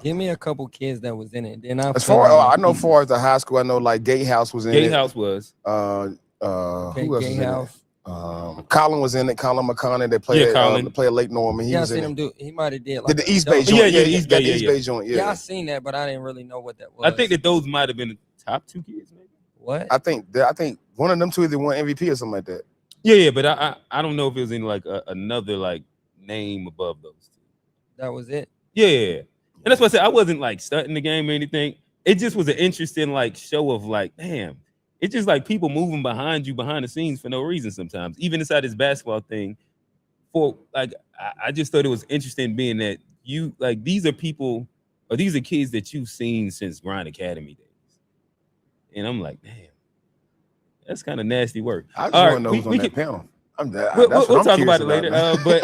Give me a couple kids that was in it. Then I know, as far as the high school, I know like Gatehouse was in it. Gatehouse was. Who else was in it? Colin was in it. Colin McConnell. They played Lake Norman. I seen him do. He might have did like the East Bay joint. Yeah, East Bay joint. Yeah, I seen that, but I didn't really know what that was. I think that those might have been the top two kids, maybe. What? I think one of them two either won MVP or something like that. Yeah, but I don't know if it was in like another like name above those two. That was it. Yeah, and that's why I said I wasn't like stunting the game or anything. It just was an interesting like show of like, damn. It's just like people moving behind you behind the scenes for no reason sometimes, even inside this basketball thing. For like, I just thought it was interesting being that you like these are people or these are kids that you've seen since Grind Academy days, and I'm like, damn, that's kind of nasty work. I just want to know who's on that panel. We'll talk about it later. But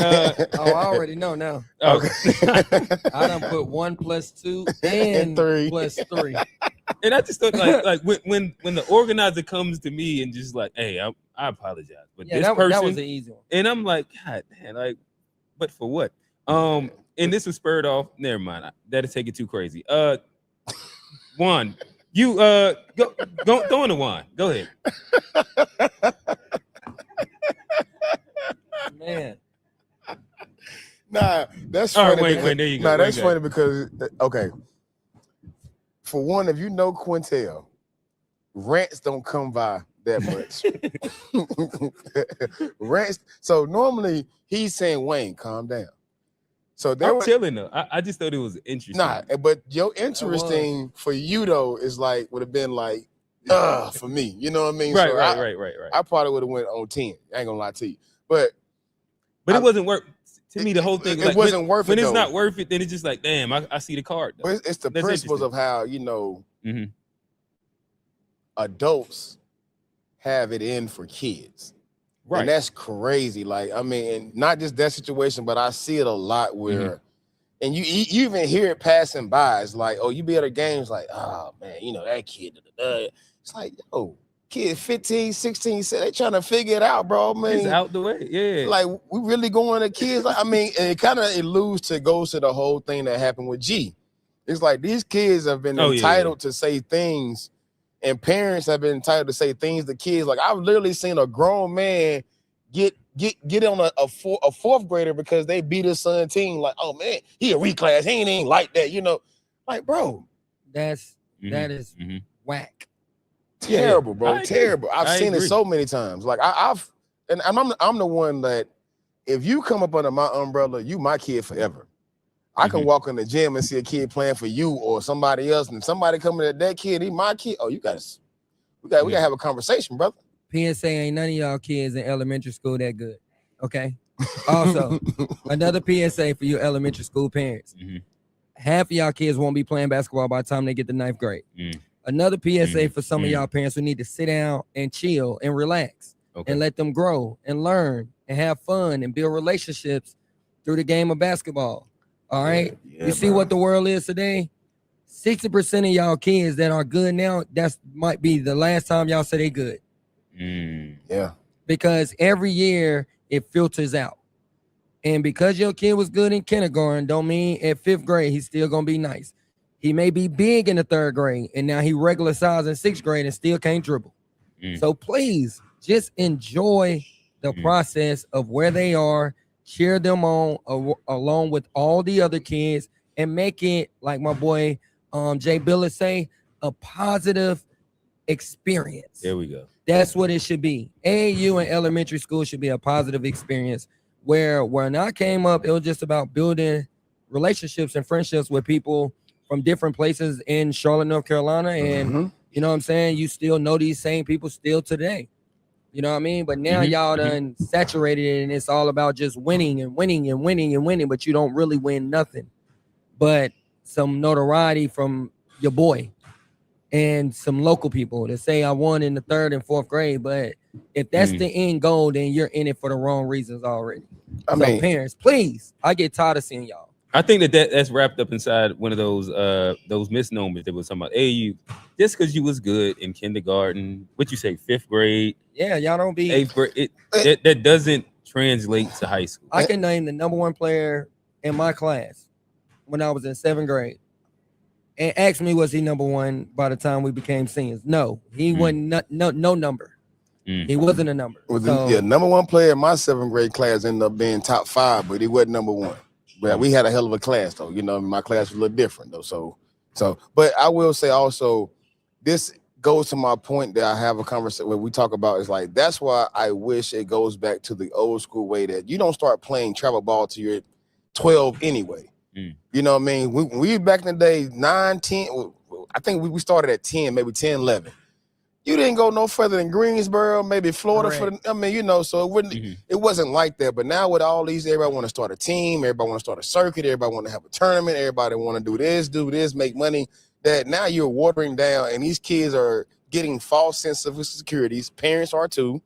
Oh, I already know now. Okay. I done put 1 + 2 and 3 + 3. and I just thought like when the organizer comes to me and just like, hey, I apologize, but this person, that was an easy one. and I'm like, God, man, like, but for what? And this was spurred off. Never mind. That'll take it too crazy. Juan, you go throw in the Juan. Go ahead. Man. Nah, that's All funny. right, wait, there you go. Nah, that's funny because okay. For one, if you know Quintel, rants don't come by that much. Rants. So normally he's saying, Wayne, calm down. So I'm chilling though. I just thought it was interesting. Nah, but your interesting for you though is like would have been like for me. You know what I mean? Right, so right. I probably would have went on 10. I ain't gonna lie to you. But it wasn't worth to me. The whole thing it wasn't worth it. When it's though. not worth it, then it's just like, damn, I see the card. Though. But it's the That's principles of how adults have it in for kids. Right. And that's crazy. Like, I mean, and not just that situation, but I see it a lot where, and you even hear it passing by. It's like, oh, you be at a game, it's like, oh man, you know, that kid. It's like, yo, kid 15, 16, they trying to figure it out, bro. I mean, it's out the way. Yeah. Like, we really going to kids. Like, I mean, and it kind of goes to the whole thing that happened with G. It's like these kids have been entitled to say things, and parents have been entitled to say things to kids. Like, I've literally seen a grown man get on a fourth grader because they beat his son team. Like, oh man, he a reclass. He ain't like that, you know. Like, bro, that is whack. Terrible, bro. Terrible. I've seen it so many times. Like, I'm the one that if you come up under my umbrella, you my kid forever. I can walk in the gym and see a kid playing for you or somebody else, and somebody coming at that kid, he my kid. Oh, we gotta have a conversation, brother. PSA ain't none of y'all kids in elementary school that good. Okay. Also, another PSA for you elementary school parents. Half of y'all kids won't be playing basketball by the time they get to 9th grade. Another PSA for some of y'all parents who need to sit down and chill and relax and let them grow and learn and have fun and build relationships through the game of basketball. All right. You see what the world is today? 60% of y'all kids that are good now, that's might be the last time y'all say they good. Yeah. Because every year it filters out. And because your kid was good in kindergarten, don't mean at 5th grade he's still gonna be nice. He may be big in the 3rd grade, and now he regular size in 6th grade and still can't dribble. So please just enjoy the process of where they are, cheer them on along with all the other kids, and make it, like my boy Jay Billis say, a positive experience. There we go. That's what it should be. AAU and elementary school should be a positive experience. Where when I came up, it was just about building relationships and friendships with people from different places in Charlotte, North Carolina. And you know what I'm saying? You still know these same people still today. You know what I mean? But now y'all done saturated it, and it's all about just winning and winning and winning and winning, but you don't really win nothing but some notoriety from your boy and some local people that say I won in the 3rd and 4th grade. But if that's the end goal, then you're in it for the wrong reasons already. I mean, parents, please, I get tired of seeing y'all. I think that's wrapped up inside one of those misnomers that was talking about. AAU, just because you was good in kindergarten, what you say, 5th grade? Yeah, y'all don't be 8th grade. That doesn't translate to high school. I can name the #1 player in my class when I was in 7th grade. And ask me, was he #1 by the time we became seniors? No, he wasn't. No number. He wasn't a number. Well, #1 player in my 7th grade class ended up being top 5, but he wasn't #1. But we had a hell of a class, though. You know, my class was a little different, though. So, but I will say also, this goes to my point that I have a conversation where we talk about is like, that's why I wish it goes back to the old school way that you don't start playing travel ball till you're 12 anyway. You know what I mean? We back in the day, 9, 10, I think we started at 10, maybe 10, 11. You didn't go no further than Greensboro, maybe Florida. So it wasn't like that. But now with all these, everybody want to start a team, everybody want to start a circuit, everybody want to have a tournament, everybody want to do this, make money. That now you're watering down, and these kids are getting false sense of securities. Parents are too.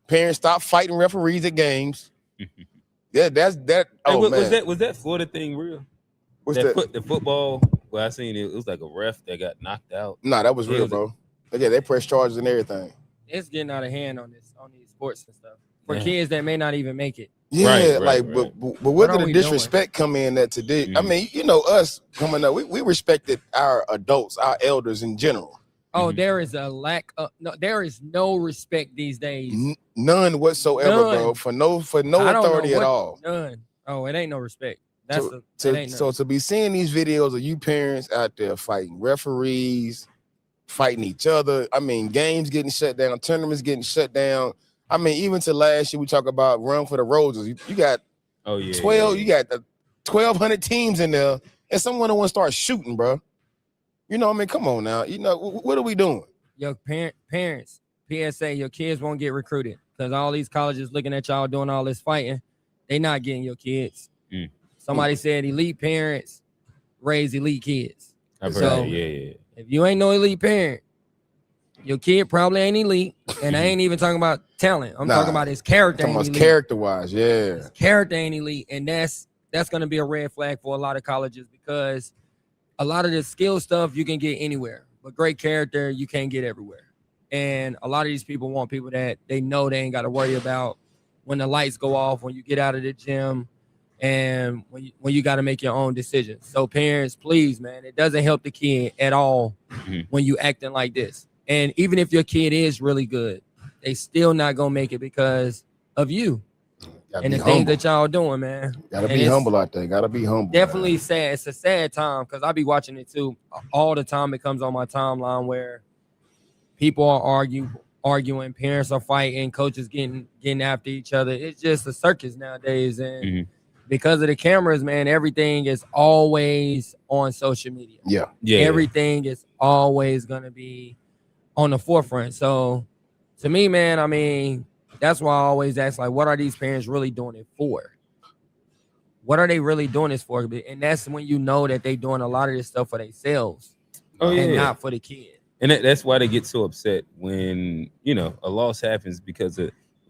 Parents stop fighting referees at games. Yeah, that's that. Oh man, was that Florida thing real? What's that? The football. Well, I seen it. It was like a ref that got knocked out. Nah, that was real, bro. Yeah, they press charges and everything. It's getting out of hand on these sports and stuff for kids that may not even make it. Yeah, but where did the disrespect come in that today? I mean, you know, us coming up, we respected our adults, our elders in general. Oh, there is a lack of there is no respect these days. None whatsoever, bro. For no authority at all. None. Oh, it ain't no respect. So to be seeing these videos of you parents out there fighting referees, fighting each other. I mean, games getting shut down, tournaments getting shut down. I mean, even to last year, we talk about run for the roses. You got 12, you got the 1,200 teams in there, and someone want to start shooting, bro. You know, I mean, come on now. You know, what are we doing? Your parents, PSA, your kids won't get recruited because all these colleges looking at y'all doing all this fighting, they not getting your kids. Somebody said elite parents raise elite kids. I've heard that, if you ain't no elite parent, your kid probably ain't elite. And I ain't even talking about talent. I'm talking about his character. Character-wise, His character ain't elite. And that's going to be a red flag for a lot of colleges because a lot of the skill stuff you can get anywhere. But great character, you can't get everywhere. And a lot of these people want people that they know they ain't got to worry about when the lights go off, when you get out of the gym, and when you got to make your own decisions. So parents, please, man, it doesn't help the kid at all when you acting like this. And even if your kid is really good, they still not gonna make it because of you and the things that y'all doing, man. Gotta be humble out there. Gotta be humble. Definitely sad. It's a sad time because I be watching it too all the time. It comes on my timeline where people are arguing, parents are fighting, coaches getting after each other. It's just a circus nowadays, and because of the cameras, man, everything is always on social media. Yeah. Everything is always gonna be on the forefront. So to me, man, I mean, that's why I always ask, like, what are these parents really doing it for? What are they really doing this for? And that's when you know that they doing a lot of this stuff for themselves and not for the kid. And that's why they get so upset when, you know, a loss happens because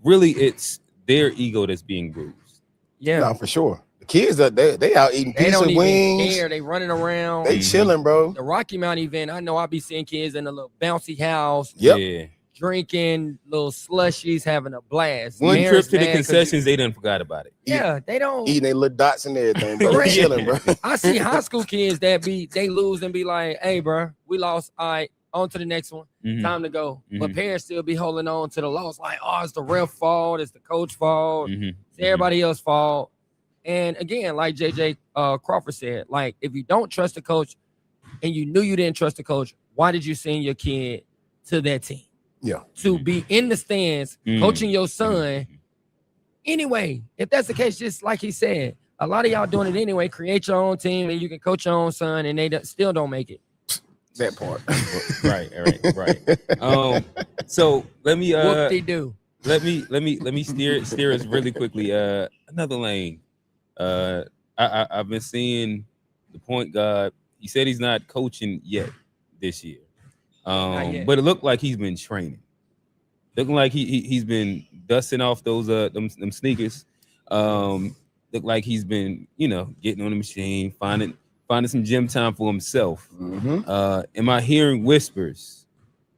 really it's their ego that's being bruised. Yeah. No, for sure. The kids, they out eating pizza wings. They don't even care. They running around. They chilling, bro. The Rocky Mount event, I know I be seeing kids in a little bouncy house. Yeah. Drinking little slushies, having a blast. One trip to the concessions, they done forgot about it. Yeah, they don't eating their little dots and everything, bro. They chilling, bro. I see high school kids that they lose and be like, "Hey, bro, we lost. All right, on to the next one. Time to go." But parents still be holding on to the loss, like, "Oh, it's the ref fault. It's the coach fault. It's everybody else's fault." And again, like JJ Crawford said, like, if you don't trust the coach and you knew you didn't trust the coach, why did you send your kid to that team? Yeah. To be in the stands, coaching your son. Anyway, if that's the case, just like he said, a lot of y'all doing it anyway. Create your own team and you can coach your own son, and they still don't make it. That part. right. So let me whoop-de-doo. Let me steer us really quickly. Another lane. I've been seeing DaPointGod. He said he's not coaching yet this year. But it looked like he's been training. Looking like he's been dusting off those them sneakers. Look like he's been, you know, getting on the machine, finding some gym time for himself. Am I hearing whispers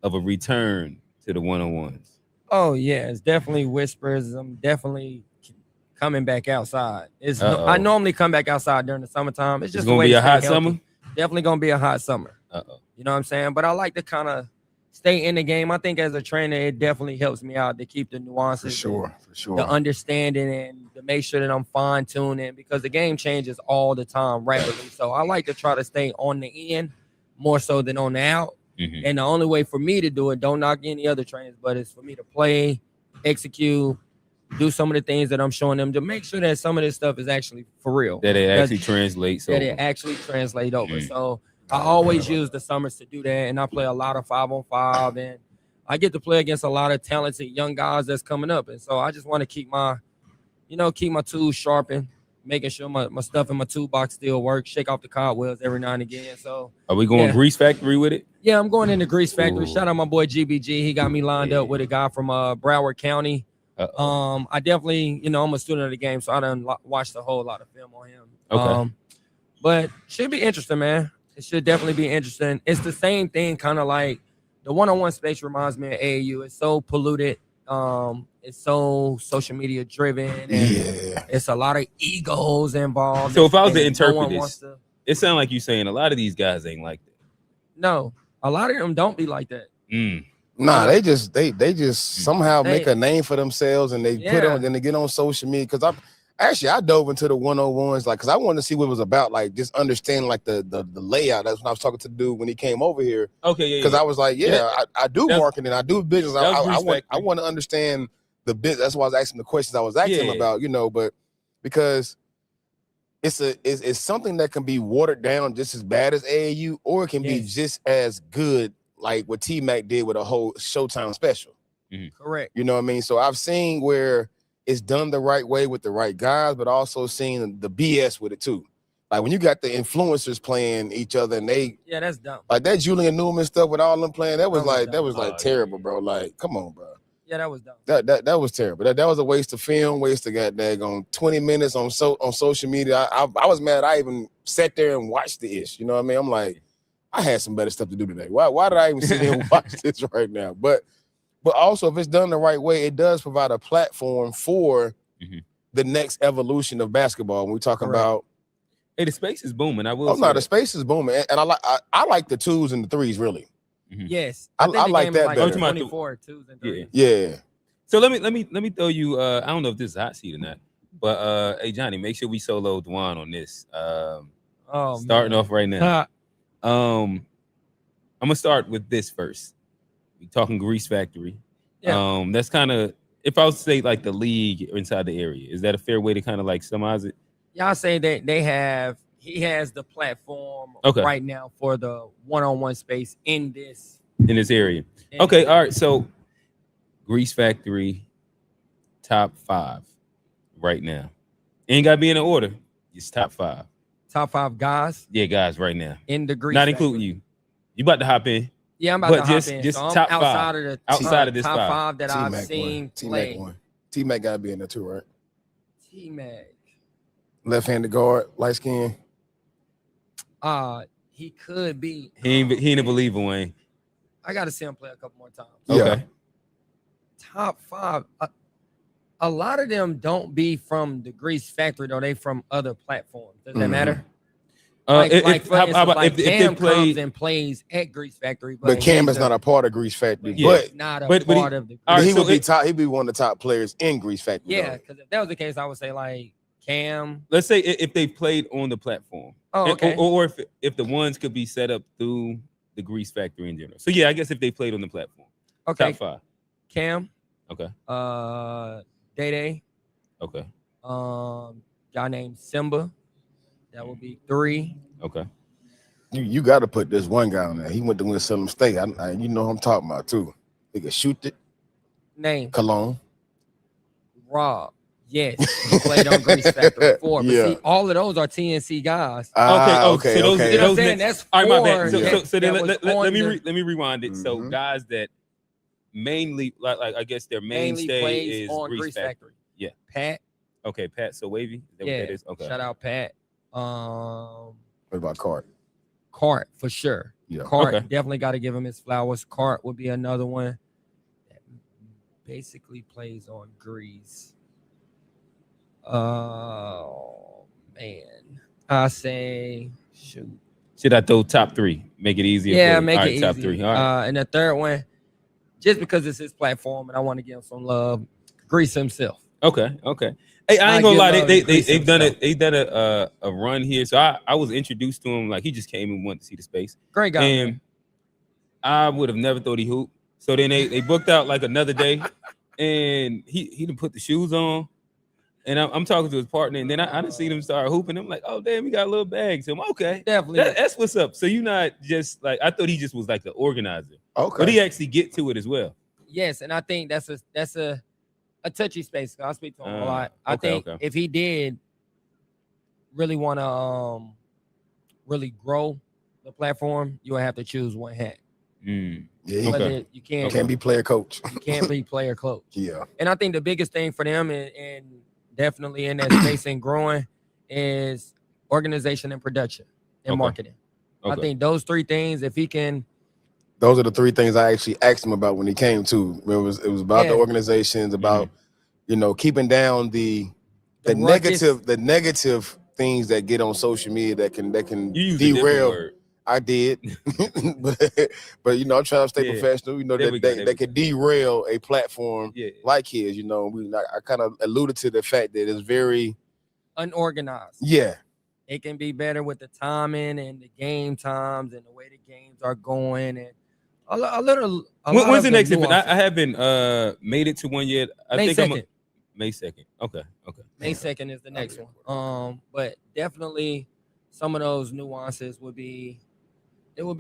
of a return to the one-on-ones? Oh yeah, it's definitely whispers. I'm definitely coming back outside. I normally come back outside during the summertime. It's just gonna be a hot summer. Definitely gonna be a hot summer. You know what I'm saying? But I like to kind of stay in the game. I think as a trainer, it definitely helps me out to keep the nuances. For sure. The understanding and to make sure that I'm fine-tuning because the game changes all the time rapidly. So I like to try to stay on the end more so than on the out. And the only way for me to do it, don't knock any other trainers, but it's for me to play, execute, do some of the things that I'm showing them to make sure that some of this stuff is actually for real. That it actually translates. That it actually translates over. So I always use the summers to do that, and I play a lot of 5-on-5, and I get to play against a lot of talented young guys that's coming up, and so I just want to keep my tools sharpened, making sure my stuff in my toolbox still works, shake off the cobwebs every now and again. So are we going Grease Factory with it? Yeah, I'm going into Grease Factory. Shout out my boy GBG. He got me lined up with a guy from Broward County I definitely, I'm a student of the game, so I done watched a whole lot of film on him. Okay. But should be interesting, man. It should definitely be interesting. It's the same thing, kind of like the one-on-one space reminds me of AAU. It's so polluted. It's so social media driven, and it's a lot of egos involved. So if I was to interpret no this, it sounds like you saying a lot of these guys ain't like that. No, a lot of them don't be like that. Nah, they just somehow make a name for themselves, and they put on, then they get on social media. Because I dove into the 101s, like, because I wanted to see what it was about, like just understanding like the layout. That's when I was talking to the dude when he came over here. Okay, yeah. Because I was like, I do marketing, I do business. I want to understand the business. That's why I was asking the questions I was asking about, but because it's something that can be watered down just as bad as AAU, or it can be just as good, like what T-Mac did with a whole Showtime special. Correct. You know what I mean? So I've seen where it's done the right way with the right guys, but also seen the BS with it too. Like when you got the influencers playing each other, and that's dumb. Like that Julian Newman stuff with all them playing, that was terrible, bro. Like, come on, bro. Yeah, that was dumb. That was terrible. That was a waste of film, waste of goddamn 20 minutes on social media. I was mad I even sat there and watched the ish. You know what I mean? I'm like, I had some better stuff to do today. Why did I even sit here and watch this right now? But also, if it's done the right way, it does provide a platform for the next evolution of basketball. When we're talking about, hey, the space is booming. I will. Oh no, the space is booming, and I like the 2s and the 3s really. Yes, I like that better. 24 2s and 3s. Yeah. So let me throw you. I don't know if this is hot seat or not, but hey Johnny, make sure we solo Dijuan on this. Starting off right now. I'm gonna start with this first. We talking Grease Factory. Yeah. That's kind of, if I was to say like the league inside the area, is that a fair way to kind of like summarize it? Y'all say that he has the platform right now for the one-on-one space in this area. Okay, all right. So Grease Factory top 5 right now. Ain't gotta be in an order. It's top 5. Top 5 guys. Yeah, guys, right now. In the Grease Not Factory. including you. You about to hop in. Yeah, I'm about to hop in. Just so top I'm 5. Outside of this top 5. 5 that I've seen play. T-Mac gotta be in there too, right? T-Mac. Left-handed guard, light skin. He could be. He ain't a believer, Wayne. I gotta see him play a couple more times. Okay. Top 5. A lot of them don't be from the Grease Factory, though. They from other platforms. Does that matter? If Cam comes and plays at Grease Factory, but Cam is not a part of Grease Factory. But not a part of the. He would be top. He'd be one of the top players in Grease Factory. Yeah, because if that was the case, I would say like Cam. Let's say if they played on the platform. Oh, okay. Or if the ones could be set up through the Grease Factory in general. So yeah, I guess if they played on the platform. Okay. Top 5. Cam. Okay. Day. Okay. Guy named Simba. That would be 3. Okay. You got to put this one guy on there. He went to win Salem State. You know who I'm talking about too. He could shoot it. Name. Cologne. Rob. Yes. He played on Grease Factory 4. But see, all of those are TNC guys. Okay. So those, you know what I'm saying? That's 4. All right, my bad. So then let me rewind it. So guys that mainly like I guess their mainstay is on Grease Factory. Yeah. Pat. Okay, Pat. So Wavy. Is that what that is? Okay. Shout out Pat. What about Cart? Cart for sure. Yeah. Cart definitely got to give him his flowers. Cart would be another one that basically plays on Grease. Oh man, I say shoot. Should I throw top 3? Make it easier. Yeah, make it easy. Top 3. All right. And the third one, just because it's his platform and I want to give him some love, Grease himself. Okay. Hey, I ain't gonna lie. They've done it. They've done a run here. So I was introduced to him. Like he just came and wanted to see the space. Great guy. And I would have never thought he hooped. So then they booked out like another day, and he didn't put the shoes on. And I'm talking to his partner, and then I didn't see them start hooping. I'm like, oh damn, he got a little bag. So I'm okay. Definitely. That's what's up. So you're not just like, I thought he just was like the organizer. Okay. But he actually get to it as well. Yes, and I think that's a touchy space. I speak to him a lot. I think if he did really want to really grow the platform, you would have to choose one hat. Yeah, Okay. You can't. can't be player coach. You can't be player coach. Yeah, And I think the biggest thing for them, and definitely in that space and growing, is organization and production and Okay. marketing. I Okay. think those three things, if he can, those are the three things I actually asked him about when he came to. It was about Yeah. the organizations, about keeping down the ruckus- negative things that get on social media that can You use a different derail. word. I did, but I'm trying to stay Yeah. professional. There we go, there we that could derail a platform Yeah. like his. I kind of alluded to the fact that it's very unorganized. yeah. It can be better with the timing and the game times and the way the games are going and a little. When's the next event? I haven't made it to one yet. I May think 2nd. May 2nd. Okay. May 2nd is the next one. But definitely some of those nuances would be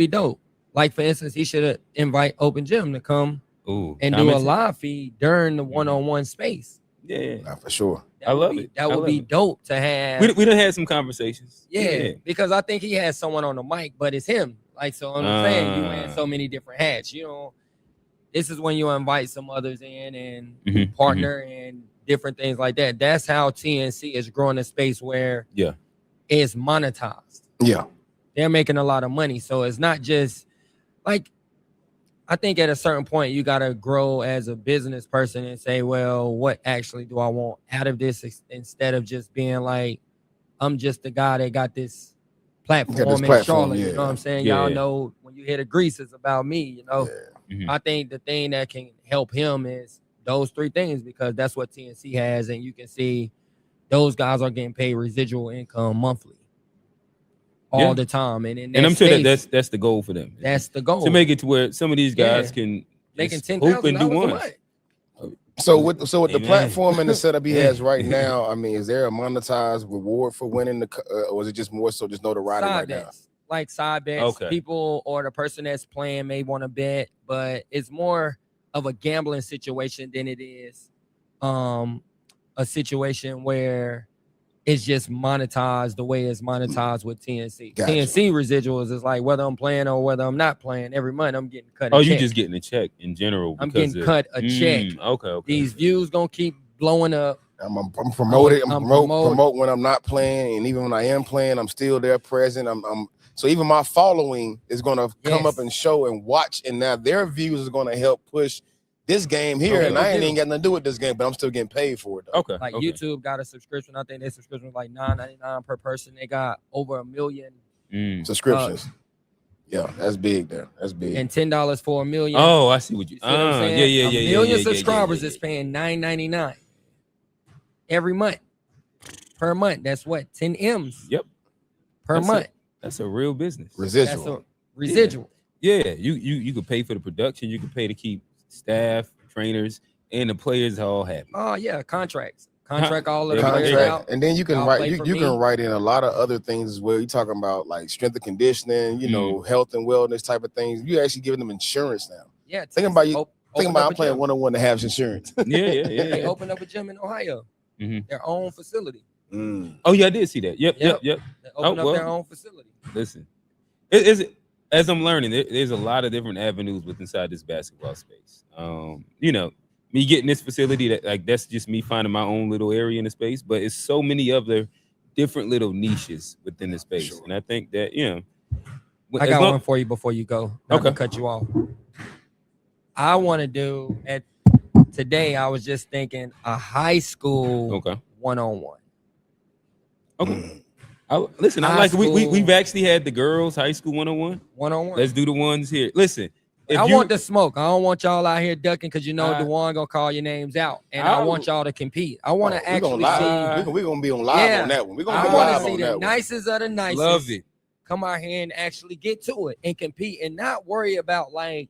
dope. Like for instance, he should invite Open Gym to come and do a live feed during the one-on-one space. Yeah. Nah, for sure. I love it. That would be dope to have. We done had some conversations. Yeah, because I think he has someone on the mic, but it's him. Like, so I'm saying you wearing so many different hats. This is when you invite some others in and partner and different things like that. That's how TNC is growing a space where it's monetized. Yeah. They're making a lot of money. So it's not just like, I think at a certain point you got to grow as a business person and say, well, what actually do I want out of this, instead of just being like, I'm just the guy that got this platform in Charlotte. You know what I'm saying? Y'all know when you hear the grease, it's about me. I think the thing that can help him is those three things, because that's what TNC has, and you can see those guys are getting paid residual income monthly. All the time, and I'm sure that's the goal for them. That's the goal, to make it to where some of these guys can making hoop and do $10,000 one. a month. So with the platform and the setup he has right now, I mean, is there a monetized reward for winning or is it just more so just notoriety right now? Like side bets, people or the person that's playing may want to bet, but it's more of a gambling situation than it is a situation where it's just monetized the way it's monetized with TNC. Gotcha. TNC residuals is like whether I'm playing or whether I'm not playing. Every month I'm getting cut. You just getting a check in general. I'm getting cut a check. Okay. These views gonna keep blowing up. I'm promoted. I'm promote when I'm not playing, and even when I am playing, I'm still there present. So even my following is gonna come up and show and watch, and now their views is gonna help push this game here, and I ain't got nothing to do with this game, but I'm still getting paid for it. Though. Okay. Like YouTube got a subscription. I think their subscription was like $9.99 per person. They got over 1 million subscriptions. Yeah, that's big there. That's big. And $10 for 1 million. Oh, I see what you. See what I'm saying? Yeah. A million subscribers is paying $9.99 every month. Per month. That's what? 10 M's. Yep. Per month. That's a real business. Residual. That's a residual. Yeah. You could pay for the production. You could pay to keep staff, trainers, and the players all happy. Oh yeah, contract all of the contract. players out. And then you can write you can write in a lot of other things as well. You're talking about like strength and conditioning, health and wellness type of things. You actually giving them insurance now. Yeah, think about I'm playing one-on-one to have insurance. Yeah. They opened up a gym in Ohio, their own facility. Oh yeah, I did see that. Yep. They opened up their own facility. Listen, as I'm learning, there's a lot of different avenues inside this basketball space. Me getting this facility, that's just me finding my own little area in the space, but it's so many other different little niches within the space. Sure. And I think that, I got one for you before you go. Not to cut you off. I want to do today, I was just thinking a high school one-on-one. Okay. Listen, I like we've actually had the girls high school one-on-one. Let's do the ones here. Listen, I want the smoke. I don't want y'all out here ducking because Dijuan gonna call your names out, and I want y'all to compete. I want to actually see. We're gonna be on live on that one. We're gonna be live on that one. I want to see the nicest of the nicest. Love it. Come out here and actually get to it and compete, and not worry about like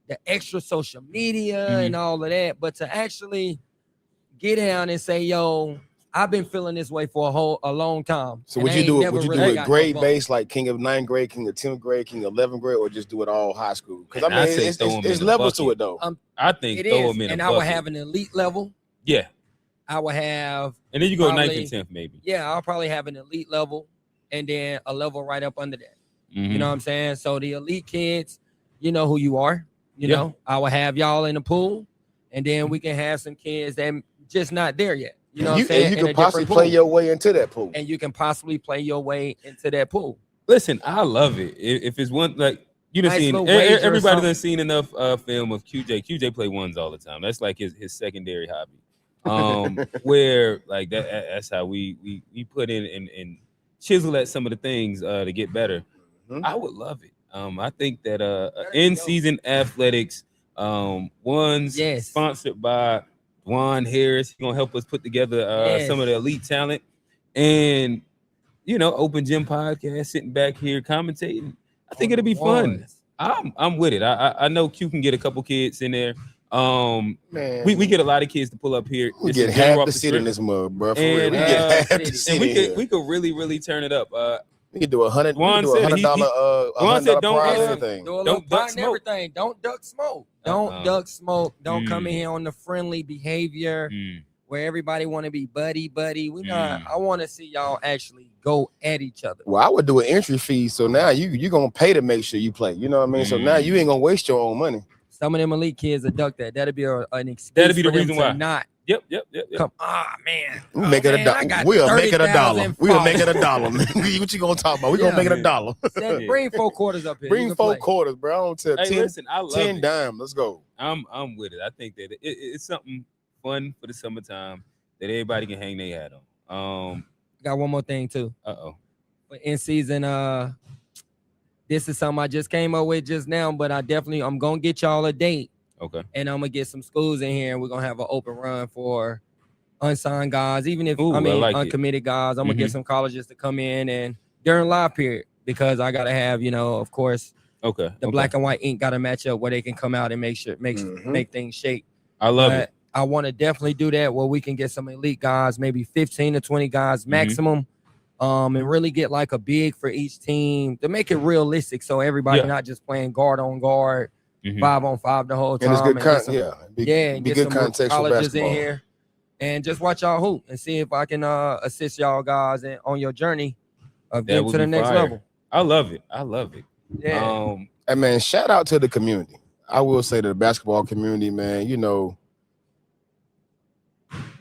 the extra social media and all of that, but to actually get down and say, "Yo, I've been feeling this way for a long time." So would you do it grade based, like king of 9th grade, king of 10th grade, king of 11th grade, or just do it all high school? Because I mean, it's levels to it though. I think it throw is, them in and a I would have an elite level. Yeah, I would have, and then you go 9th and 10th maybe. Yeah, I'll probably have an elite level, and then a level right up under that. You know what I'm saying? So the elite kids, you know who you are. You Yeah. know, I will have y'all in the pool, and then we can have some kids that just not there yet. You know what I'm saying? And you In a can possibly different play pool. your way into that pool. And you can possibly play your way into that pool. Listen, I love it. If it's one like you done Nice seen little wager or everybody done something. seen enough film of QJ. QJ play ones all the time. That's like his secondary hobby. Where like that's how we put in and chisel at some of the things to get better. I would love it. I think that in season athletics, one's Yes. sponsored by Dijuan Harris. He's gonna help us put together Yes. some of the elite talent, and you know, Open Gym podcast, sitting back here commentating. I think it'll be fun. I'm with it. I know Q can get a couple kids in there. Man, we get a lot of kids to pull up here. We This get is general half off the the city in strip. this mug, bro. For And, real. We get half the city. city. And we could really turn it up. We could do $100. Juan We could do said he- $100. Juan said $100 don't, prize uh, everything. Do a little Don't duck pot and smoke. everything. Don't duck smoke. Don't duck smoke. Don't come in here on the friendly behavior where everybody want to be buddy. We not. I want to see y'all actually go at each other. Well, I would do an entry fee, so now you're gonna pay to make sure you play. You know what I mean? So now you ain't gonna waste your own money. Some of them elite kids will duck that. That'll be an excuse. That'll be the for them reason to why. Not Yep. come. Man. We'll make it man, I $1. got We'll make it $1. 30,000 We'll make it followers. $1. What you gonna talk about? We're gonna make it $1. Bring 4 quarters up here. Bring You 4 can play. quarters, bro. I don't tell Hey, 10, listen, I love 10 it. dime. Let's go. I'm with it. I think that it's something fun for the summertime that everybody can hang their hat on. Got one more thing too. In season, this is something I just came up with just now, but I'm gonna get y'all a date. Okay. And I'm gonna get some schools in here, and we're gonna have an open run for unsigned guys, even if Ooh, I like it. uncommitted guys. I'm gonna get some colleges to come in and during live period because I gotta have, of course, the black and white ink gotta match up where they can come out and make things shake. I love it. I want to definitely do that where we can get some elite guys, maybe 15 to 20 guys maximum, and really get like a big for each team to make it realistic. So everybody not just playing guard on guard, 5 on 5 the whole time. And it's good and be get good some contextual colleges basketball. in here, and just watch y'all hoop and see if I can assist y'all guys on your journey of getting to the next level. I love it. Yeah. Hey man, shout out to the community. I will say to the basketball community, man,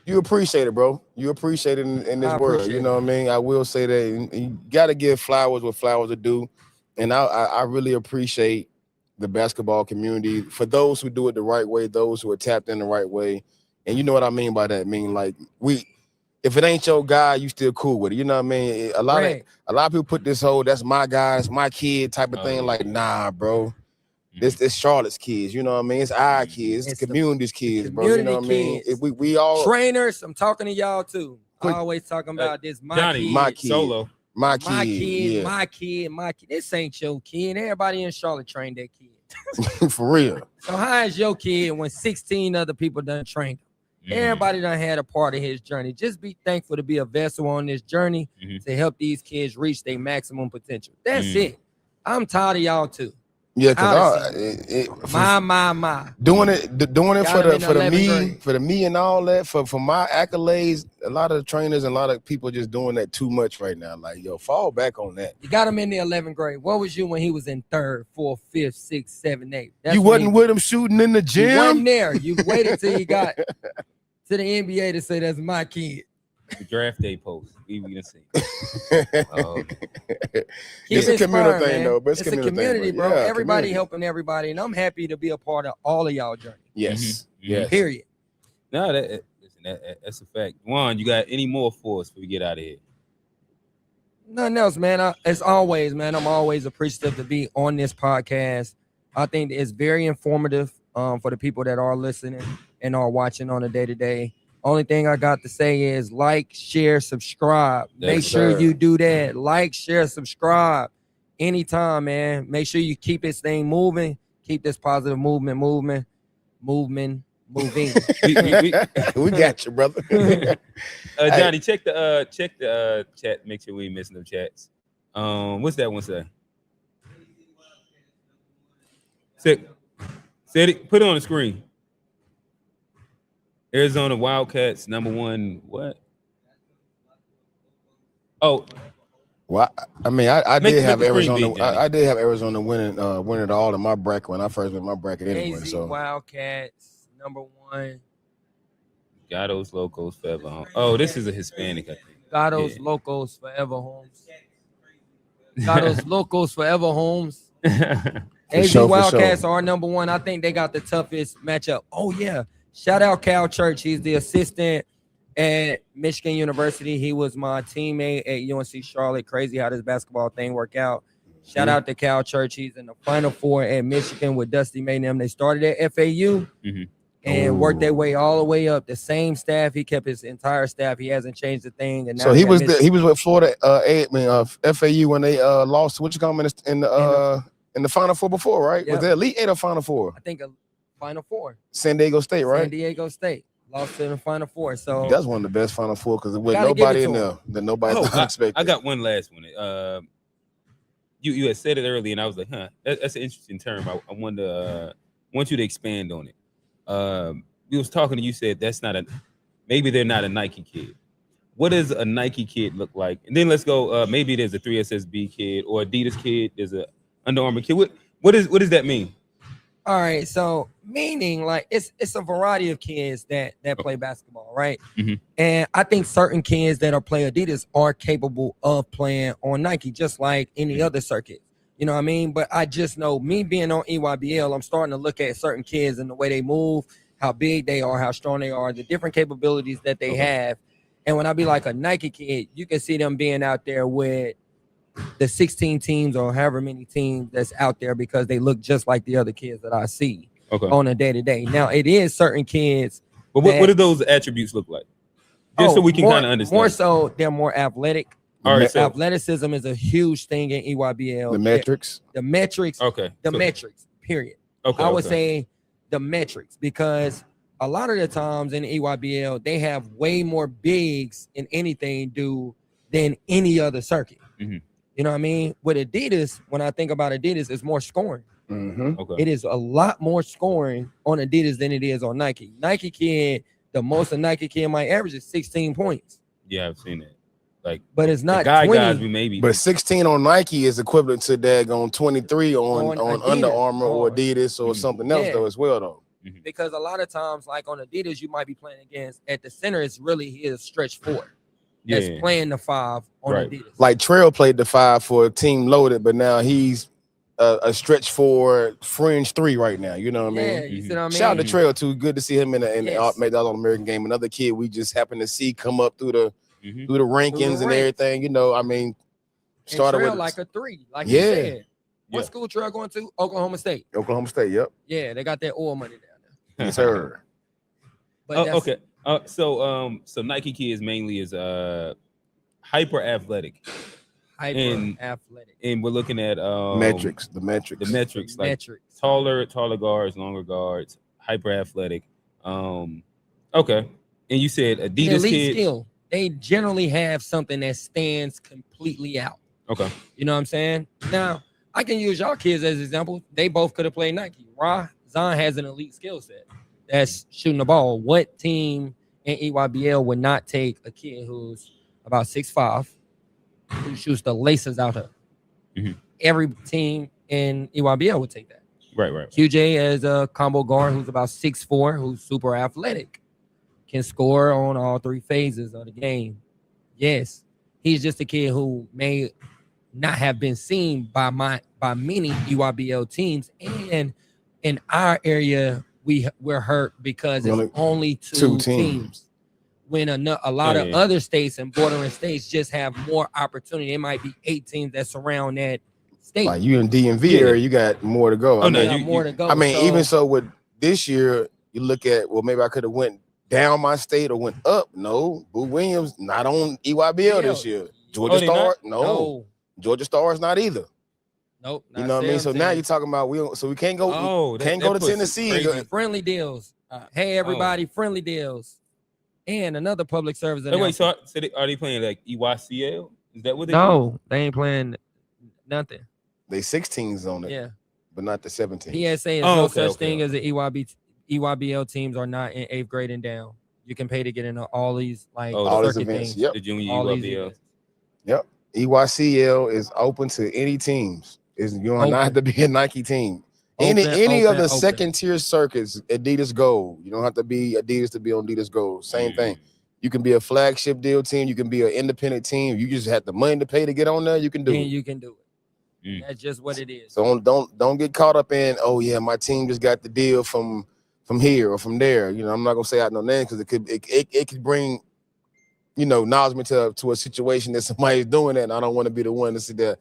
you appreciate it, bro. You appreciate it in this world. You know what I mean? I will say that you got to give flowers what flowers are due. And I really appreciate the basketball community for those who do it the right way, those who are tapped in the right way. And you know what I mean by that? I mean, like if it ain't your guy, you still cool with it. You know what I mean? A lot of people put this whole that's my guy, that's my kid type of thing. Like, nah, bro. This Charlotte's kids, you know what I mean? It's our kids, it's the community's kids, bro. You know what I mean? We all trainers. I'm talking to y'all too. I always talking about this. My kid. Solo. My kid. My kid. This ain't your kid. Everybody in Charlotte trained that kid. For real. So how is your kid when 16 other people done trained him? Everybody done had a part of his journey. Just be thankful to be a vessel on this journey to help these kids reach their maximum potential. That's it. I'm tired of y'all too. Yeah, because doing it for the me and all that for my accolades. A lot of trainers and a lot of people just doing that too much right now. Like, yo, fall back on that. You got him in the 11th grade. What was you when he was in 3rd, 4th, 5th, 6th, 7th, 8th? You wasn't with him shooting in the gym. You wasn't there. You waited till he got to the NBA to say that's my kid. The draft day post. We gonna see. It's a community thing, though. But it's a community, bro. Yeah, everybody helping everybody, and I'm happy to be a part of all of y'all journey. Yes. Yes. Period. No, that's a fact. Juan, you got any more for us before we get out of here? Nothing else, man. As always, man, I'm always appreciative to be on this podcast. I think it's very informative for the people that are listening and are watching on a day-to-day. Only thing I got to say is like, share, subscribe. Make sure you do that. Like, share, subscribe. Anytime, man. Make sure you keep this thing moving. Keep this positive movement moving. We got you, brother. Johnny, check the chat. Make sure we ain't missing no chats. What's that one say? Said it. Put it on the screen. Arizona Wildcats #1. What? Oh, Well, I mean, I Make did have the cream Arizona. big, Johnny. I did have Arizona winning it all in my bracket when I first made my bracket anyway. AZ So Wildcats #1. Gatos Locos Forever Home. Oh, this is a Hispanic, I think. Gatos Yeah. Locos Forever Homes. Gatos Locos Forever Homes. AZ sure, for Wildcats sure. are #1. I think they got the toughest matchup. Oh yeah, shout out Cal Church. He's the assistant at Michigan University. He was my teammate at UNC Charlotte. Crazy how this basketball thing worked out. Shout out to Cal Church. He's in the Final Four at Michigan with Dusty May and them. They started at FAU and worked their way all the way up. The same staff. He kept his entire staff. He hasn't changed a thing. And now So he was with Florida FAU when they lost to Wichita in the Final Four before, right? Yep. Was the Elite Eight or Final Four? I think a Final Four. San Diego State, right? San Diego State lost to the Final Four. So that's one of the best Final Four because with Gotta nobody give it in to there that nobody expected. I got one last one. You had said it early, and I was like, huh, that's an interesting term. I want you to expand on it. We was talking to you, said maybe they're not a Nike kid. What does a Nike kid look like? And then let's go, maybe there's a 3SSB kid or Adidas kid, there's a Under Armour kid. What does that mean? All right, so meaning like it's a variety of kids that play basketball, right? And I think certain kids that are play Adidas are capable of playing on Nike, just like any other circuit. You know what I mean? But I just know me being on EYBL, I'm starting to look at certain kids and the way they move, how big they are, how strong they are, the different capabilities that they have. And when I be like a Nike kid, you can see them being out there with the 16 teams or however many teams that's out there because they look just like the other kids that I see on a day-to-day. Now, it is certain kids. But what do those attributes look like? Just so we can kind of understand. More so, they're more athletic. All right, so athleticism is a huge thing in EYBL. The metrics. The metrics. Okay. Metrics, period. Okay. I would say the metrics because a lot of the times in EYBL, they have way more bigs in anything do than any other circuit. You know what I mean? With Adidas, when I think about Adidas, it's more scoring. It is a lot more scoring on Adidas than it is on Nike. Nike kid, the most a Nike kid might average is 16 points. Yeah, I've seen it. But it's not guys, 20. maybe. But 16 on Nike is equivalent to daggone 23 on Under Armour or Adidas or something else though as well though. Because a lot of times, like on Adidas, you might be playing against at the center. It's really his stretch 4. That's playing the 5 on Adidas. Like Trail played the 5 for Team Loaded, but now he's a stretch 4 fringe 3 right now. You know what I mean? You see what I mean? Shout out to Trail too. Good to see him in the All-American game. Another kid we just happened to see come up through the rankings and everything. You know, I mean, started Trail with like a 3, like you said. What school Trail going to? Oklahoma State. Oklahoma State. Yep. Yeah, they got that oil money down there. Yes, sir. But okay. So Nike kids mainly is hyper athletic. Athletic. And we're looking at metrics. The metrics. Like taller guards, longer guards, hyper athletic. Okay. And you said Adidas elite kids. Skill. They generally have something that stands completely out. Okay. You know what I'm saying? Now, I can use y'all kids as an example. They both could have played Nike. Zahn has an elite skill set. That's shooting the ball. What team in EYBL would not take a kid who's about 6'5", who shoots the laces out of? Every team in EYBL would take that. Right. QJ as a combo guard who's about 6'4", who's super athletic, can score on all 3 phases of the game. Yes, he's just a kid who may not have been seen by many EYBL teams, and in our area we're hurt because it's only two teams. When a lot of other states and bordering states just have more opportunity. It might be 8 teams that surround that state. Like you in DMV area, you got more to go. More to go. I mean, even so with this year, you look at, well, maybe I could have went down my state or went up. No, Boo Williams not on EYBL this year. Georgia Star, no. Georgia Star is not either. Nope. You know what I mean? So now you're talking about we can't go. Can't go to Tennessee. Friendly deals. Hey everybody, friendly deals. And another public service. Wait, so are they playing like EYCL? Is that what they? No, they ain't playing nothing. They 16s on it. Yeah, but not the 17. PSA is no such thing as the EYBL teams are not in 8th grade and down. You can pay to get into all these all these events. Things. Yep. The junior all EYBL. Yep. EYCL is open to any teams. You don't Open. have to be a Nike team. Any of the second tier circuits, Adidas Gold. You don't have to be Adidas to be on Adidas Gold. Same thing. You can be a flagship deal team. You can be an independent team. You just have the money to pay to get on there. You can do it. You can do it. That's just what it is. So don't get caught up in, oh yeah, my team just got the deal from here or from there. You know, I'm not gonna say out no name because it could bring, you know, acknowledgement to a situation that somebody's doing that, and I don't want to be the one to sit there.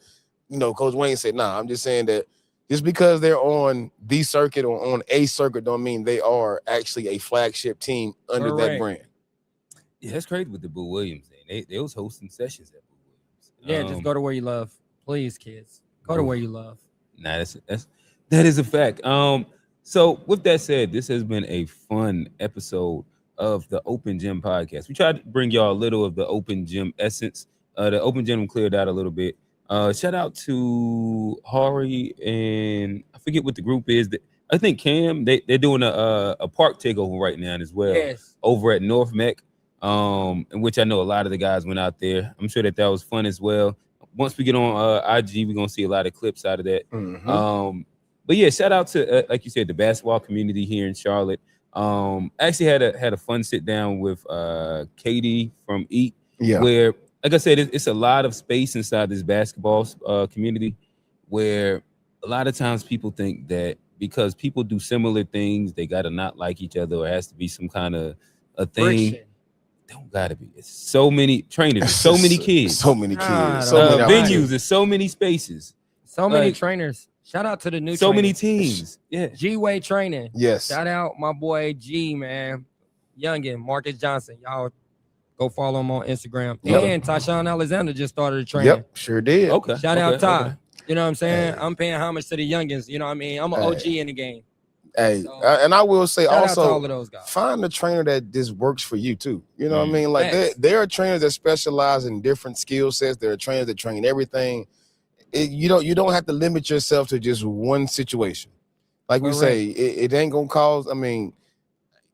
You know, Coach Wayne said, nah, I'm just saying that just because they're on the circuit or on a circuit don't mean they are actually a flagship team under that brand. Yeah, that's crazy with the Boo Williams thing. They was hosting sessions at Boo Yeah, Williams. just go to where you love. Please, kids. Go to where you love. Nah, that is a fact. So with that said, this has been a fun episode of the Open Gym podcast. We tried to bring y'all a little of the Open Gym essence. The Open Gym cleared out a little bit. Shout out to Hari and I forget what the group is. I think Cam. They're doing a park takeover right now as well. Yes. Over at North Mech, in which I know a lot of the guys went out there. I'm sure that was fun as well. Once we get on IG, we're gonna see a lot of clips out of that. But yeah, shout out to like you said, the basketball community here in Charlotte. Actually had a fun sit down with Katie from EAT, where, like I said, it's a lot of space inside this basketball community where a lot of times people think that because people do similar things, they gotta not like each other or it has to be some kind of a thing. Friction. Don't gotta be. It's so many trainers, so many kids, so many kids, so many venues, there's so many spaces, so many trainers. Shout out to the new so many teams. Yeah, G-Way Training. Yes. Shout out my boy G, man, Youngin, Marcus Johnson. Y'all go follow him on Instagram. And Tyshawn Alexander just started a training. Yep, sure did. Okay. Shout out Ty. Okay. You know what I'm saying? I'm paying homage to the youngins. You know what I mean? I'm an OG in the game. Hey, so, and I will say also, all of those guys. Find a trainer that just works for you too. You know what I mean? Like there are trainers that specialize in different skill sets. There are trainers that train everything. You don't have to limit yourself to just one situation. Like we say, it ain't gonna cause. I mean,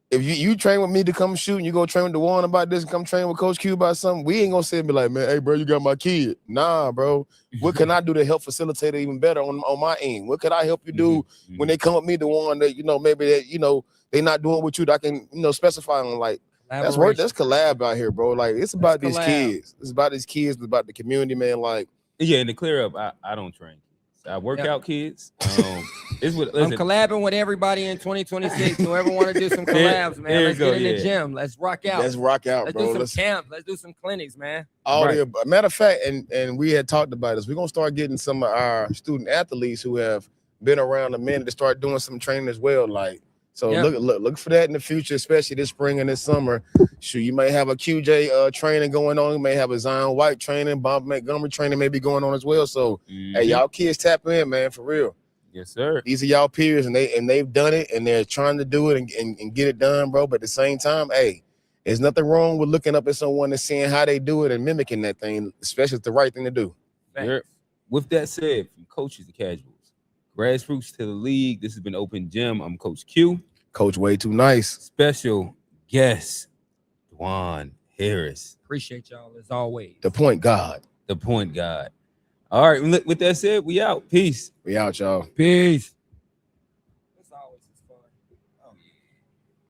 if you train with me to come shoot and you go train with Dijuan about this and come train with Coach Q about something, we ain't gonna sit and be like, man, hey bro, you got my kid. Nah, bro. What can I do to help facilitate it even better on my end? What could I help you do when they come with me, Dijuan, that maybe that they not doing what you that I can specify on, like that's work. That's collab out here, bro. Like it's about these kids. It's about these kids. It's about the community, man. Like and to clear up, I don't train. I work out kids. Listen, I'm collabing with everybody in 2026. Whoever want to do some collabs, man, let's get in the gym. Let's rock out. Let's rock out, bro. Let's do some camps. Let's do some clinics, man. Matter of fact, and we had talked about this. We're gonna start getting some of our student athletes who have been around a minute to start doing some training as well. Like, so look for that in the future, especially this spring and this summer. Shoot, you may have a QJ training going on. You may have a Zion White training, Bob Montgomery training may be going on as well. So, hey, y'all kids tap in, man, for real. Yes, sir. These are y'all peers, and they've done it, and they're trying to do it and get it done, bro. But at the same time, hey, there's nothing wrong with looking up at someone and seeing how they do it and mimicking that thing, especially if it's the right thing to do. With that said, from coaches to casuals, grassroots to the league, this has been Open Gym. I'm Coach Q. Coach Way Too Nice. Special guest, Dijuan Harris. Appreciate y'all as always. DaPointGod. DaPointGod. All right, with that said, we out. Peace. We out, y'all. Peace.